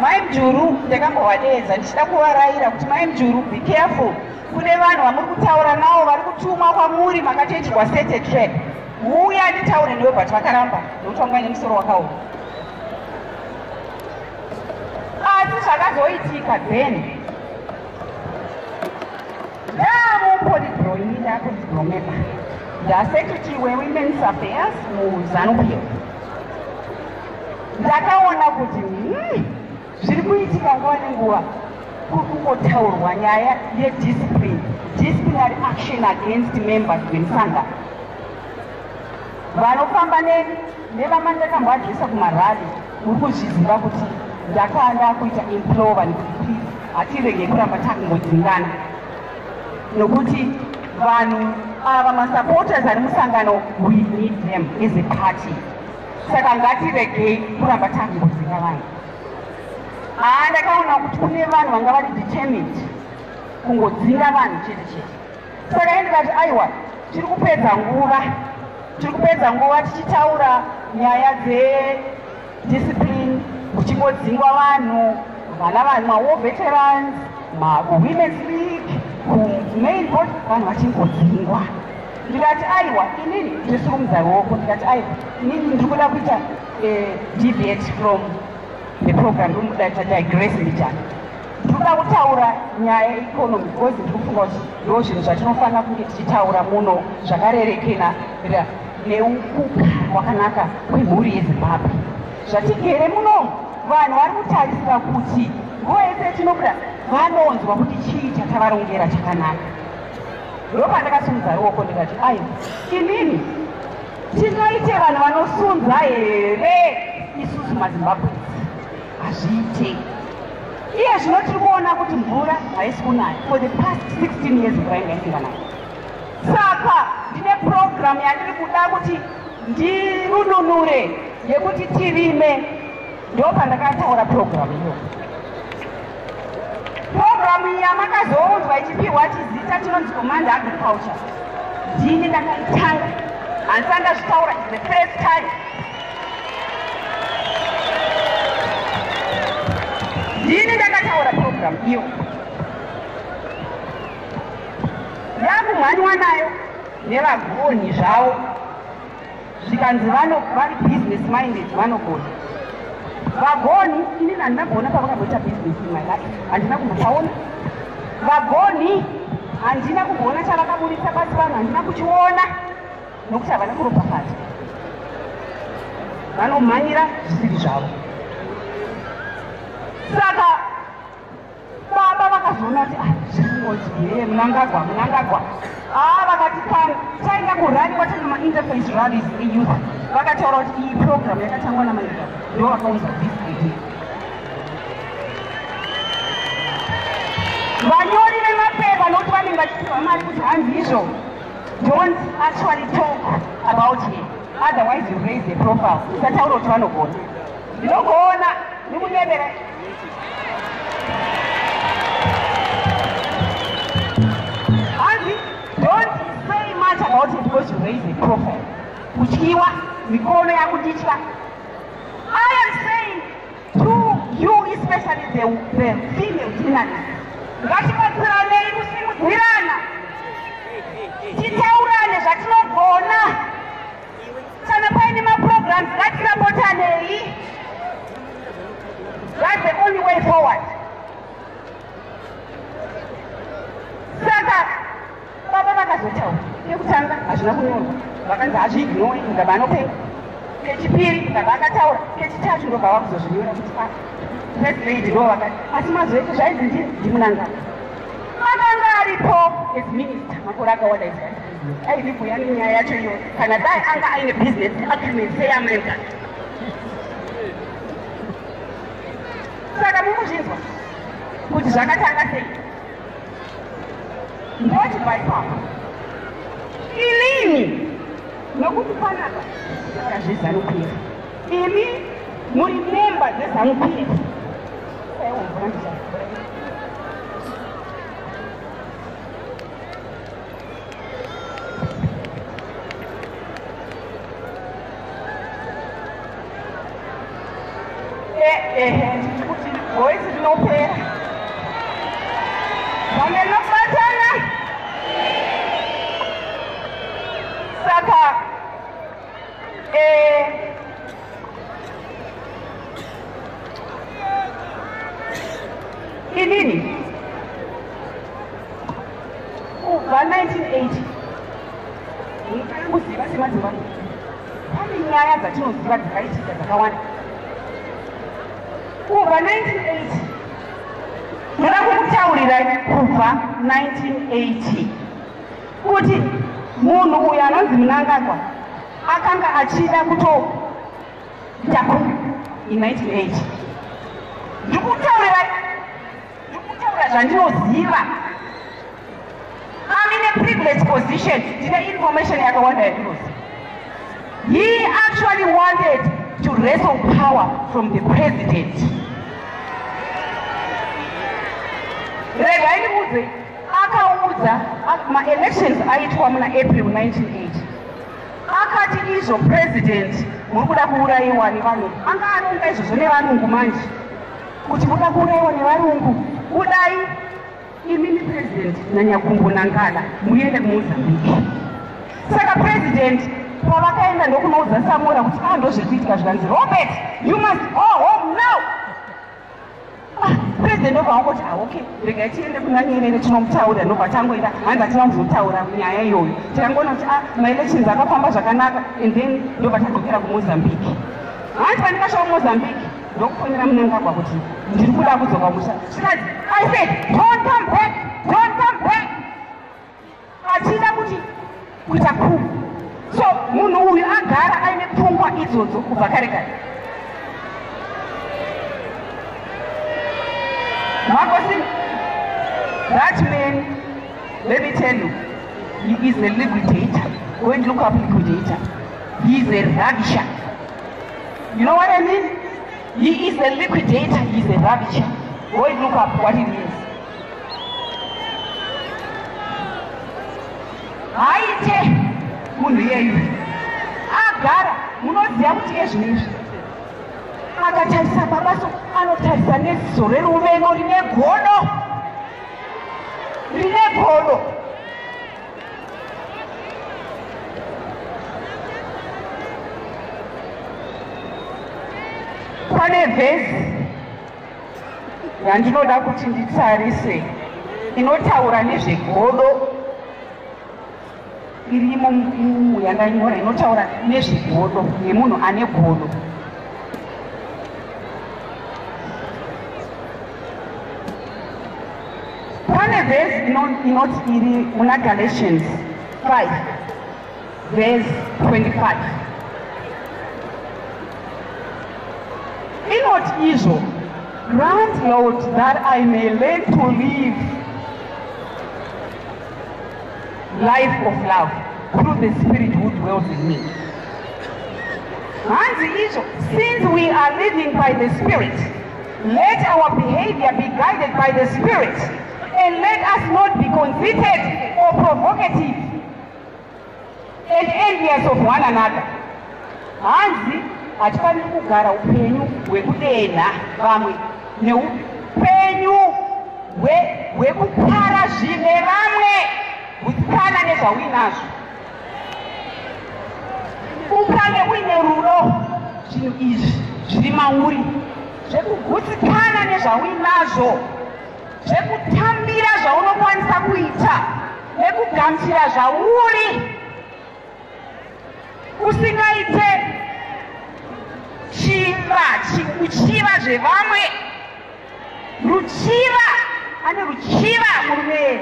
Mai Mujuru ndakambovadeedza ndichida kuvarayira kuti Mai Mujuru, be careful. Kune vanhu vamuri kutaura navo vari kutumwa kwamuri makachenjwa state track. Muya nditaure newe, but vakaramba nokuti vanga nemusoro wakaoma. Asi zvakazoitika then ndamuPolitburo, ini ndaPolitburo member, ndasecretary weWomen's Affairs muZANU-PF. Ndakaona kuti zviri kuitika nguva nenguva kungotaurwa nyaya disciplinary action against members vemusangano. Vanofamba nevamandakambodresa kumarali muri kuzviziva kuti ndakanda kuita implova nekuti hatirege kuramba takungodzingana, nokuti vanhu ava masupporters ari musangano, we need them as a party. Saka ngatiregei kuramba takungodzinga vanhu. Ndakaona kuti kune vanhu vanga vari determined kungodzinga vanhu chete chete. Saka ine ndikati aiwa, tiri kupedza nguva tichitaura nyaya dzediscipline, kuchingodzingwa vanhu, war veterans, women's league, main board, vanhu vachingodzingwa. Ndikati aiwa, inini ndisurumudza ruoko, ndikati aiwa, inini ndiri kuda kuita deviate from the program, digress njani. Ndikuda kutaura nyaya yeeconomy because ndiri kufunga kuti ndo zvinhu zvatinofanira kunge tichitaura muno zvakarerekera neukugara hwakanaka kwemhuri yeZimbabwe. Zvatigere muno vanhu vari kutarisira kuti nguva yese tinobuda vanonzwa kuti chii chatavarongera chakanaka. Ndopa ndakasimudza ruoko ndikati aiwa, inini tingaite vanhu vanosunza here isusu maZimbabwe? Hazviite. Iye zvino tiri kuona kuti mvura haisi kunaya for the past 16 years mvura inga isinganayi. Saka ndine program yandiri kuda kuti ndirununure yekuti tirime. Ndopa ndakataura program iyo. Program iyi yamakazounzwa ichipihwa chizita chinonzi Command Agriculture. Ndini ndakaitanga, handisati ndazvitaura, it's the first time. Ndini ndakataura program iyo. Yakumhanywa nayo nevagoni zvavo, zvikanzi vari business minded vanogona. vagoni inini handina kuona pavakazoita business in my life, handina kumbotaona vagoni, handina kumboona chavakaburitsa basi vanhu, handina kuchiona nokuti havana kuropafadza, vanomhanyira zvisiri zvavo. Saka baba vakazoona kuti zviringozi munangagwa vakati kana taenda kurali kwatanga mainterface rallies eyouth, vakataura kuti iyi program yakatangwa namaika ndo vakaunza this idea. Vanyori vemapepa nokuti vanenge vachipiwa mari kuti hanzi izvo don't actually talk about it, otherwise you raise a profile. Usataura kuti vanogona, ndinogona ndikunyemera. Don't say much about it because you raise a profile. Kuchiwa, mikono ya kuditwa. I am saying to you, especially the female journalists, ngatibatsiranei kusimudzirana, titaurane zvatinogona. Kana paine maprograms ngatirapotanei. That's the only way forward. Saka baba vakazotaura yekutanga hazvina kunyorwa, vakanzi hazviignore ndaba anopenga. Kechipiri ndaba akataura, kechitatu ndobva vakuzozvinyora kuti first lady ndo vakati, asi mazoiti zvaizi ndimunangana. Akanga aripo as minister makore akawanda izati aivibhuya nenyaya yacho iyoyo, kana dai anga aine business agreement seyeamerica. Saka mumuzvinzwa kuti zvakatanga sei. Ndoti bypapa ilini nokuti panapa taura zvezanu-PF, imi muri memba dzezanu-PF. Kuti voice rinopera vamenobatana. Saka inini kubva 1980 kuziva semazimbabwe pane nyaya dzatinoziva dzakaitika dzakawanda. Kubva 1980 ndoda kukutaurira kubva 1980 kuti munhu uyu anonzi Mnangagwa akanga achida kutoita in 1980. Ndikutaurira zvandinoziva. I'm in a privileged position. Ndine information yakawanda yandinoziva. He actually wanted to wrestle power from the president. Regai ndiudze, akaudza ma-elections aitwa muna April 1980. Akati izvo president muri kuda kuurayiwa nevanhu. Anga anonga izvozvo nevarungu manje. Kuti muda kuurayiwa nevarungu, udai imini president Nanyakumbo-Nangala muende kuMozambique. Saka president pavakaenda ndokunoudza Samora kuti ndozvirikuitika zvikanzi Robert, you must go home now. President ndobva wangoti okay, regai tiende kuna Nyerere tinomutaura, ndobva tangoita hanzi hatina kuzotaura nyaya iyoyo. Tangoona kuti ma-elections akafamba zvakanaka and then ndobva tadzokera kuMozambique. Hanzi pandikasvika kuMozambique ndokufonera Mnangagwa kuti ndiri kuda kudzoka musha. Zvikati I said don't come back, don't come back. Achida kuti kuita coup. So munhu uyu agara aine pfungwa idzodzo kubva kare kare. Makosi, that man, let me tell you, he is a liquidator. Go and look up liquidator. He is a ravisher. You know what I mean? He is a liquidator, he is a ravisher. Go and look up what it means. Aite munhu yeyu agara munoziva kuti ezvinezvi akatarisa babaso anotarisa neziso reruveno rine godo, rine godo. Pane vhesi yandinoda kuti nditarise inotaura nezvegodo irimo yandanyora inotaura nezvegodo yemunhu ane godo. Pane vhesi inoti iri muna Galatians 5 verse 25 inoti izvo, grant Lord that I may learn to live life of love through the Spirit who dwells in me. Hanzi izvo, since we are living by the Spirit, let our behavior be guided by the Spirit, and let us not be conceited or provocative and envious of one another. Hanzi hatifaniri kugara upenyu hwekudenha vamwe neupenyu hwekupara zvine vamwe kutsana nezvauinazvo. Ukange uine rudo, zvinhu izvi zviri mauri zvekugutsikana nezvauinazvo, zvekutambira zvaunokwanisa kuita nekugamuchira zvauri usingaite uchiva zvevamwe. Ruchiva, ane ruchiva murume,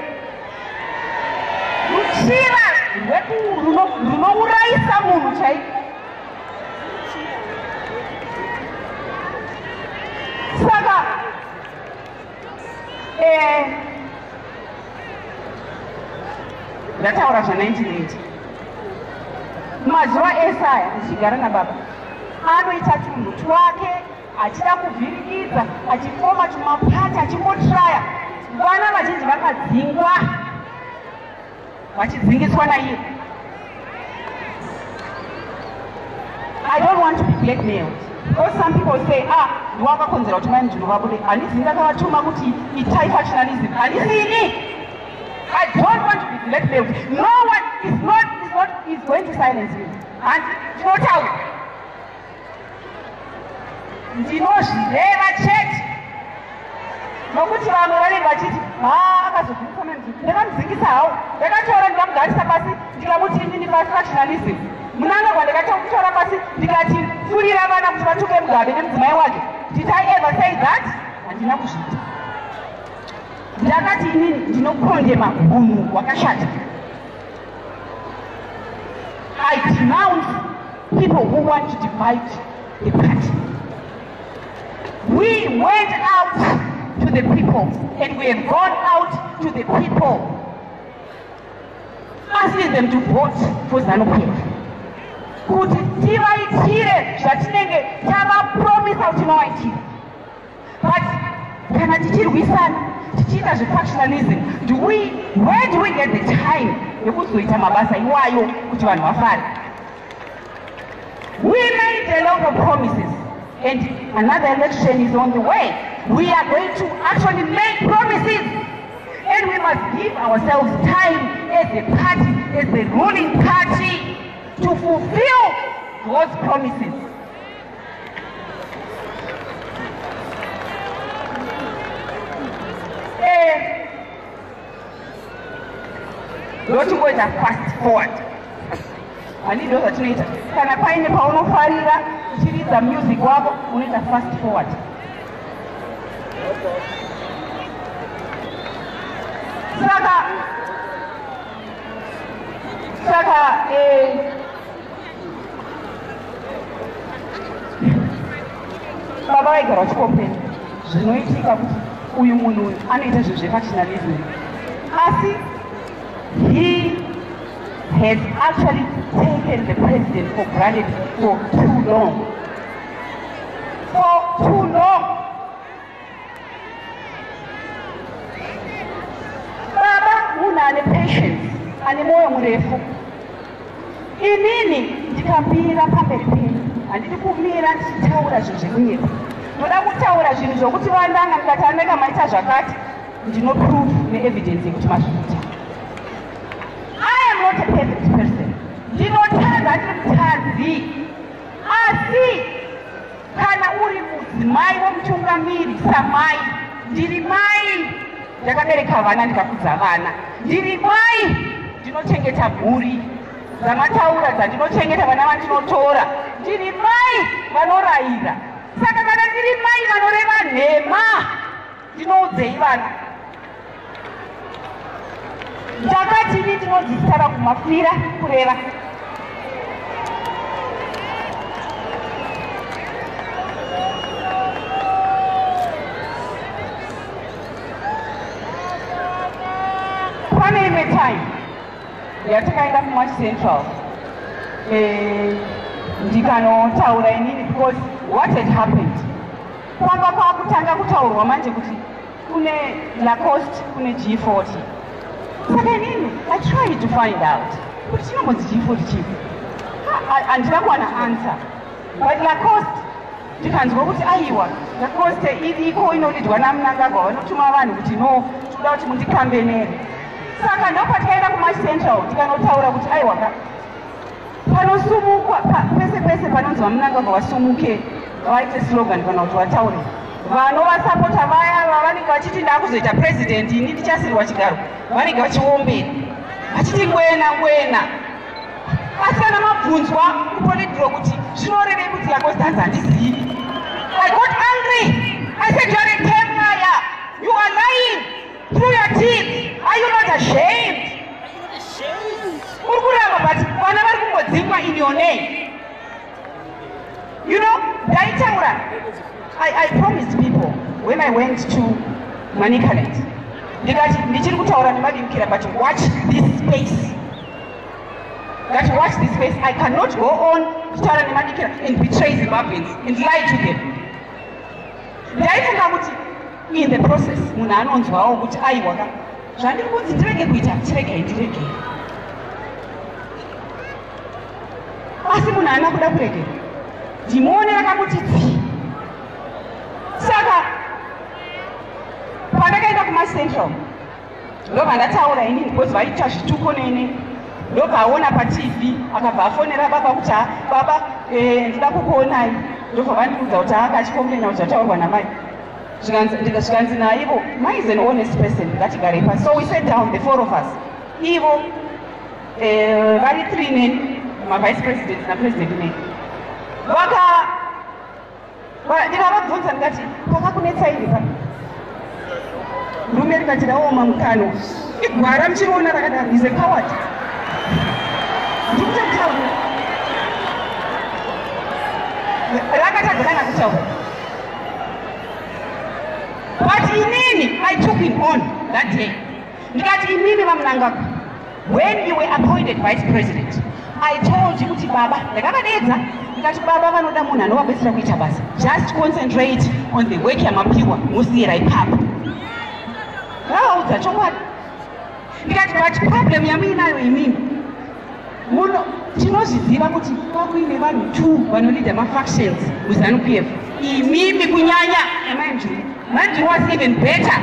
ruchiva runourayisa munhu chaiko. Saka ndataura zva1980 mazuva Esaya ndichigara nababa anoita tunhu twake achida kuvhirikidza achifoma tumapati achimbotraya. Vana vazhinji vakadzingwa vachidzingiswa naiye. I don't want to be blackmailed. Because some people say, ndwakakonzera kuti mai ndinovabude. Handisi ndakavatuma kuti itai factionalism. Handisini. I don't want to be blackmailed. No one is going to silence me. And ndinotaura. Ndinozvireva chete. Nokuti vamwe vanenge vachiti akazobvisa manzi ndakamudzingisa hawo, ndakataura ndikamugarisa pasi ndikamuti inini factionalism. Munanga kwandakataura pasi ndikati pfurira vana kuti vatuke Mugabe nemudzimai wake. Did I ever say that? Handina kuzviita. Ndakati inini ndinokondema munhu wakashata. I denounce people who want to divide the party. We went out to the people, and we have gone out to the people, asking them to vote for ZANU-PF. Kuti tivaitire zvatinenge tavapromisa kuti tinovaitira. But kana tichirwisana tichiita zvefactionalism, where do we get the time yekuzoita mabasa iwayo kuti vanhu vafare? We made a lot of promises, and another election is on the way. We are going to actually make promises, and we must give ourselves time as a party, as the ruling party, to fulfill those promises. Lotingoita fast forward. Handizvo zvatinoita. Kana paine paunofarira uchiridza music wako unoita fast forward. Saka baba vaigara vachikompeni zvinoitika kuti uyu munhu uyu anoita zvinhu zvefactionalism, asi he has actually taken the president for granted for too long. For too long. Baba munhu ane patience, ane moyo murefu. Inini ndikamira pamberi penyu, handidi kumira ndichitaura zvinhu zvekunyepa. Ndoda kutaura zvinhu zvokuti vandanga ndikati anenge maita zvakati, ndino proof neevidence yekuti mazviita. I am not a perfect person. Ndinotadza ndiri mutadzi. Asi kana uri mudzimai womutungamiri samai, ndiri mai ndakabereka vana ndikakudza vana, ndiri mai ndinochengeta mhuri dzamataura dzandinochengeta vana vandinotora, ndiri mai vanorayira. Saka kana ndiri mai vanoreva nhema ndinoudzei vana? Ndakatini ndinodzidzisa vakumafira kureva. Pane imwe time yatakaenda kuMarch Central ndikanotaura inini because what had happened, kwanga kwakutanga kutaurwa manje kuti kune Lacoste kune G40. Saka inini I tried to find out kuti chinombonzi G40 chipi, handina kuwana answer. But Lacoste ndikanzwa kuti aiwa Lacoste iriko inolidwa naMnangagwa, vanotuma vanhu kuti no toda kuti mundikambenere. Saka ndopatikaenda kuMarch Central tikanotaura kuti aiwa panosumukwa pese pese panonzwa Mnangagwa wasumuke vaite slogan kana kuti vataure vanovasapota vaya vavanenge vachiti ndakuzoita president ini ndichasirwa chigaro, vanenge vachiombera vachiti ngwena ngwena. Asi kana mabvunzwa kupolitiro kuti zvinorevei kuti Lacoste hanzi handizivi, I got angry. I said, you are a damn liar. You are lying through your teeth. Are you not ashamed? Urkurama, but vana vari kungodzingwa in your name. You know, ndaitaura. I promised people when I went to Manicaland, ndikati ndichiri kutaura nemadimukira, but watch this space. That watch this space. I cannot go on kutaura nemadimukira and betray Zimbabweans and lie to them. Ndaifunga kuti in the process munhu anonzwawo kuti aiwa zvandiri kunzi ndirege kuita ndiregei. Asi munhu haana kuda kuregera, ndimuonera kamuti tsi. Saka pandakaenda kuMarch Central ndobva ndataura inini because vaita zvituko nene, ndobva aona paTV akabva afonera baba kuti baba ndida kukuonai, ndobva vandiudza kuti anga achikomplaina kuti zvataurwa namai. Zvikanzi naivo mai is an honest person, ngatigare pasi. So we sat down, the four of us, ivo vari 3 neni mavice president napresident neni ndikavabvunza ndikati pakakunetsai pano, rume rikati raoma mukano igwara muchiriona rakadaro, is a coward. Ndikutaura rakatadzakana kutaura, but inini I took him on that day. Ndikati imimi vaMnangagwa, when you were appointed vice president, I told you kuti baba ndakakadedza ndikati baba vanoda munhu anovabetsera kuita basa, just concentrate on the work yamapiwa musiyira ipapo. Vaudza chokwadi. Ndikati but problem yamuinayo imimi muno tinozviziva kuti kwakuine vanhu 2 vanolida mafactions muZANU-PF, imimi kunyanya emanjuru. Manjuru was even better.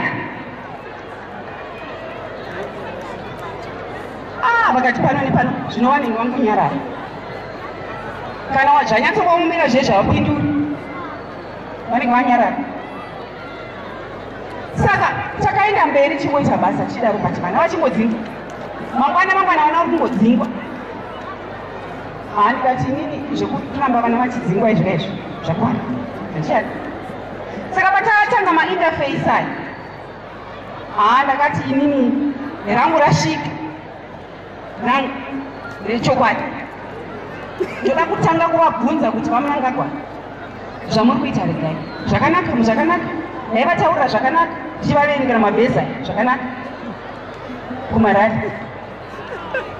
Vakati pano nepano zvinova neni vangunyarara, kana zvanyatsovaumira zve zvavapinduri vanenge vanyarara. Saka takaenda mberi chingoita basa chidaro, but vana vachingodzingwa mangwana vana vari kungodzingwa. Ndikati inini zvekuramba vana vachidzingwa izvezvo zvakwana zvichadi. Saka patakatanga mainterface aya ndakati inini rangu rasvika nangu ndechokwadi, ndoda kutanga kuvabvunza kuti vaMnangagwa zvamuri kuita regai zvakanaka, muzvakanaka ndaivataurira zvakanaka, ndichivaverengera mabheza zvakanaka kumarari,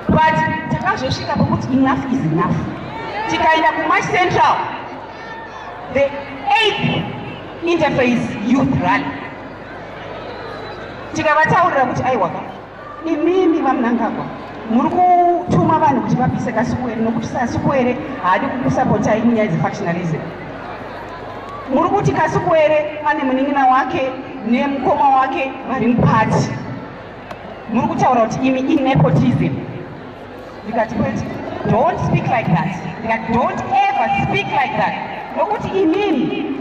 but takazosvika pokuti enough is enough. Tikaenda kuMarch Central, the 8th interface youth rally, tikavataurira kuti aiwaka imimi vaMnangagwa muri kutuma vanhu kuti vapise Kasukuwere, nokuti Kasukuwere haadi kukusapotai munyaya dzefactionalism. Muri kuti Kasukuwere ane munin'ina wake nemukoma wake vari mupati, muri kutaura kuti imi inepotism. Ndikati kwete, don't speak like that. Ndikati don't ever speak like that. nokuti imimi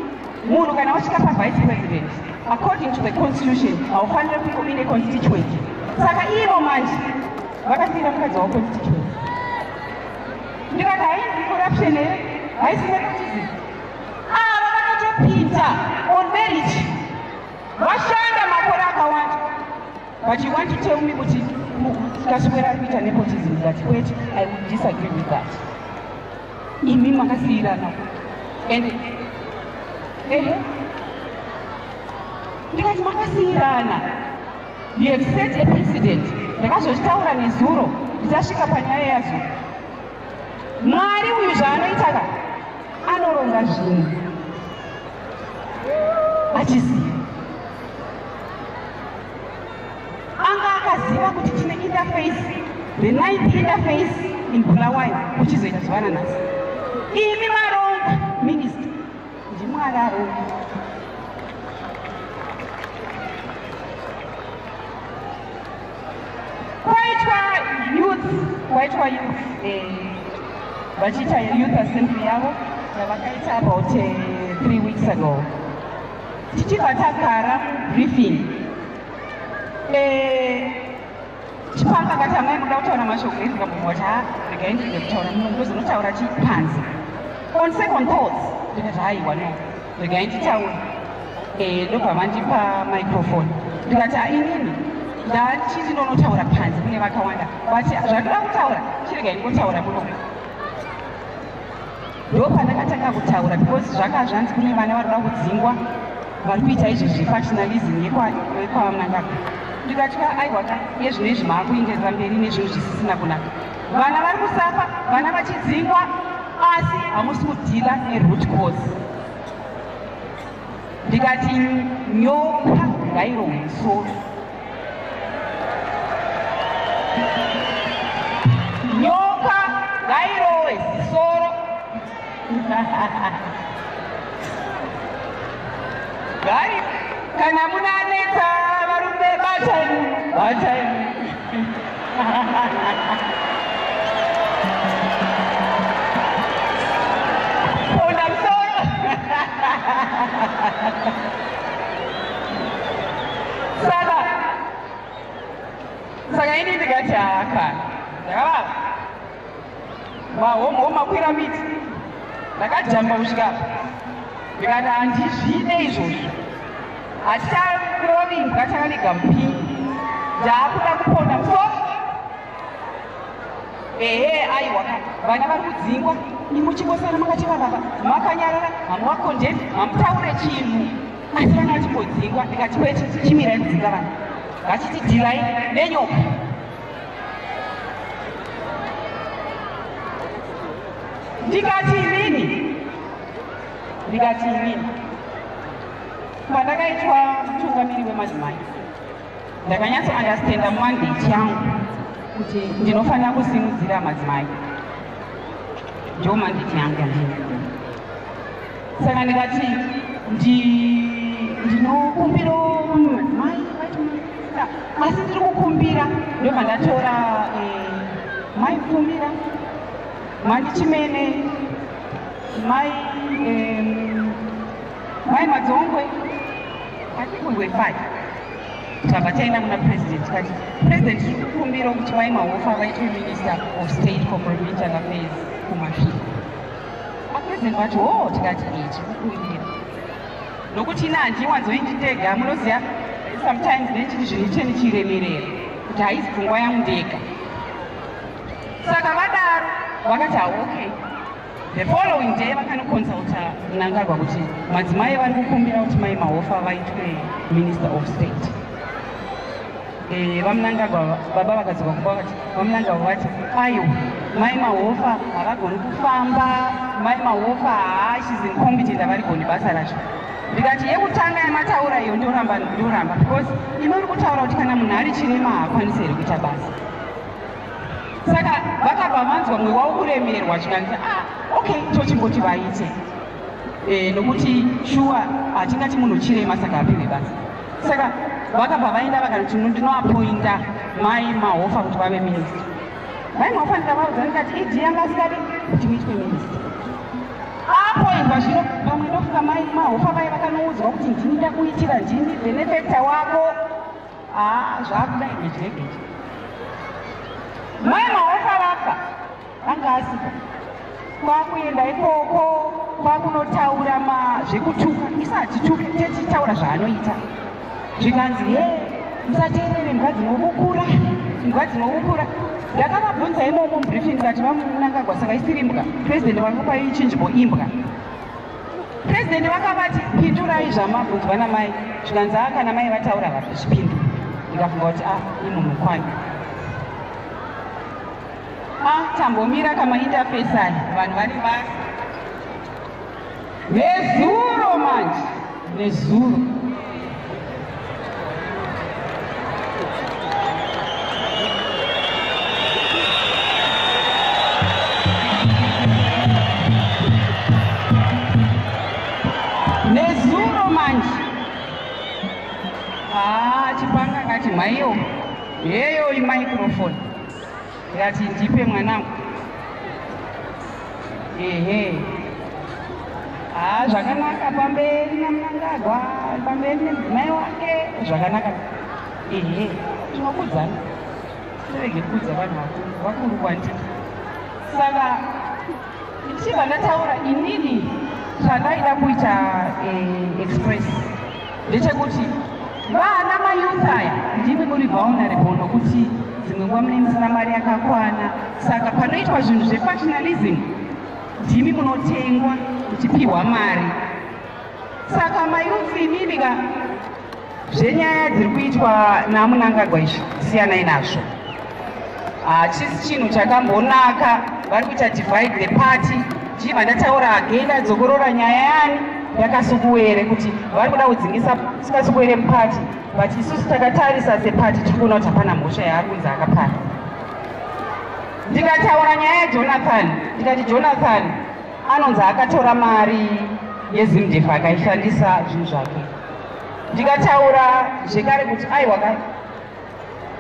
munhu kana wasvika pavice president according to the constitution haufanira kunge uine constituency. Saka ivo manje vakasiyira mukadzi wavo constituency. Ndikati haisi corruption here, haisi nepotism. Ava vakatopinda on merit, vashanda makore akawanda. But you want to tell me kuti kaswera kuita nepotism? That wait, I would disagree with that. Imi makasiyirana and ndikati makasiyirana. You have set a precedent. Ndakazozvitaura nezuro ndichasvika panyaya yazvo. Mwari uyu zvaanoita anoronga zvinhu achiziva. Anga akaziva kuti tine interface, the 9th interface in Bulawayo uchizoita zuva nanhasi. Imi maronga minister, ndimwari aronga. Kwaitwa youth vachiita youth assembly yavo yavakaita about 3 weeks ago. Tichibva takara briefing, chipanga akati amai muda kutaura mashoko ezvikambomwati regai ndide kutaura ndozonotaura chipanzi. On second thoughts ndikati haiwa no regai nditaure, ndobva vandipa microphone ndikati inini ndachiti ndonotaura panze kune vakawanda, but zvandoda kutaura chiregai ndingotaura muno. Ndopandakatanga kutaura because zvakazvanzi kune vana vari kuda kudzingwa vari kuita izvezvi factionalism yekwaMnangagwa. Ndikati aiwaka yezvinezvi maakuenderera mberi nezvinhu zvisisina kunaka. Vana vari kusafa, vana vachidzingwa, asi hamusi kudhila neroot cause. Ndikati nyoka ngairohwe musoro. Nyoka ngairohwe zisoro. Gari kana munanetsa varume batai. Ponda musoro. Saka ini ndikati kana ndakavava makwira miti ndakajamba kusvika ndikati handizvide izvozvo, haticharovinga takaniga mupingi ndaakuda kuponda musoro. Aiwa vana vari kudzingwa, imuchingosara makati vavava makanyarara, hamuvakondeni, hamutaure chinhu, asi vana vachimbodzingwa. Ndikati kwete chimirai kudzinga vana, ngachiti dhirai nenyoka. Ndikati inini pandakaitwa mutungamiri wemadzimai ndakanyatso understanda mandate yangu kuti ndinofanira kusimudzira madzimai, ndio mandate yangu yandini. Saka ndikati ndinokumbira madzimai asi ndiri kukumbira, ndio pandatora mai Pfumira, Mandi Chimene, mai Madzongwe. I think we were 5. Tabataina muna president. President kukumbira kuti mai Mahofa vaitwe Minister of State for Provincial Affairs kumafi. President vati tikati kukumbira. Nokuti handiwanzoiti ndega, munoziva sometimes nechiti zvinhu cheni chiremerera kuti haisi pfungwa yangu ndega. Saka vadaro vakati okay. The following day vakanoconsulta Mnangagwa kuti madzimai vari kukumbira kuti mai Mahofa vaitwe Minister of State. VaMnangagwa baba vakadzoka kumba vakati vaMnangagwa vati ayo mai Mahofa havagoni kufamba, mai Mahofa she's incompetent, havarigoni basa racho. Ndikati yekutanga yamataura iyo ndoramba because imi uri kutaura kuti kana munhu ari chirema haakwanisi here kuita basa. Saka vakabva vanzwa mwe wavo kuremerwa chikanzi okay tochimboti vaite nokuti shuwa hatingati munhu chirema saka apiwe basa. Saka vakabva vaenda vakati ndinoapointa mai Mahofa kuti vave minister. Mai Mahofa ndikavaudza ndikati idi yanga asikadi kuti muitwe minister. apoindwa zvino pamwe ndofunga mai mahofa vai vakanoudzwa kuti ndinida kuitira ndini benefekta wako zvakudai nejegeje mai mahofa vafa anga asika kwakuenda ikoko kwakunotaura zvekutuka isatituke techitaura zvaanoita zvikanzi musateerere mvura dzinobukura mvura dzinobukura ndakavabvunza imomo mubriefing kati vamunangagwa saka isiri imbwa purezidendi vakapai ichinjbo imbwa purezidendi vakavati pindurai zvamabvunzwa namai zvikanzi kana mai vataura zvipindu ndikafunga kuti imunhukwani tambomira kamaindafesani vanhu vari basa nezuro manje nezuro nezuro manje chipanga akati maiyo yeyo imaikrofoni ikati ndipe mwanangu zvakanaka pamberi namunangagwa pamberi nemudzimai wake zvakanaka tinokudzana tirege kudza vanhu vakuru kwandiri saka ndichibva ndataura inini zvandaida kuita express ndechekuti vana mayuth aya ndimi muri vulnerable nokuti dzimwe nguva mune musina mari yakakwana saka panoitwa zvinhu zvefunctionalism ndimi munotengwa muchipihwa mari saka mayuth imini ka zvenyaya dziri kuitwa namunangagwa izvi siyanai nazvo hachisi chinhu chakambonaka vari kuita divide the party ndibva ndataura again adzokorora nyaya yani yakasukuwere kuti vari kuda kudzingisa sikasukuwere mupati but isusu takatarisa sepati tiri kuona kuti hapana mhosva yaari kunzi akapana ndikataura nyaya yajonathan ndikati jonathan anonzi akatora mari yezimdef akaishandisa zvinhu zvake ndikataura zvekare kuti aiwa kai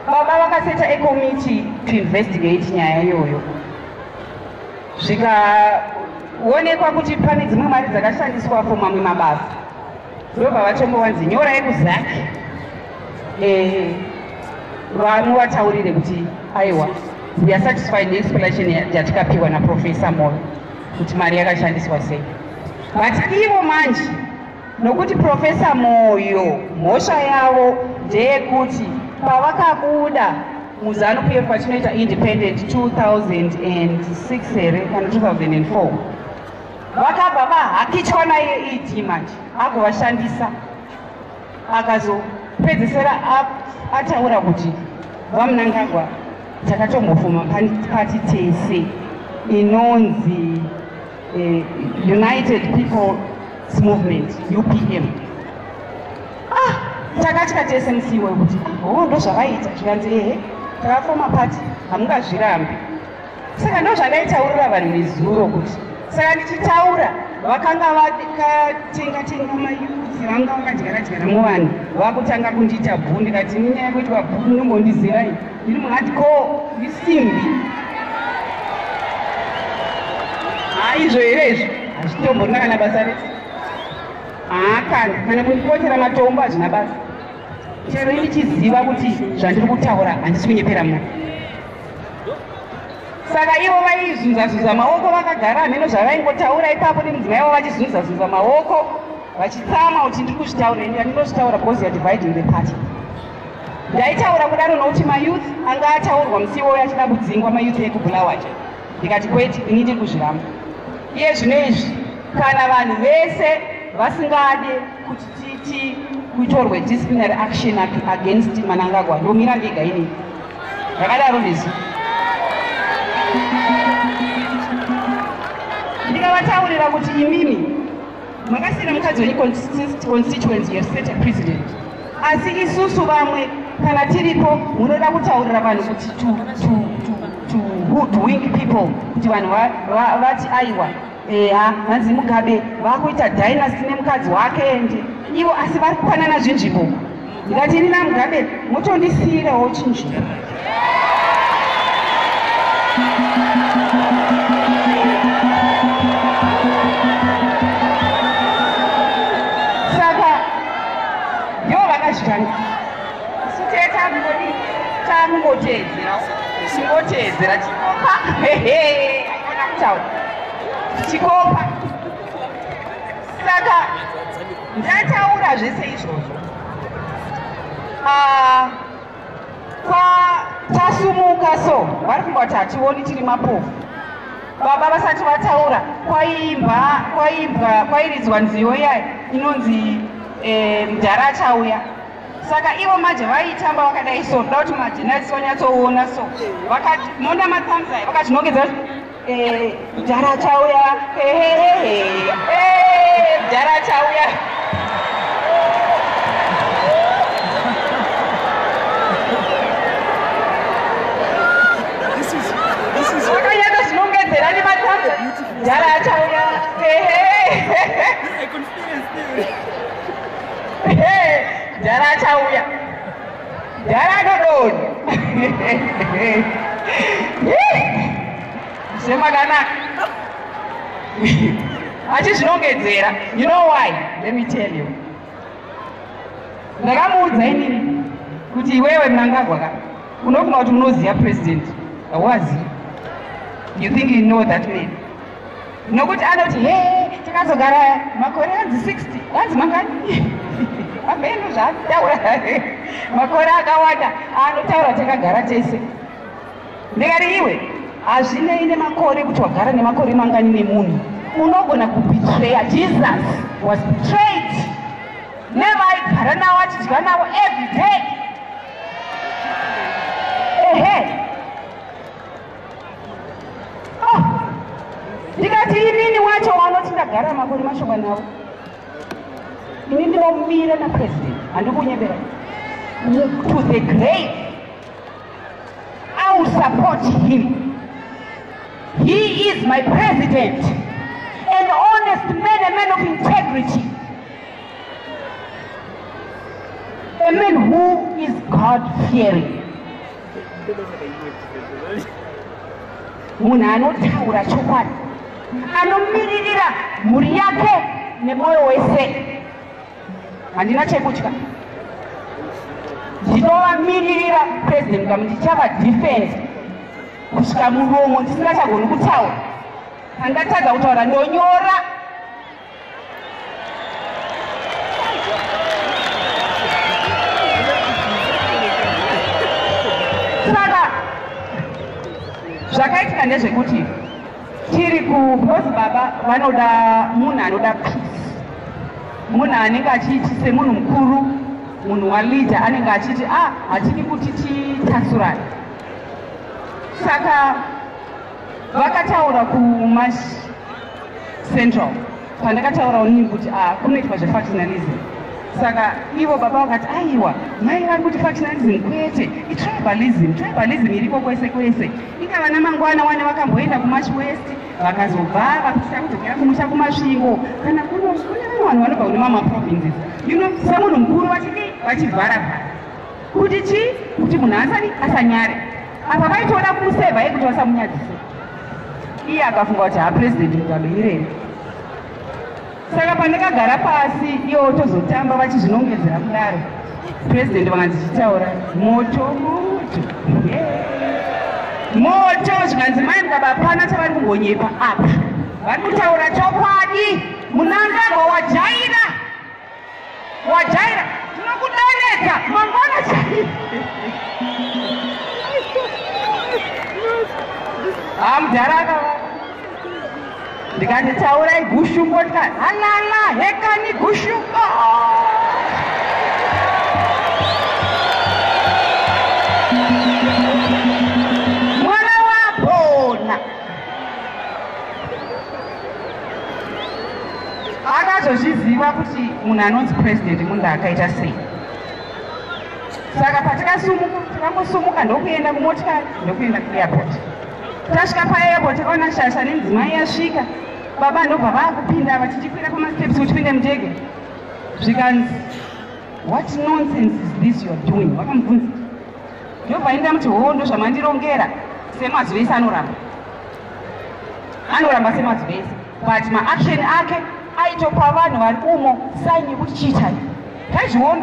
baba vakaseta ekomiti to investigate nyaya iyoyo zvikaonekwa kuti pane dzimwe mari dzakashandiswa for mamwe mabasa ndobva vatombovanzi nyora yekuzaki vanovataurire kuti aiwa we are satisfied neexplanation yatikapiwa naprofesa moyo kuti mari yakashandiswa sei but ivo manje nokuti profesa moyo mhosva yavo ndeyekuti pavakabuda muzanupf pachinoita independent 2006 here kana 2004 vakabva vahakichwa naye ed manje agovashandisa akazopedzisira ataura kuti vamunangagwa takatombofuma pati tese inonzi United People's Movement UPM takatya TSMC wekuti ndo zvavaita zvikanzi takafoma pati hamungazvirambi saka ndo zvadaitaurira vanhu nezuro kuti saka ndichitaura vakanga vakatenga mayuthi vanga vakadyara muvanhu vakutanga kundiita bhu ndikati ninyaya yekuitwa bhu ndinombondizirai ndiri muhardcore ndisimbi izvo here izvo hazvitombona kana basa rese kana kundipotera matombo hazvina basa chero ndichiziva kuti zvandiri kutaura handisi kunyepera munhu saka ivo vaizunzazunza maoko vakagara hameno zvavaingotaura ipapo nemudzimai wavo vachizunzazunza maoko vachitsama kuti ndiri kuzvitaura ende handinozvitaura because youare dividing the party ndaitaura kudaro nokuti mayouth anga ataurwa musi iwoyo achida kudzingwa mayouth ekubhulawacha ndikati kweti ini ndiri kuzviramba iye zvino izvi kana vanhu vese vasingade kuti kuitorwe disciplinary action against Manangagwa ndomira ndega ini zvakadaro ndizvo ndikavataurira kuti imimi makasiyira mukadzi weconstituency yoseta president asi isusu vamwe kana tiripo munoda kutaurira vanhu kuti to hoodwink people kuti vanhu vati aiwa hanzi Mugabe vakuita dynasty nemukadzi wake ende ivo asi vari kupanana zvinzvimbo ndikati ini naMugabe mutondisiyirawo chinzvimbo zvakazvikani suteta tamungotedzera chingotedzera chikopa aina kutaura chikopa saka ndataura zvese izvozvo tasumuka so vari kunga kuti hationi tiri mapofu baba vasati vataura kwairidzwa nziyo iya inonzi mudhara achauya saka ivo maje vaitamba vakadai so toda kuti majenasi vanyatsoona so monda matsamzai vakatinongedza kuti mudhara achauya mudhara achauya vakanyatsa zvinongedzera nematsamza mudhara achauya mudhara achauya mudhara anodonha zvemakanaka achizvinongedzera. You know why? Let me tell you. Ndakamuudza inini kuti iwewe Mnangagwa unofunga kuti unoziva president. Hawazi. You think you know that man. Nokuti anoti takazogara makore anzi 60 anzi mangani mabhenu zvaataura makore akawanda anotaura takagara tese. Ndikati iwe hazvinei nemakore kuti wagara nemakore mangani nemunhu unogona kubetreya. Jesus was betrayed. Nevaigara navo achidya navo every day. Ndikati inini wacho wanoti ndagara makore mashoma navo ini ndinomira napresident handikunyebera to the grave. I will support him. He is my president, an honest man, a man of integrity, a man who is God-fearing. Munhu anotaura chokwadi, anomiririra mhuri yake nemoyo wese. Handina chekutya. Ndinovamirira president kuti ndichava defense kusvika muromo ndisingachagoni kutaura. Handatadza kutaura ndonyora. Saka zvakaitika ndezvekuti tiri kubosi baba vanoda munhu anoda peace, munhu anenge achiiti semunhu mukuru, munhu waleader anenge achiti hatidi kuti titatsurane. Saka vakataura kuMash Central pandakataura unini kuti kunoitwa zvefactionalism. Saka ivo baba vakati aiwa mai vari kuti factionalism kwete itribalism. Tribalism iriko kwese kwese. Ikava namangwana wane vakamboenda kuMash West vakazobva vakuita kutogera kumusha kumasvingo kana kune vanhu vanobva kune mamwe provinces. Semunhu mukuru vachivhara kuti munhu asanyare. Apa vaitoda kumusevha yekuti vasamunyadzise. Iye akafunga kuti president mutabeirei. Saka pandakagara pasi iwo tozotamba vachizvinongedzera kudaro, president vakanzi chitaura moto zvikanzi mai mukaba hapana chavari kungonyepa apa, vari kutaura chokwadi. Mnangagwa wajaira tinokuderedza mangwana chai. Mudhara akavaka ndikati taurai gushungo, tikati halala hekani gushungo. Mwana wapona akazozviziva kuti munhu anonzi president munhu akaita sei. Saka takangosumuka ndokuenda kumotikari ndokuenda kuairport. Tasvika paairport takaona shasha nemudzimai yasvika. Baba ndobva vaakupinda vachichikwira pamasteps kuti tipinde mundege. Zvikanzi what nonsense is this you are doing? Vakamubvunza. Ndobva enda muti ndo zvamandirongera semazuva ese anoramba semazuva ese, but maaction ake aitopa vanhu vari umo saini yekuti chiitai. Taizviona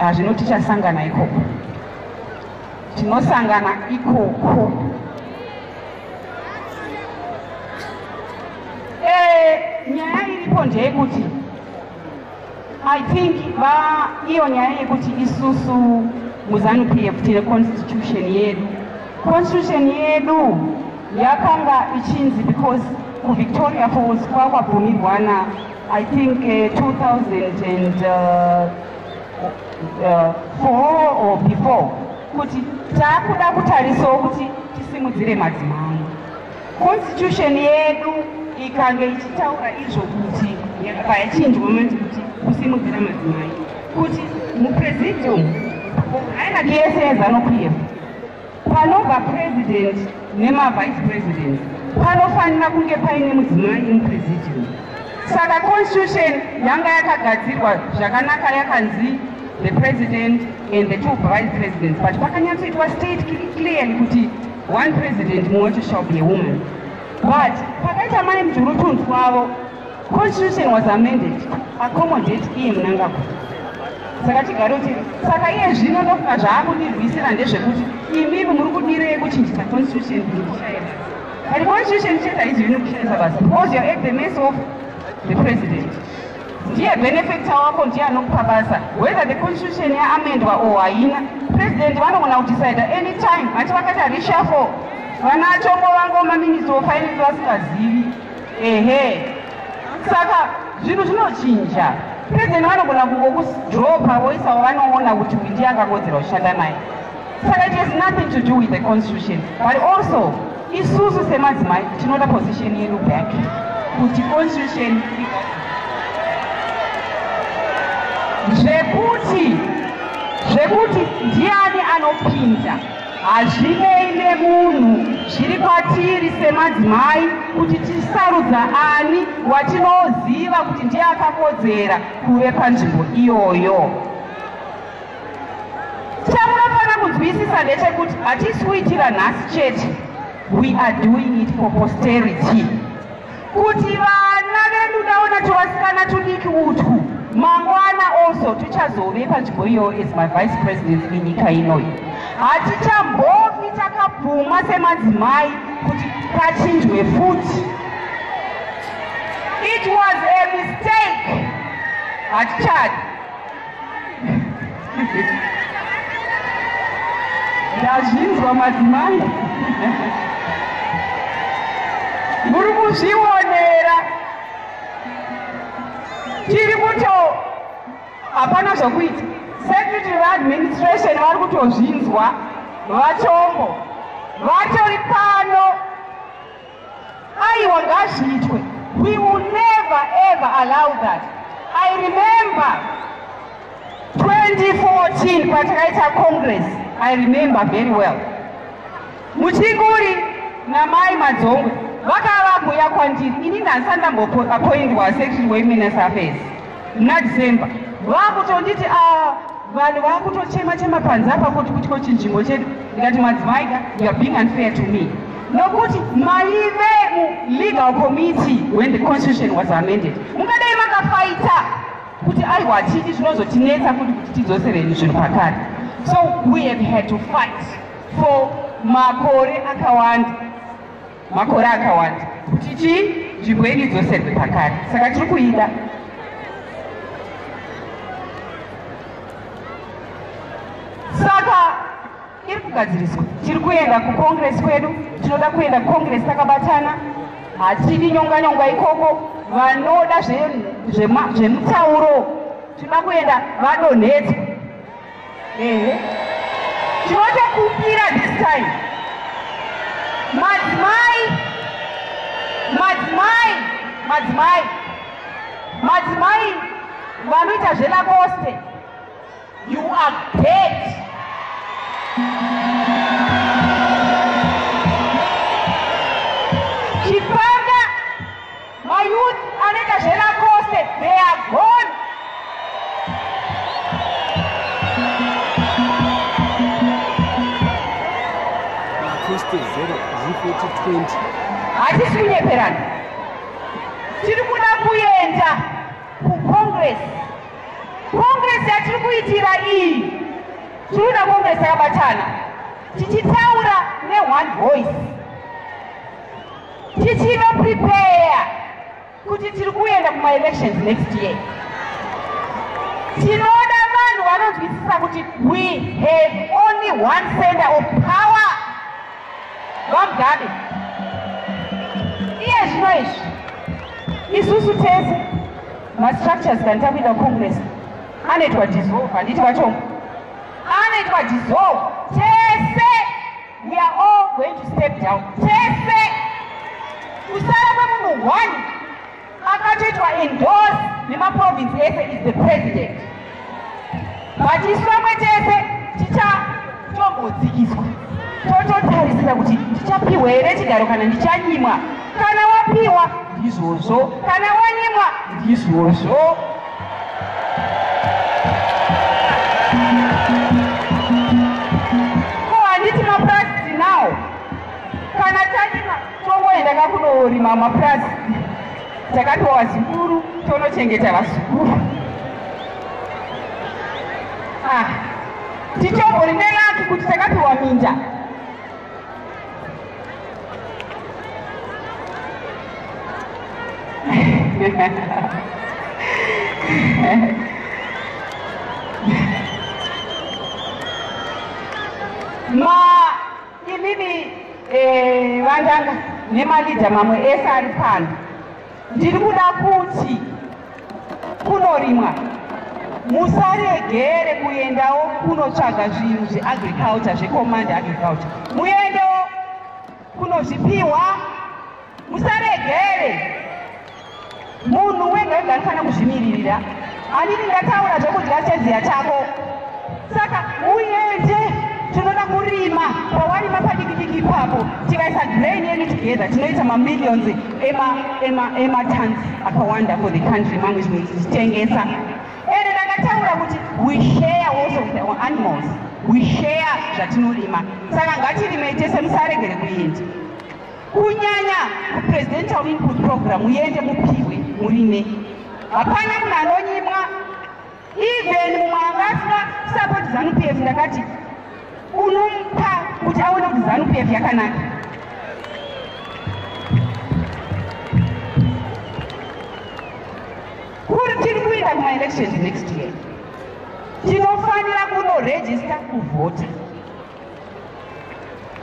hazvino tichasangana ikoko, tinosangana ikoko. Nyaya iripo ndeyekuti I think iyo nyaya yekuti isusu muZANU-PF tine constitution yedu. Constitution yedu yakanga ichinzi because kuVictoria Falls kwakabvumirwana I think 2004 or before kuti takuda kutarisawo kuti tisimudzire madzimai. Constitution yedu ikange ichitaura izvo kuti yakachinjwa kuti kusimudzira madzimai kuti mupresidium haina kese yeZANU-PF panobva president nemavice president panofanira kunge paine mudzimai mupresidium. Saka constitution yanga yakagadzirwa zvakanaka yakanzi the president and the two vice presidents, but pakanyatsoitwa state clearly kuti one president mwacho shall be a woman. But pakaita mane mjurutunzi wavo, constitution was amended to accommodate iye munangagwa. Saka tigaro kuti saka iye zvino ndofunga zvaakundirwisira ndezvekuti imimi muri kudirei kuchinjisa constitution ndikushayira. But constitution chete haizvino kushandisa basa because you are at the mercy of the president. Ndiye benefactor wako, ndiye anokupa basa. Whether the constitution yaamendwa or haina, president vanogona kudecide anytime. Hati vakati reshuffle vanatombo vangoma minister of finance vasingazivi. Saka zvinhu zvinochinja. President vanogona kungokudropa voisawo vanoona kuti uyu ndiye akakodzera kushanda naye. Saka it has nothing to do with the constitution, but also isusu semadzimai tinoda position yedu back kuti constitution zvekuti ndiani anopinda hazvinei nemunhu, zviri kwatiri semadzimai kuti tisarudza ani watinoziva kuti ndiye akakodzera kuve panzvimbo iyoyo. Chamunofanira kunzwisisa ndechekuti hatisi kuitira nhasi chete, we are doing it for posterity. Kuti vana vedu daona tuvasikana tudiki utwu mangwana also tuchazove panzvimbo iyo as my vice president munyika inoyi. Hatichambovi takabvuma semadzimai kuti pachinjwe futi. It was a mistake. Hatichadi. Ndazvinzwa madzimai. Muri kuzvionera. Tiri kuto hapana zvokuita. Secretary administration vari kutozvinzwa vatombo vatori pano. Aiwa ngazviitwe. We will never ever allow that. I remember 2014 patakaita Congress. I remember very well. Muchinguri namai Madzongwe vakavabhuya kwandiri ini ndansa ndamboappointwa Secretary Women Affairs muna December. Vakutonditi vanhu vakutochema panze apa kuti chinzvimbo chedu. Ndikati madzimai, you are being unfair to me. Nokuti maive legal committee when the constitution was amended. Mungadai makafaita kuti aiwa titi zvinozotinetsa kuti tidzosereni zvinhu pakare. So we have had to fight for makore akawanda kuti nzvimbo yedu idzoserwe pakare. Saka tiri kuida. Saka iri kugadziriswa. Tiri kuenda kucongress kwedu, tinoda kuenda kucongress takabatana. Hatidi nyonga ikoko, vanoda zvemutauro. Tinoda kuenda vadonhedzwe. Tinotokumbira this time. Madzimai vanoita zveLacoste, you are dead. Chipanga, my youth anoita zveLacoste, they are gone. Hatisi kunyeperana. Tiri kuda kuenda kuCongress. Congress yatiri kuitira iyi tinoda Congress yakabatana tichitaura ne-one voice tichinoprepare kuti tiri kuenda kuma-elections next year. Tinoda vanhu vanonzwisisa kuti we have only one center of power. Vamugabe iye zvino izvi isusu tese mastructures kana takuita Congress anoitwa dissolve, handiti vatombo anoitwa dissolve tese. We are all going to step down tese. Kusara kwemunhu one akatoitwa endorse nemaprovince ese is the president, but isu vamwe tese tichatombodzikiswa tototarisira kuti ndichapiwa here chigaro kana ndichanyimwa. Kana wapiwa ndizvozvo, kana wanyimwa ndizvozvo. Ko handiti mapurasiti nawo kana tanyima tongoenda kakunorima mapurasiti takapiwa zikuru tonochengeta vazukuru. Tichobori nelaki kuti takapiwa minda. Inini vandanga nemalidha mamwe ese ari pano ndiri kuda kuti kunorimwa musaregere kuendawo kunotsvaga zvinhu zveagriculture, zvecommand agriculture, muendewo kunozvipiwa. Musaregere munhu wega wega anofanira kuzvimiririra. Handiti ndataura zvekudya cheziya chako, saka muende. Tinoda kurima pawarima padikidiki ipapo tikaisa grain yedu together tinoita mamillions ematons akawanda for the country mamwe zvimwe tichitengesa. Ende ndakataura kuti we share also with our animals, we share zvatinorima. Saka ngatirimei tese, musaregere kuenda. Kunyanya kupresidential input program muende mupiwe murime. Hapana munhu anonyimwa. Even mumwe angasina support ZANU-PF ndakati unompa kuti aone kuti ZANU-PF yakanaka. Kuri tiri kuenda kuma-elections next year tinofanira kunoregister kuvhota.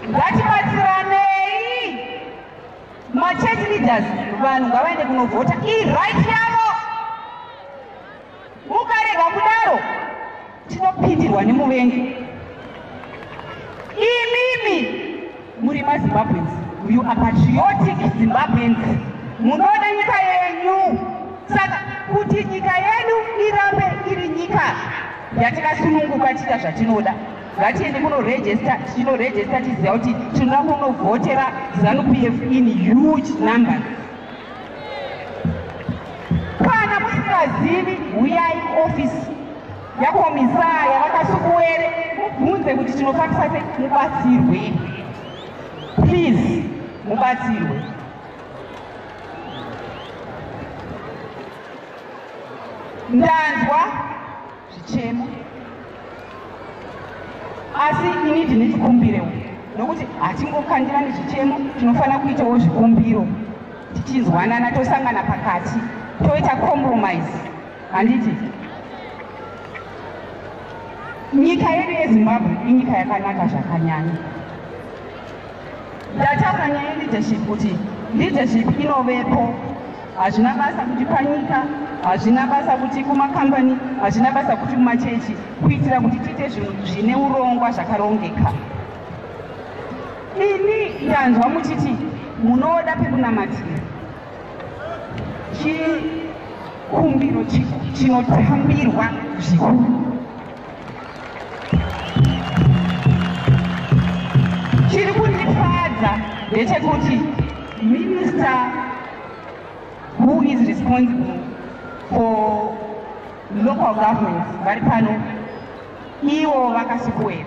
Ngatibatsiranei machurch leaders, vanhu ngavaende kunovhota, i-right yavo. Mukarega kudaro tinopindirwa nemuvengi. Imimi muri maZimbabweans, you are patriotic Zimbabweans, munoda nyika yenyu. Saka kuti nyika yedu irambe iri nyika yatakasununguka tiita zvatinoda, ngatiende kunoregister. Tinoregister tiziva kuti tinoda kunovhotera ZANU-PF in huge numbers. Kana musingazivi, uyai office yakomisa yavakasukuwere mubvunze kuti tinofambisa sei, mubatsirwe. Please, mubatsirwe. Ndanzwa zvichemo, asi ini ndine chikumbiro, nokuti hatingokandirani zvichemo, tinofanira kuitawo zvikumbiro tichinzwanana, tosangana pakati, toita compromise. Handiti nyika yedu yeZimbabwe inyika yakanaka zvakanyanya. Ndataura nyaya yeleadership kuti leadership inovepo. Hazvina basa kuti panyika, hazvina basa kuti kumakambani, hazvina basa kuti kumachechi, kuitira kuti tiite zvinhu zvine urongwa zvakarongeka. Ini ndanzwa muchiti munoda pekunamatira. Chikumbiro chinotambirwa zvikuru. Chiri kundifadza ndechekuti minister who is responsible for local governments vari pano ivo vakasukuwere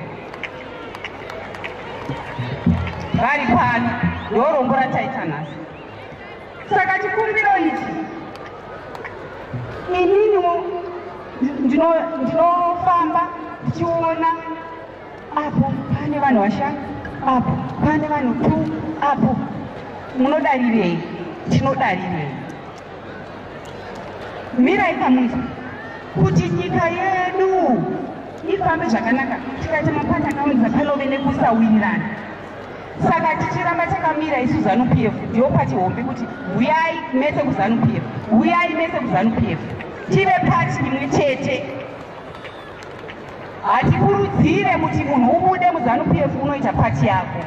vari pano ndorongo rataita nhasi. Saka chikumbiro ichi ininiwo ndinofamba ndichiona apo pane vanhu vashanu, apo pane vanhu 2, apo munodarirei, tinodarirei. Mirai pamunza kuti nyika yedu ifambe zvakanaka, tikaita mapata akaunza panove nekusawirirana. Saka tichiramba takamira isu ZANU-PF ndiyo pati hombe kuti uyai mese kuZANU-PF, uyai mese kuZANU-PF, tive pati imwe chete. Hatikurudzire kuti munhu ubude muZANU-PF unoita pati yako.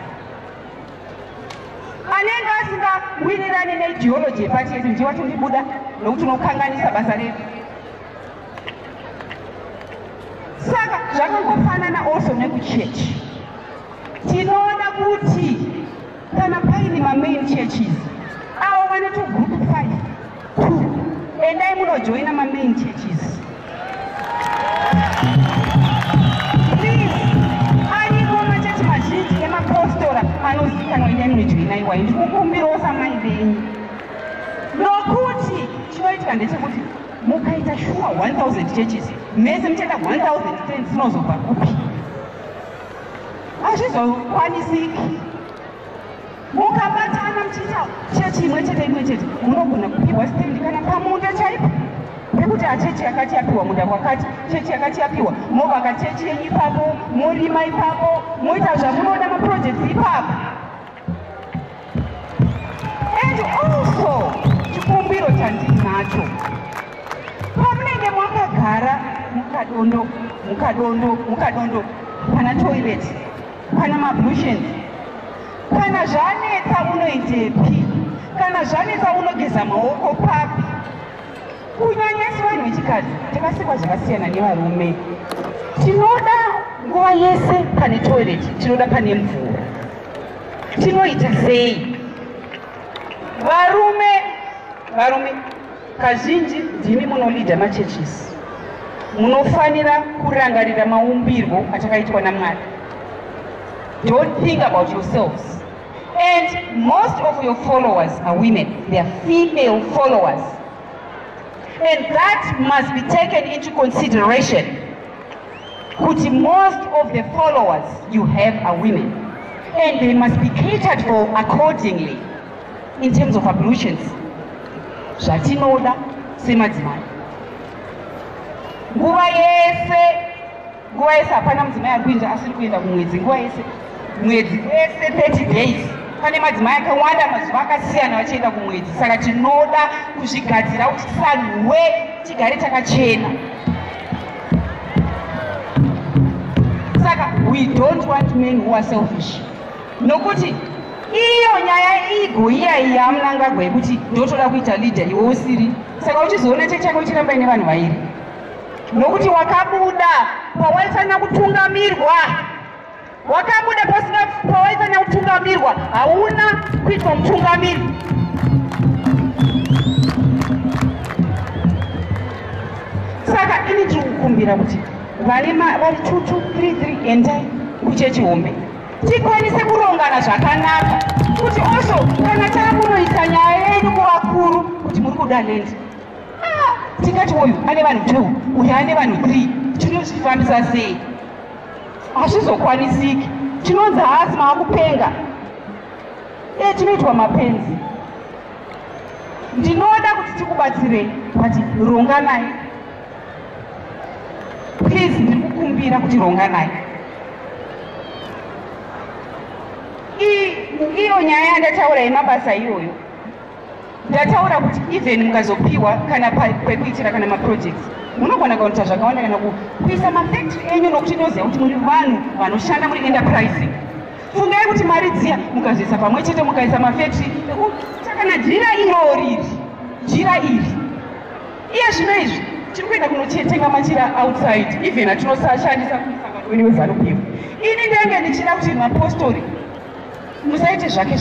Anenge asingawirirani neideology yepati yedu ndiye watondibuda nokuti unokanganisa basa redu. Saka zvakangofanana also nekuchechi. Tinoda kuti kana paine main churches avo vanoto group 5 2 endai munojoina main churches. Please, ariko machechi mazhinji emapostora anozikanwa endai munojoina iwayo. Ndikukumbirawo samai venyu nokuti chinoitika ndechekuti mukaita shuwa 1000 churches mese muchaenda 1010 dzinozobva kupi? Hazvizokwanisiki. Mukabatana muchiita chechi imwe chete munogona kupiwa stendi kana pamunda chaipo pekuti achechi yakati yapiwa munda kwakati, chechi yakati yapiwa movaka chechi yenyu ipapo, murima ipapo, moita zvamunoda maprojects ipapo. And also chikumbiro chandinacho, pamunenge makagara mukadondo pana toilet, pana mablutions, kana zvanetsa unoitepi, kana zvanetsa unogeza maoko papi. Kunyanya vanhu vechikadzi takasikwa zvakasiyana nevarume. Tinoda nguva yese pane toilet, tinoda pane mvura. Tinoita sei? Varume kazhinji ndimi munolidha machurches. Munofanira kurangarira maumbirwo atakaitwa naMwari. Don't think about yourselves. And most of your followers are women. They are female followers. And that must be taken into consideration. Kuti most of the followers you have are women. And they must be catered for accordingly in terms of ablutions. Zvatinoda semadzimai. Nguva yese hapana mudzimai ari kuinda asiri kuenda kumwedzi. Nguva yese mwedzi wese 30 days pane madzimai akawanda mazuva akasiyana vachienda kumwedzi. Saka tinoda kuzvigadzira kuti tisanwe tigare takachena. Saka we don't want men who are selfish. Nokuti iyo nyaya igoiya yamunangagwa yekuti ndotoda kuita leader iwe usiri. Saka uchizoona chechako uchiramba ine vanhu vairi. Nokuti wakabuda pawaifanira kutungamirwa. Wakabuda pasina pawaifanira kutungamirwa, hauna kuitwa mutungamiri. Saka ini ndiri kukumbira kuti vari 2233 endai kuchechi hombe tikwanise kurongana zvakanaka, kuti also kana takunoisa nyaya yedu kuvakuru kuti muri kuda land, tikati uyu ane vanhu 2 uyu ane vanhu 3 tinozvifambisa sei? Hazvizokwanisiki. Tinonzi hasi maakupenga tinoitwa mapenzi. Ndinoda kuti tikubatsirei kuti ronganai. Please, ndikukumbira kuti ronganai. Iyo nyaya yandataura yemabasa iyoyo, ndataura kuti even mukazopiwa kana pekuitira kana maprojects munogona kuita zvakawanda kana kuisa mafactory enyu nokuti ndinoziva kuti muri vanhu vanoshanda muri enterprising. Fungai kuti mari dziya mukazoisa pamwe chete mukaisa mafactory kana jira jira iri iye zvino izvi tiri kuenda kunotenga machira outside, even hatinosashandisa kumusangano wenyu weZANU-PF. Ini ndenge ndichida kuti mapostori musaite zvake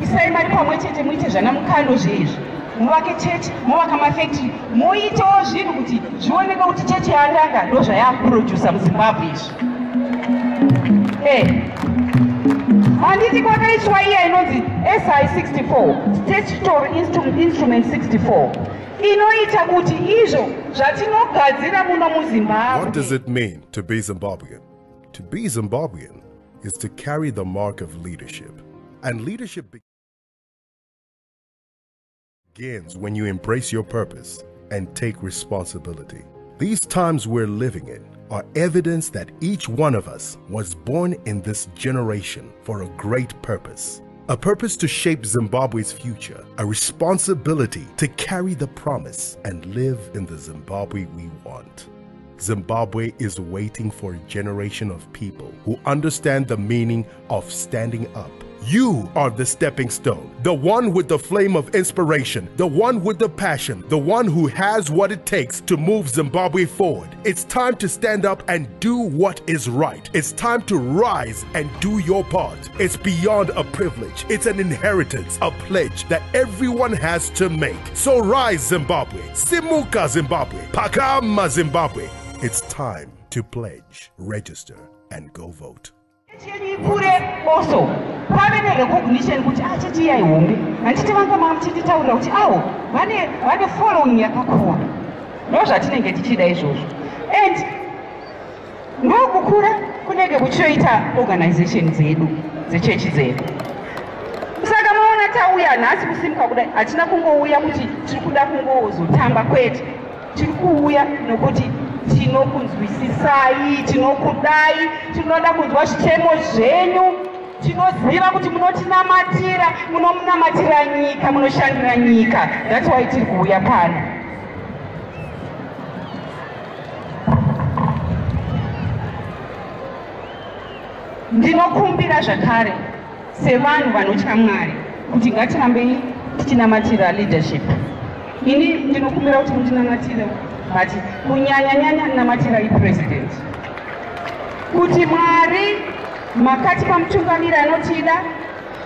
isai mari pamwe chete muite zvana mukando zveizvi, muvake chechi, muvaka mafactory, muitewo zvinhu kuti zvioneka kuti chechi yandanga ndo zvayakuprodusa muZimbabwe izvi. Handiti kwakaitwa iya inonzi SI 64, Statutory Instrument 64. inoita kuti izvo zvatinogadzira muno muZimbabwe. What does it mean to be Zimbabwean? To be Zimbabwean is to carry the mark of leadership. And leadership begins when you embrace your purpose and take responsibility. These times we're living in are evidence that each one of us was born in this generation for a great purpose. A purpose to shape Zimbabwe's future, a responsibility to carry the promise and live in the Zimbabwe we want. Zimbabwe is waiting for a generation of people who understand the meaning of standing up. You are the stepping stone, the one with the flame of inspiration, the one with the passion, the one who has what it takes to move Zimbabwe forward. It's time to stand up and do what is right. It's time to rise and do your part. It's beyond a privilege. It's an inheritance, a pledge that everyone has to make. So rise, Zimbabwe. Simuka, Zimbabwe. Pakama, Zimbabwe. It's time to pledge, register, and go vote. Also, pave recognition kuti achiti yaihombe handiti vanga machititaurira kuti awo vane following yakakura ndo zvatinenge tichida izvozvo and ndokukura kunenge kuchioita organization dzedu dzechechi dzedu. Saka maona tauya nhasi kusimuka kudai hatina kungouya kuti tiri kuda kungozotamba kwete, tiri kuuya nokuti tinokunzwisisai, tinokudai, tinoda kunzwa zvichemo zvenyu, tinoziva kuti munotinamatira, munomunamatira nyika, munoshandira nyika. That's why tiri kuuya pano. Ndinokumbira zvakare sevanhu vanotya Mwari kuti ngatirambei tichinamatira leadership. Ini ndinokumbira kuti mundinamatire but kunyanya namatira ipresident kuti Mwari makatipa mutungamiri anotida.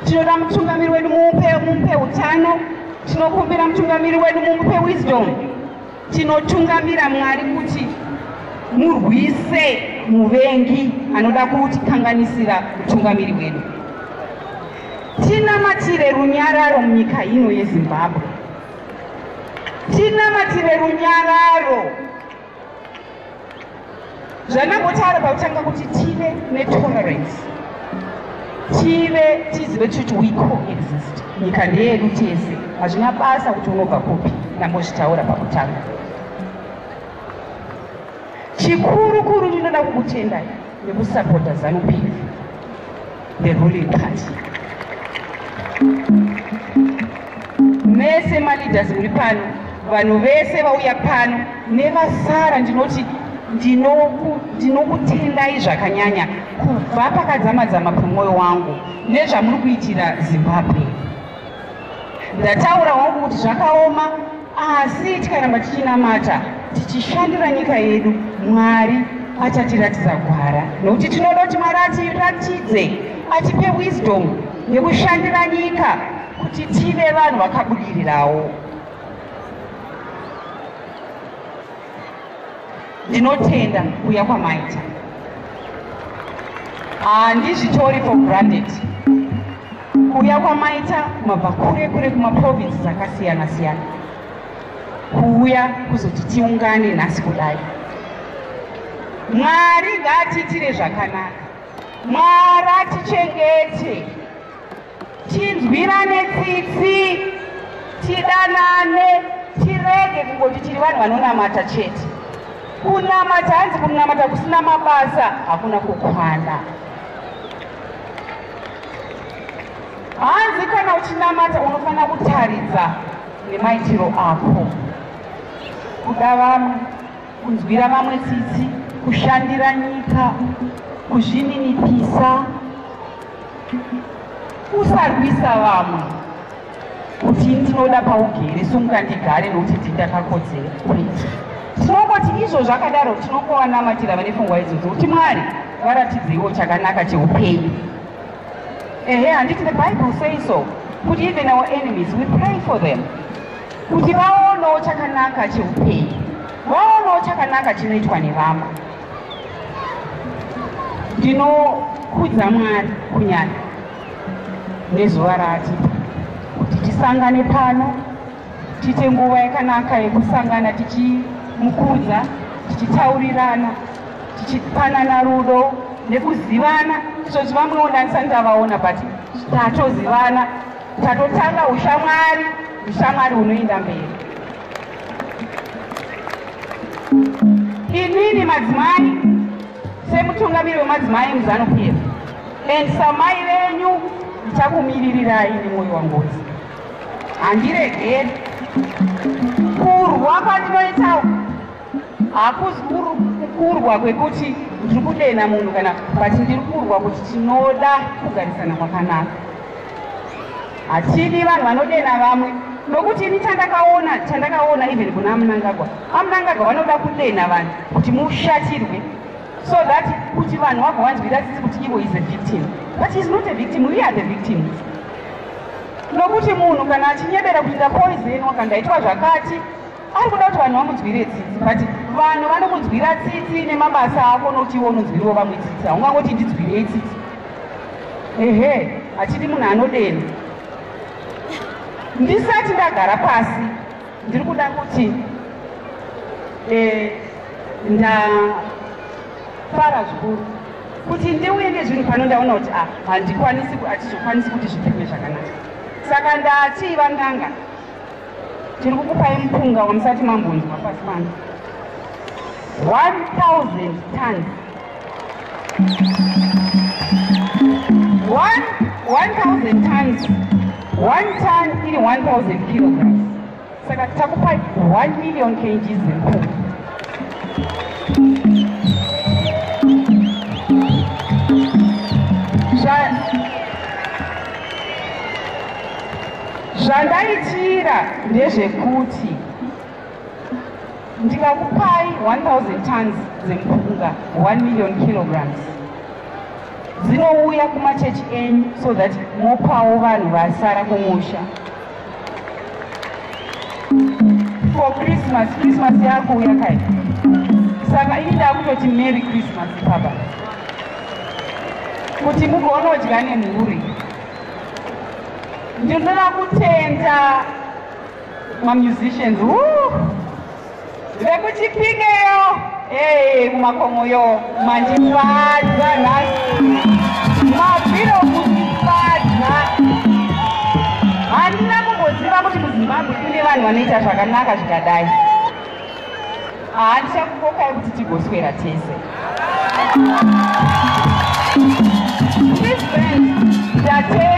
Tinoda mutungamiri wedu mumupe utano, tinokumbira mutungamiri wedu mumupe wisdom, tinotungamira Mwari kuti murwise muvengi anoda kuti kanganisira mutungamiri wedu. Tinamatire runyararo munyika ino yeZimbabwe, tinamatire runyararo. Zvanangotara pakutanga kuti tive netolerance, tizive kuti we coexist. Nyika ndeyedu tese, hazvina basa kuti unobva kupi, ndambozvitaura pakutanga. Chikuru ndinoda kukutendai nekusapota ZANU-PF, the ruling party. Mese maleaders muri pano, vanhu vese vauya pano nevasara, ndinoti ndinokutendai zvakanyanya kubva pakadzamadzama pemwoyo wangu nezvamuri kuitira Zimbabwe. Ndataura wangu kuti zvakaoma, asi tikaramba tichinamata tichishandira nyika yedu, Mwari achatiratidza gwara, nokuti tinoda kuti Mwari atiratidze, atipe wisdom yekushandira nyika kuti tive vanhu vakabudirirawo. Ndinotenda kuuya kwamaita, handizvitori for granted. Kuuya kwamaita mabva kure kumaprovinsi dzakasiyana siyana, kuuya kuzoti tiungane nhasi kudai. Mwari ngaatiitire zvakanaka, Mwari atichengete, tinzwirane tsitsi, tidanane, tirege kungoti tiri vanhu vanonamata chete. Kunamata hanzi kunamata kusina mabasa hakuna kukwana. Hanzi kana uchinamata unofana kutaridza nemaitiro ako, kuda vamwe, kunzwira vamwe tsitsi, kushandira nyika, kuzvininipisa, usarwisa vamwe kuti ndinoda paugere sungandigare nokuti ndindakakodzera kwete. Tinongoti izvo zvakadaro tinongowanamatira vane pfungwa idzodzo kuti Mwari varatidzeiwo chakanaka cheupenyu. Handiti the Bible says so, kuti even our enemies we pray for them, kuti vaonewo chakanaka cheupenyu, vaonewo chakanaka chinoitwa nevamwe. Ndinokudza Mwari kunyanya nezuva raatipa kuti tisangane pano tiite nguva yakanaka yekusangana tichimukudza, tichitaurirana, tichipanana rudo nekuzivana. Izvozvo vamunoona ndisati ndavaona, but tatozivana, tatotanga ushamwari, ushamwari hunoenda mberi. Inini madzimai, semutungamiri wemadzimai muZANU-PF, and samai venyu ndichakumiririrai nemwoyo wangu wose. Handiregeri kurwa kwandinoita hakuzi kurwa kwekuti ndiri kudena munhu kana, but ndiri kurwa kuti tinoda kugarisana kwakanaka. Hatidi vanhu vanodena vamwe, nokuti ini chandakaona even kuna Mnangagwa, aMnangagwa vanoda kudena vanhu kuti mushatirwe, so that kuti vanhu vagowanzwira tsitsi kuti ivo is a victim, but he is not a victim, we are the victims. Nokuti munhu kana achinyebera kuita poison kana ndaitwa zvakati, ari kuda kuti vanhu vamunzwire tsitsi, but vanhu vanomunzwira tsitsi nemabasa ako nokuti iwo unonzwiriwo vamwe tsitsi, haungangoti ndidzwirei tsitsi. Ehe, hatidi munhu anodena. Ndisati ndagara pasi, ndiri kuda kuti ndafara zvikuru kuti ndiuye nezvinhu pano ndaona kuti hatizokwanisi kuti zvipime zvakanaka. Saka ndati van'anga, tiri kukupai mupunga wamusati mambonzwa pasi pano, 1,000 tons. 1,000 tons. 1 ton iri 1,000 kilograms. Saka takupai 1 million kgs zempunga. Zvandaitira ndezvekuti ndikakupai 1,000 tons zempunga, 1 million kilograms, dzinouya kumachechi enyu so that mopawo vanhu vasara kumusha. For Christmas yakuuya kai. Saka ini ndakutoti Merry Christmas baba. Kuti mugonodya nemhuri. Ndinoda kutenda mamusicians vekuchipingeyo, kumakomoyo mandifadza nhasi, mabviro kundifadza. Handina kumboziva kuti muZimbabwe kune vanhu vanoita zvakanaka zvikadai. Handichakukokai kuti tigoswera tese.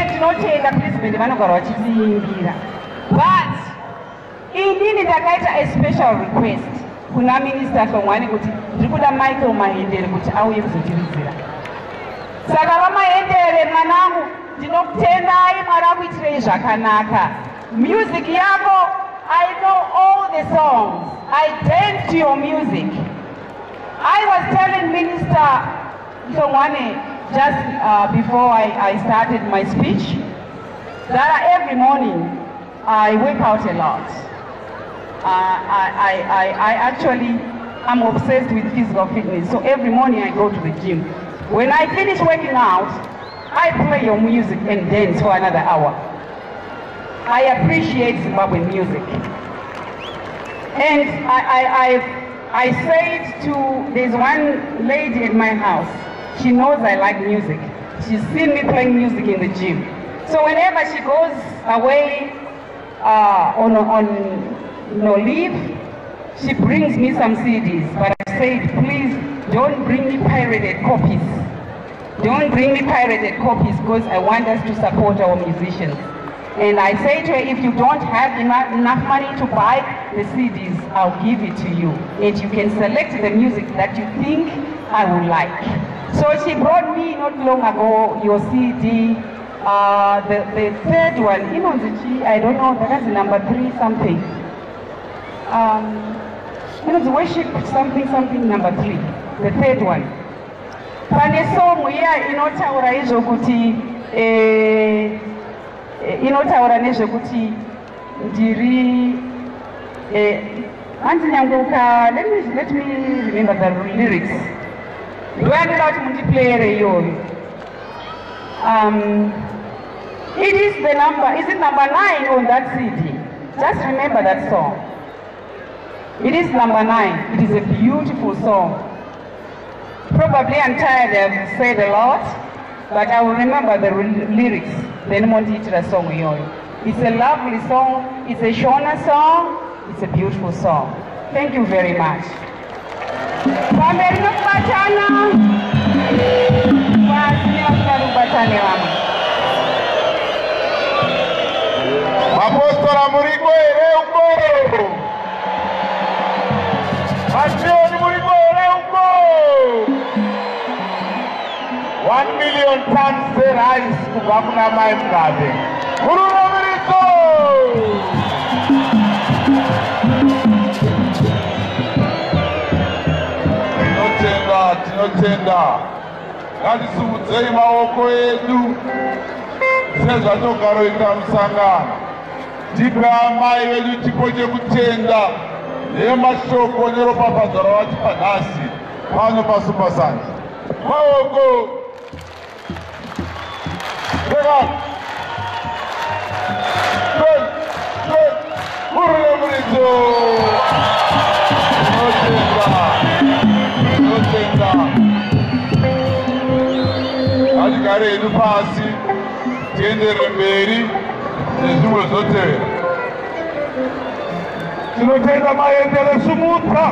Ndinotenda President vanogara vachitiimbira, but inini ndakaita a special request kuna Minister Hlongwane kuti ndiri kuda Michael Mahendere kuti auye kuzotiridzira. Saka vaMahendere, mwanangu, ndinokutendai mwari akuitirei zvakanaka. Music yako, I know all the songs. I dance to your music. I was telling Minister Hlongwane just before I started my speech that every morning I work out a lot. I actually am obsessed with physical fitness, so every morning I go to the gym. When I finish working out, I play your music and dance for another hour. I appreciate Zimbabwean music. And I said there's one lady at my house, she knows I like music. She's seen me playing music in the gym. So whenever she goes away on leave, she brings me some CDs. But I said, please don't bring me pirated copies. Don't bring me pirated copies because I want us to support our musicians. And I say to her, if you don't have enough money to buy the CDs, I'll give it to you. And you can select the music that you think I would like. So she brought me not long ago your CD, the third one, I don't know, that's number 3 something. The worship something number 3, the third one. Pane song iya inotaura izvokuti inotaura nezvekuti ndiri handinyanguka, let me remember the lyrics. Ndoyandida kuti mundiplayere iyoyo. Is it number 9 on that CD? Just remember that song. It is number 9. It is a beautiful song. Probably I'm tired, I've said a lot, but I will remember the lyrics. Then Montitra song. It's a lovely song. It's a Shona song. It's a beautiful song. Thank you very much. Apóstola Murigo Ereuco! Ancione Murigo Ereuco! 1 million tons de rice kubva kuna Mai Mugabe. Kurunamiritso! Tinotenda. Ngatisimudzei maoko edu sezvatogaroita musangano. Tipe amai vedu chipo chekutenda nemashoko neropapadzo ravatipa nhasi pano paSupersons. Maoko Kurunamiritso! Atigare edu pasi tiendere mberi nezvimwe zvotevera. Tinotenda maendere sumudza.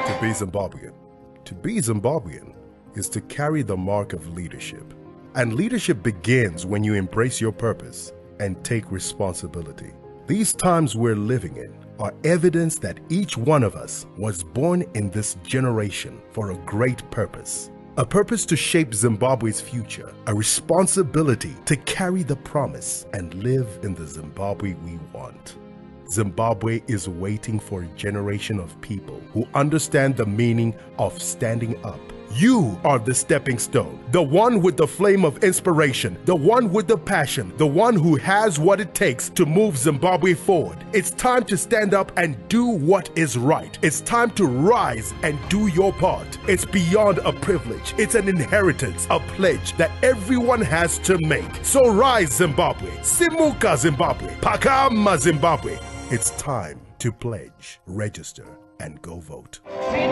To be Zimbabwean. To be Zimbabwean is to carry the mark of leadership. And leadership begins when you embrace your purpose and take responsibility. These times we're living in are evidence that each one of us was born in this generation for a great purpose. A purpose to shape Zimbabwe's future, a responsibility to carry the promise and live in the Zimbabwe we want. Zimbabwe is waiting for a generation of people who understand the meaning of standing up. You are the stepping stone, the one with the flame of inspiration, the one with the passion, the one who has what it takes to move Zimbabwe forward. It's time to stand up and do what is right. It's time to rise and do your part. It's beyond a privilege. It's an inheritance, a pledge that everyone has to make. So rise, Zimbabwe. Simuka, Zimbabwe. Pakama, Zimbabwe. It's time to pledge, register, and go vote. Hey,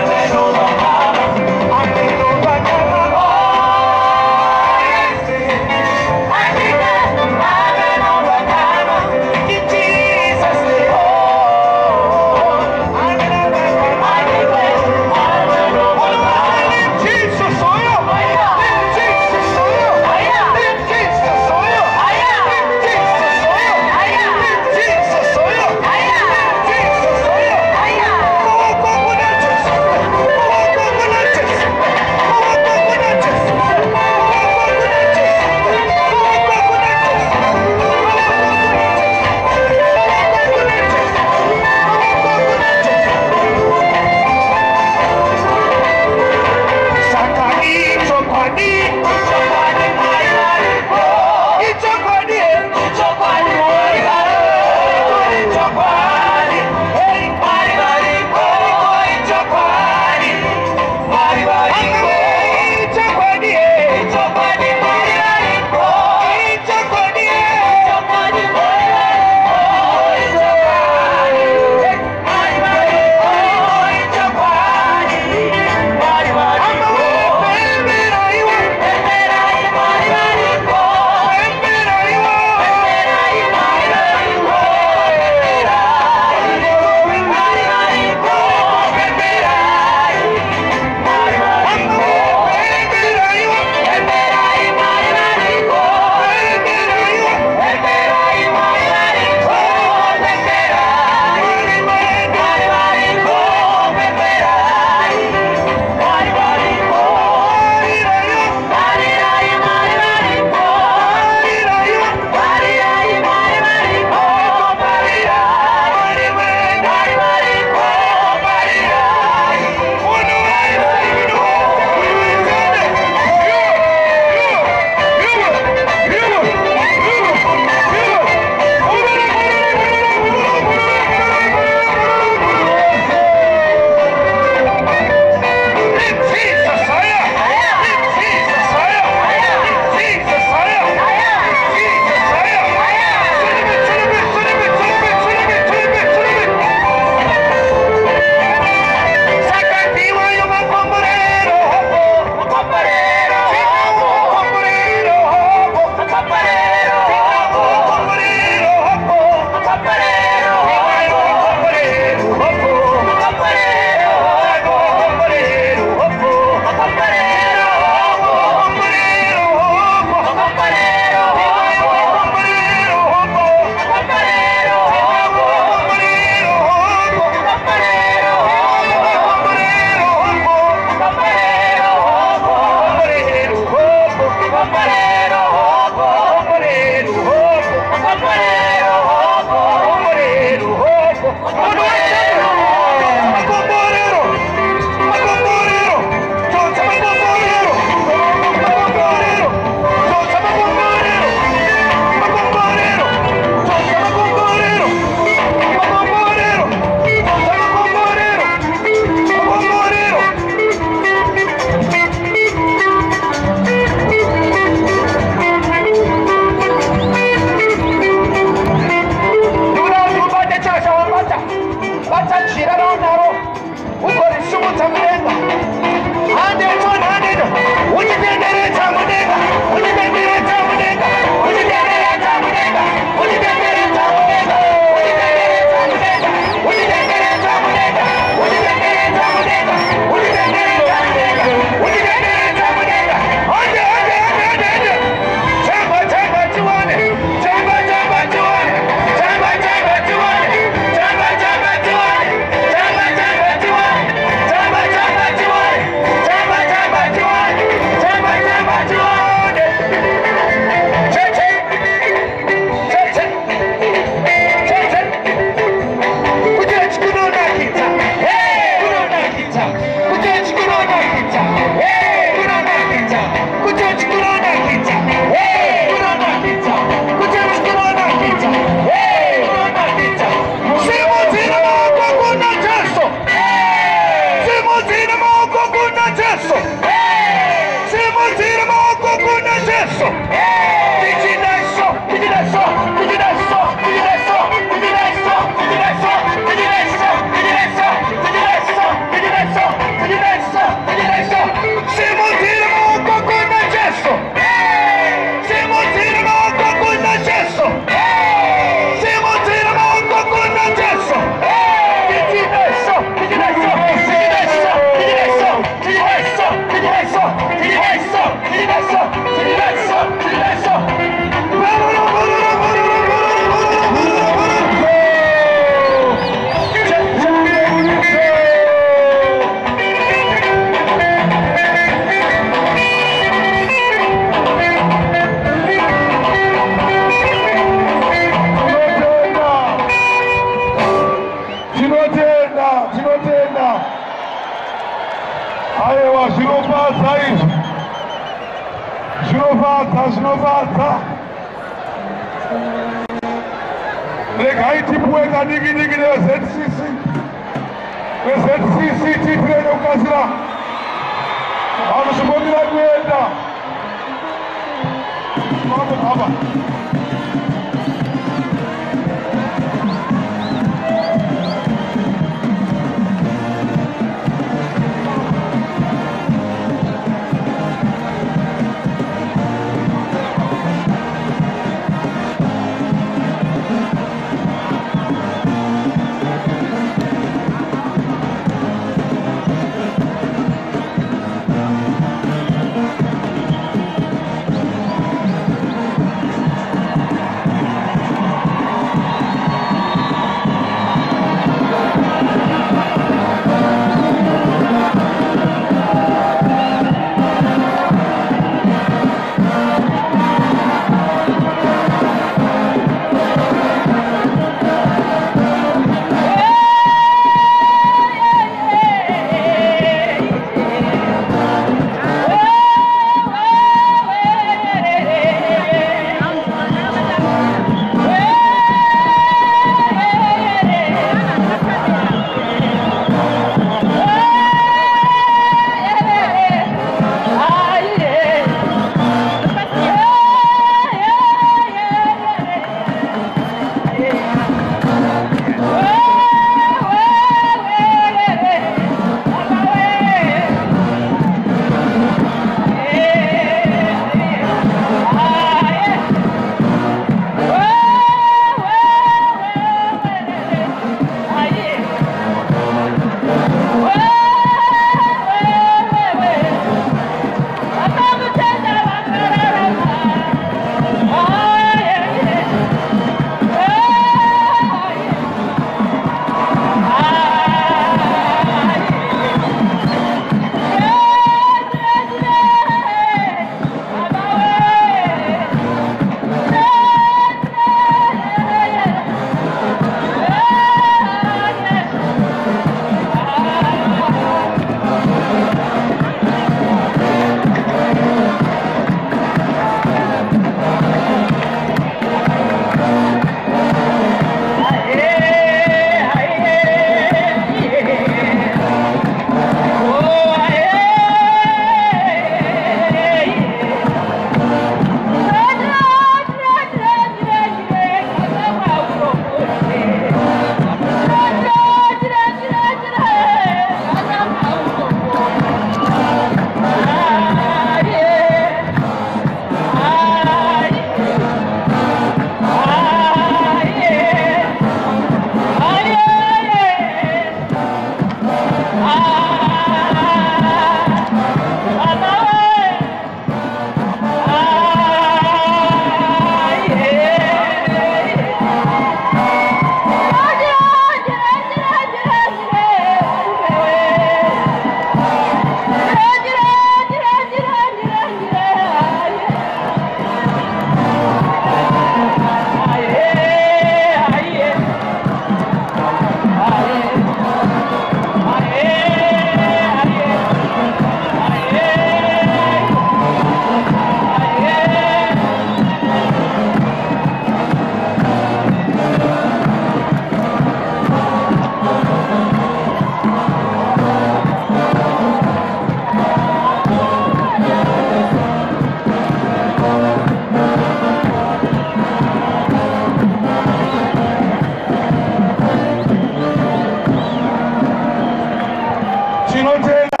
tinotenda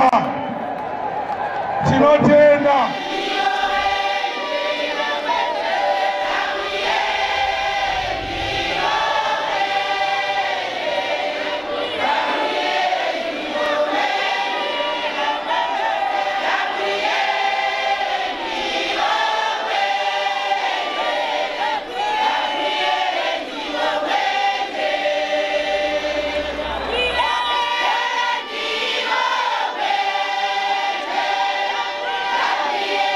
Yeah.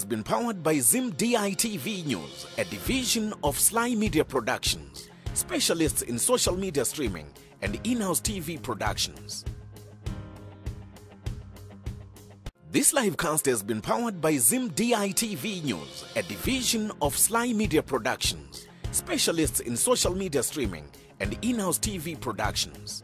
been powered by Zim DITV News, a division of Sly Media Productions, specialists in social media streaming and in-house TV productions. This livecast has been powered by Zim DITV News, a division of Sly Media Productions, specialists in social media streaming and in-house TV productions.